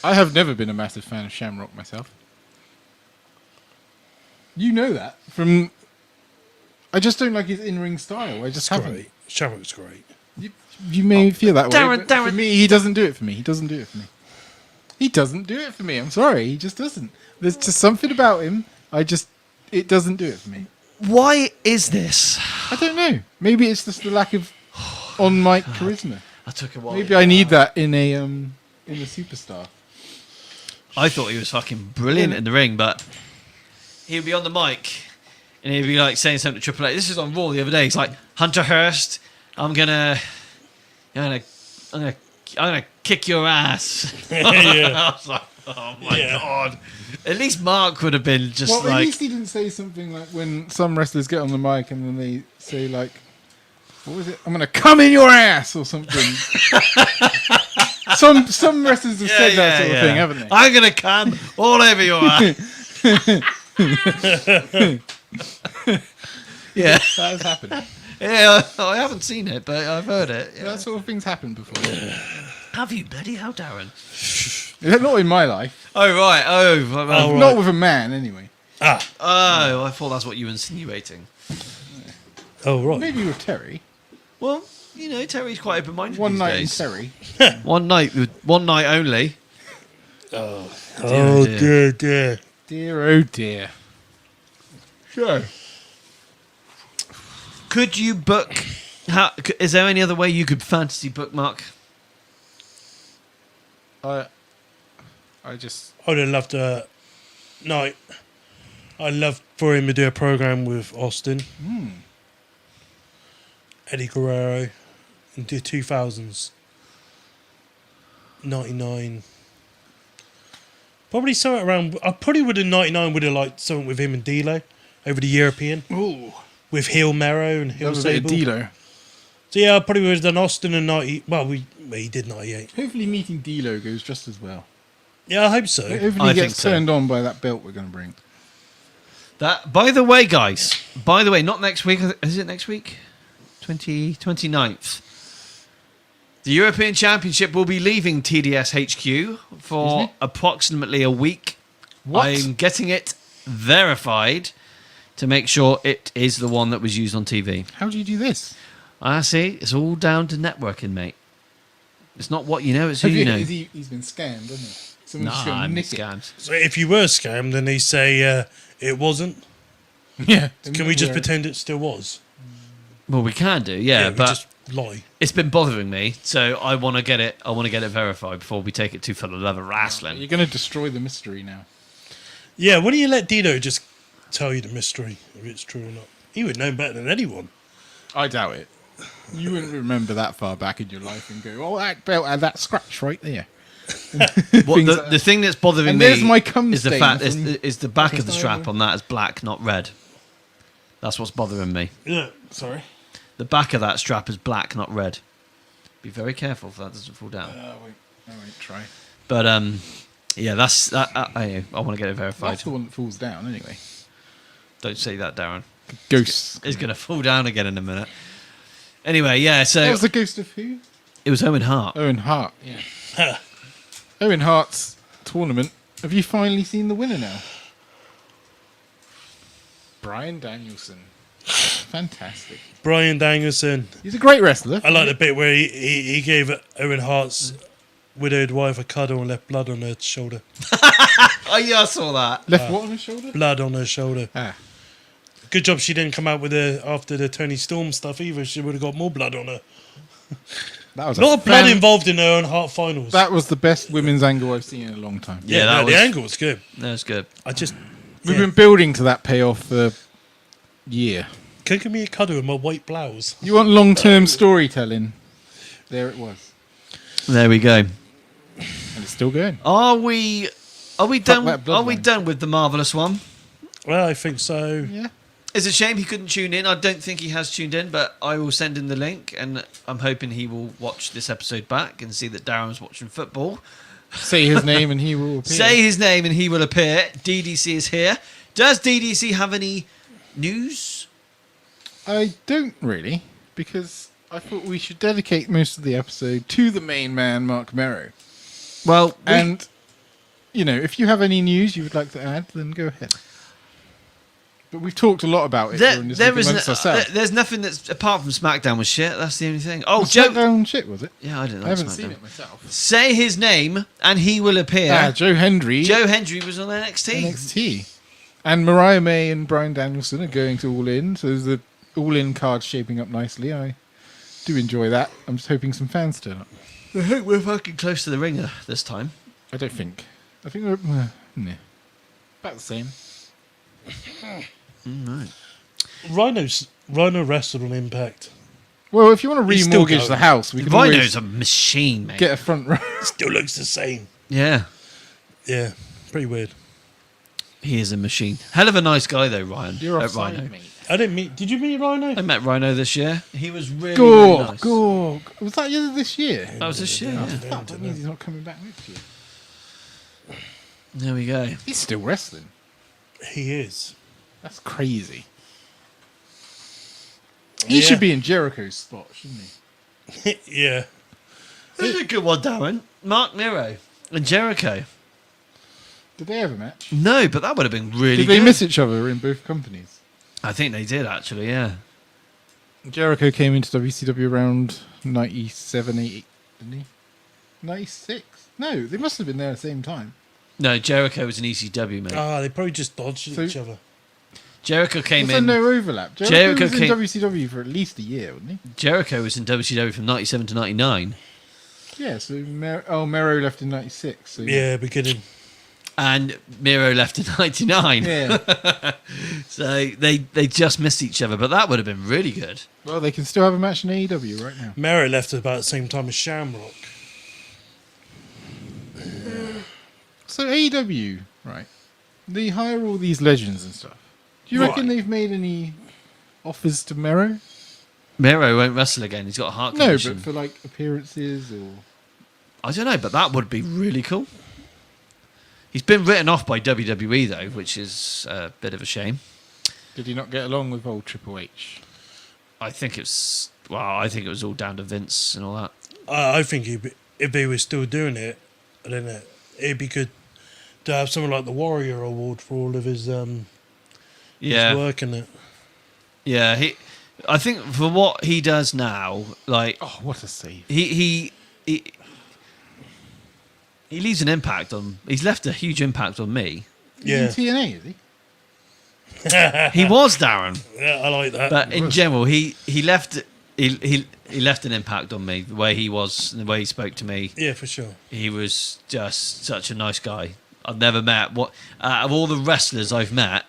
I have never been a massive fan of Shamrock myself. You know that from. I just don't like his in-ring style. I just haven't. Great. Shamrock's great. You may feel that way. Darren- But for me, he doesn't do it for me. He doesn't do it for me. He doesn't do it for me. I'm sorry. He just doesn't. There's just something about him. It doesn't do it for me. Why is this? I don't know. Maybe it's just the lack of on-mic charisma. I took a while. Maybe I need that in the Superstar. I thought he was fucking brilliant in the ring, but he'd be on the mic and he'd be like saying something to Triple H. This is on Raw the other day. He's like, Hunter Hearst, I'm gonna kick your ass. Yeah. I was like, oh my Yeah. god. At least Mark would have been just Well, at like, least he didn't say something like when some wrestlers get on the mic and then they say like, what was it? I'm gonna come in your ass or something. some wrestlers have said that sort of thing, haven't they? I'm gonna come all over your ass. Yeah, That has happened. yeah. I haven't seen it, but I've heard it. Yeah. That sort of thing's happened before. Have you, bloody hell, Darren? Not in my life. Oh right. Oh, Oh, Not with a man, anyway. Ah. I thought that's what you were insinuating. Oh, right. Maybe with Terry. Well, you know, Terry's quite open-minded One these night days. in Terry. One night only. Oh, dear. dear, dear. Dear, oh dear. Sure. Could you book? Is there any other way you could fantasy book, Mark? I I would have loved a night. I'd love for him to do a program with Austin, Eddie Guerrero, in the 2000s, 99. Probably something around. I probably would have 99 would have liked something with him and D'Lo over the European Ooh. with Heel Mero and That Heel was a bit of Sable. D'Lo. So yeah, I probably would have done Austin and 90. Well, he did 98. Hopefully meeting D'Lo goes just as well. Yeah, I hope so. Hopefully I he think gets so. turned on by that belt we're going to bring. That, by the way, guys. By the way, not next week. Is it next week? 29th. The European Championship will be leaving TDS HQ for approximately a week. What? I'm getting it verified to make sure it is the one that was used on TV. How do you do this? I see. It's all down to networking, mate. It's not what you know, it's who you know. He's been scammed, hasn't he? Someone's just Nah, gonna I'm nick it. scammed. So if you were scammed, then they say it wasn't. Yeah. Can we just pretend it still was? Well, we can do, yeah, we but just lie. it's been bothering me, so I want to get it. I want to get it verified before we take it too far to leather wrestling. You're going to destroy the mystery now. Yeah, why don't you let Dino just tell you the mystery, if it's true or not? He would know better than anyone. I doubt it. You wouldn't remember that far back in your life and go, "Oh, that belt had that scratch right there." What, Things the, like that. the thing that's bothering And me there's my cum is the stain fact from is the back of the Pakistan. strap on that is black, not red. That's what's bothering me. Yeah, sorry. The back of that strap is black, not red. Be very careful if that doesn't fall down. I won't try. But yeah, that's that. I want to get it verified. That's the one that falls down anyway. Don't say that, Darren. Ghosts. It's going to fall down again in a minute. Anyway, yeah. That So was the ghost of who? it was Owen Hart. Owen Hart. Yeah. Owen Hart's tournament. Have you finally seen the winner now? Bryan Danielson. Fantastic. Bryan Danielson. He's a great wrestler. I like the bit where he gave Owen Hart's widowed wife a cuddle and left blood on her shoulder. Oh yeah, I saw that. Left what on his shoulder? Blood on her shoulder. Ah. Good job she didn't come out with after the Tony Storm stuff either. She would have got more blood on her. That was A lot of blood fan- involved in her Owen Hart finals. That was the best women's angle I've seen in a long time. Yeah, that the was- angle was good. That was good. I just We've been building to that payoff for a year. can you give me a cuddle in my white blouse. You want long-term storytelling? There it was, There we go. and it's still going. Are we done? that Are we bloodline. done with the Marvellous one? Well, I think so. Yeah. It's a shame he couldn't tune in. I don't think he has tuned in, but I will send him the link, and I'm hoping he will watch this episode back and see that Darren's watching football. Say his name and he will appear. Say his name and he will appear. DDC is here. Does DDC have any news? I don't really, because I thought we should dedicate most of the episode to the main man, Marc Mero. Well, And, you know, if you have any news you would like to add, then go ahead. But we've talked a lot about it during this week amongst ourselves. there's nothing that's apart from SmackDown was shit. That's the only thing. Oh, Was Joe. SmackDown shit, was it? Yeah, I didn't like I haven't SmackDown. seen it myself. Say his name and he will appear. Joe Hendry, Joe Hendry was on NXT. NXT. And Mariah May and Bryan Danielson are going to All In, so the All In card's shaping up nicely. I do enjoy that. I'm just hoping some fans turn up. I think we're fucking close to the ringer this time. I don't think. I think we're nah, about the same. Right. Rhino wrestled on Impact. Well, if you want to He's still remortgage going. the house, we can Rhino's always a machine, mate. get a front row. Still looks the same. Yeah, Yeah, pretty weird. he is a machine. Hell of a nice guy, though, Ryan. You're offside, Rhino. mate. I didn't meet. Did you meet Rhino? I met Rhino this year. He was really, really nice. Gorg. Was that this year? That was this year, yeah. Fuck, that means he's not coming back next year. There we go. He's still wrestling. He is. That's crazy. He should be in Jericho's spot, shouldn't he? Yeah. This is a good one, Darren. Marc Mero and Jericho. Did they have a match? No, but that would have been really Did good. they miss each other in both companies? I think they did, actually, yeah. Jericho came into WCW around 97, 88, didn't he? 96? No, they must have been there at the same time. No, Jericho was an ECW, mate. They probably just dodged each other. Jericho came Was there in. no overlap? Jericho was in WCW for at least a year, wasn't he? Jericho was in WCW from 97 to 99. Yeah, so Mero left in 96. So Yeah, beginning. And Miro left in 99. Yeah. So they just missed each other, but that would have been really good. Well, they can still have a match in AEW right now. Mero left at about the same time as Shamrock. So AEW, right? They hire all these legends and stuff. Do you reckon they've made any offers to Mero? Miro won't wrestle again. He's got a heart No, condition. but for like appearances or... I don't know, but that would be really cool. He's been written off by WWE, though, which is a bit of a shame. Did he not get along with old Triple H? I think it's... Well, I think it was all down to Vince and all that. I think if they were still doing it, then it'd be good to have something like the Warrior Award for all of his Yeah. work in it. Yeah, I think for what he does now, like... Oh, what a save. He leaves an impact on... He's left a huge impact on me. Yeah. He's in TNA, is he? He was, Darren. Yeah, I like that. But in general, he left... He left an impact on me, the way he was, and the way he spoke to me. Yeah, for sure. He was just such a nice guy. I've never met... out of all the wrestlers I've met,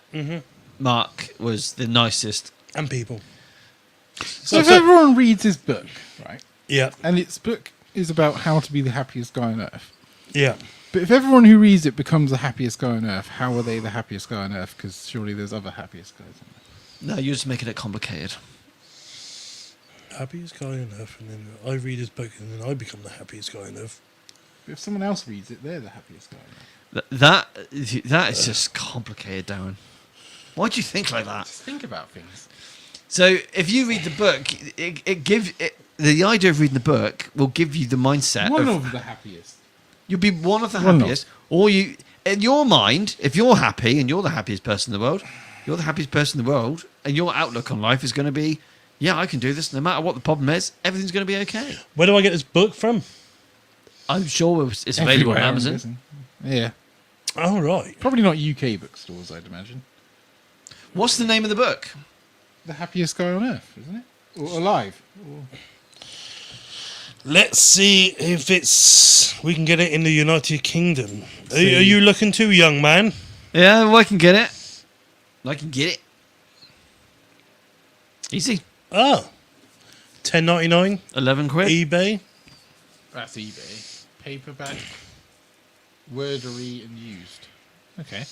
Mark was the nicest. And people. So if everyone reads his book, right? Yeah. And its book is about how to be the happiest guy on earth. Yeah. But if everyone who reads it becomes the happiest guy on earth, how are they the happiest guy on earth? Because surely there's other happiest guys on earth. No, you're just making it complicated. Happiest guy on earth, and then I read his book, and then I become the happiest guy on earth. But if someone else reads it, they're the happiest guy on earth. That is just complicated, Darren. Why do you think like that? Just think about things. So if you read the book, the idea of reading the book will give you the mindset One of the happiest. you'll be one of the One of. happiest, or you in your mind, if you're happy and you're the happiest person in the world, you're the happiest person in the world, and your outlook on life is going to be, yeah, I can do this no matter what the problem is. Everything's going to be okay. Where do I get this book from? I'm sure it's available on Everywhere, I'm Amazon. guessing. Yeah. Oh, right. Probably not UK bookstores, I'd imagine. What's the name of the book? The happiest guy on earth, isn't it? Or alive. Or... Let's see if we can get it in the United Kingdom. Are you looking too, young man? Yeah, well, I can get it. I can get it. Easy. Oh. £10.99. 11 quid. eBay. That's eBay. Paperback. Wordery and used. Okay.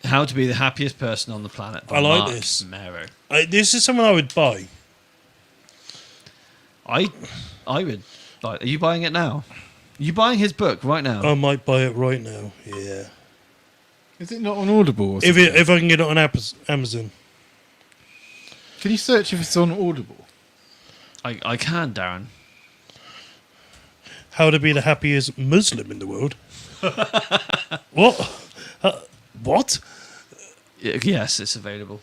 How to be the happiest person on the planet. By I like Marc this. Mero. This is something I would buy. I would buy. Are you buying it now? Are you buying his book right now? I might buy it right now. Yeah. Is it not on Audible? Or If something? if I can get it on Amazon. Can you search if it's on Audible? I can, Darren. How to be the happiest Muslim in the world. What? What? Yes, it's available.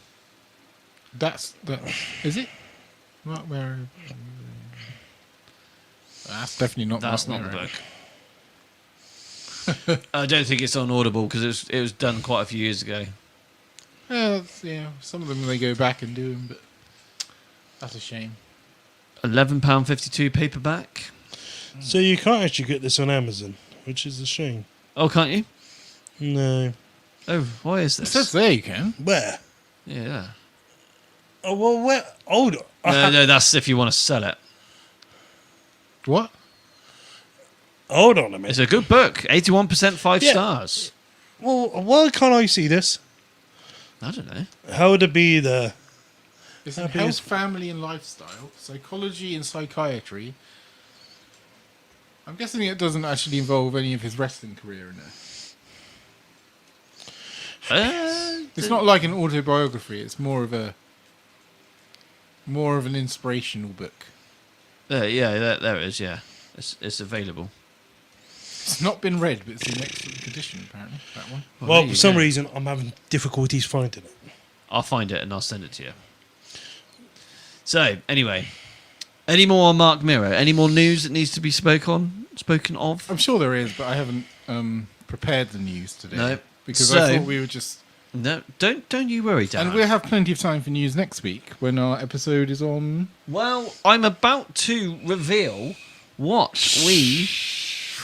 That is it? Marc Mero. That's definitely not. That's Marc not the Mero. book. I don't think it's on Audible because it was done quite a few years ago. Yeah, some of them they go back and do them, but that's a shame. £11.52 paperback. So you can't actually get this on Amazon, which is a shame. Oh, can't you? No. Oh, why is It this? says there you can. Where? Yeah. Oh, well, where? Hold on. No, that's if you want to sell it. What? Hold on a minute. It's a good book. 81% 5 Yeah. stars. Well, why can't I see this? I don't know. How would it be the... It's in Happy health, as- family and lifestyle, psychology and psychiatry. I'm guessing it doesn't actually involve any of his wrestling career in there. It's not like an autobiography. It's more of an inspirational book. There it is. Yeah, it's available. It's not been read, but it's in excellent condition. Apparently, that one. Well, there you for some go. reason, I'm having difficulties finding it. I'll find it and I'll send it to you. So, anyway, any more on Marc Mero? Any more news that needs to be spoken of? I'm sure there is, but I haven't prepared the news today. No. Because So- I thought we would just. No, don't you worry, Dan. And we'll have plenty of time for news next week when our episode is on. Well, I'm about to reveal what we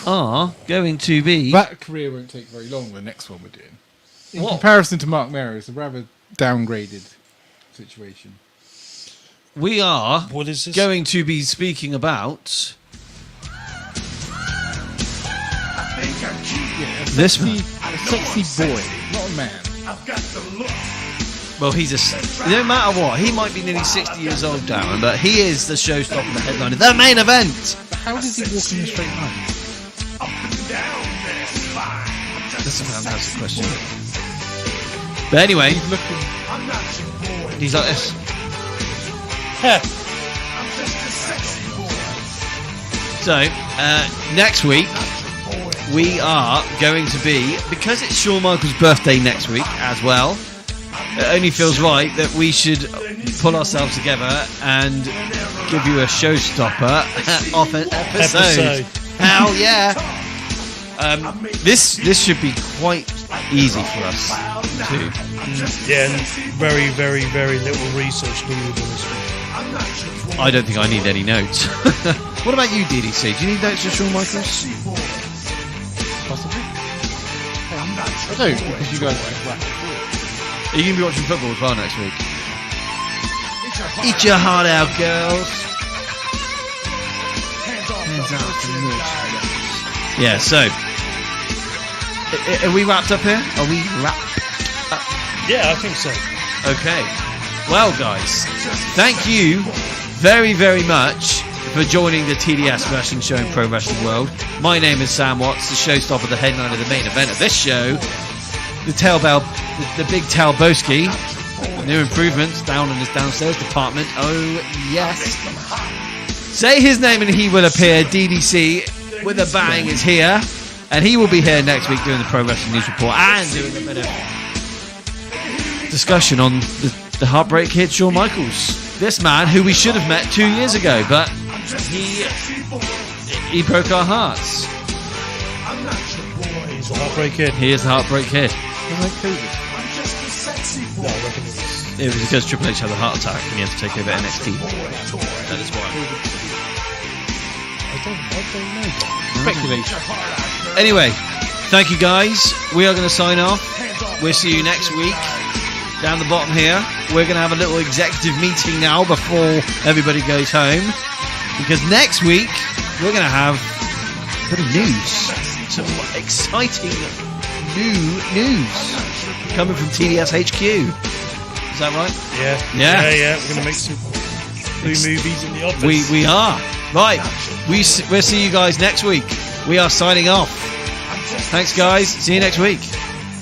are going to be. That career won't take very long. The next one we're doing. In What? comparison to Marc Mero, it's a rather downgraded situation. We are What is this? going to be speaking about this man. A sexy boy, not a man. Well, no matter what, he might be nearly 60 years old, Darren, but he is the showstopper, the headliner, the main event. How does he walk in a straight line? That's a fantastic question. But anyway, He's looking. he's like this. So, next week, we are going to be, because it's Shawn Michaels' birthday next week as well, it only feels right that we should pull ourselves together and give you a showstopper off an episode. Hell yeah! This should be quite easy for us too. Yeah, and very, very, very little research needed on this one. I don't think I need any notes. What about you, DDC? Do you need notes for Shawn Michaels? Possibly. I don't, because you guys just whack it. Are you going to be watching football as well next week? Eat your heart out, girls. Yeah, so. Are we wrapped up here? Are we wrapped? Yeah, I think so. Okay. Well, guys, thank you very, very much for joining the TDS Wrestling Show in Pro Wrestling World. My name is Sam Watts, the showstopper, the headliner, the main event of this show. The big Talboski, new improvements down in his downstairs department. Oh, yes. Say his name and he will appear. DDC with a bang is here. And he will be here next week doing the Pro Wrestling News Report and doing a bit of discussion on the Heartbreak Kid, Shawn Michaels. This man who we should have met 2 years ago, but he broke our hearts. He's a Heartbreak Kid. He is the Heartbreak Kid. It's like COVID. No, I reckon it was. It was because Triple H had a heart attack and he had to take over NXT. That is why. I don't know. Speculation. Anyway, thank you guys. We are going to sign off. We'll see you next week. Down the bottom here, we're going to have a little executive meeting now before everybody goes home. Because next week, we're going to have a bit of news. Some exciting new news coming from TDS HQ. Is that right? Yeah. We're going to make some new movies in the office. We are. Right. We'll see you guys next week. We are signing off. Thanks, guys. See you next week.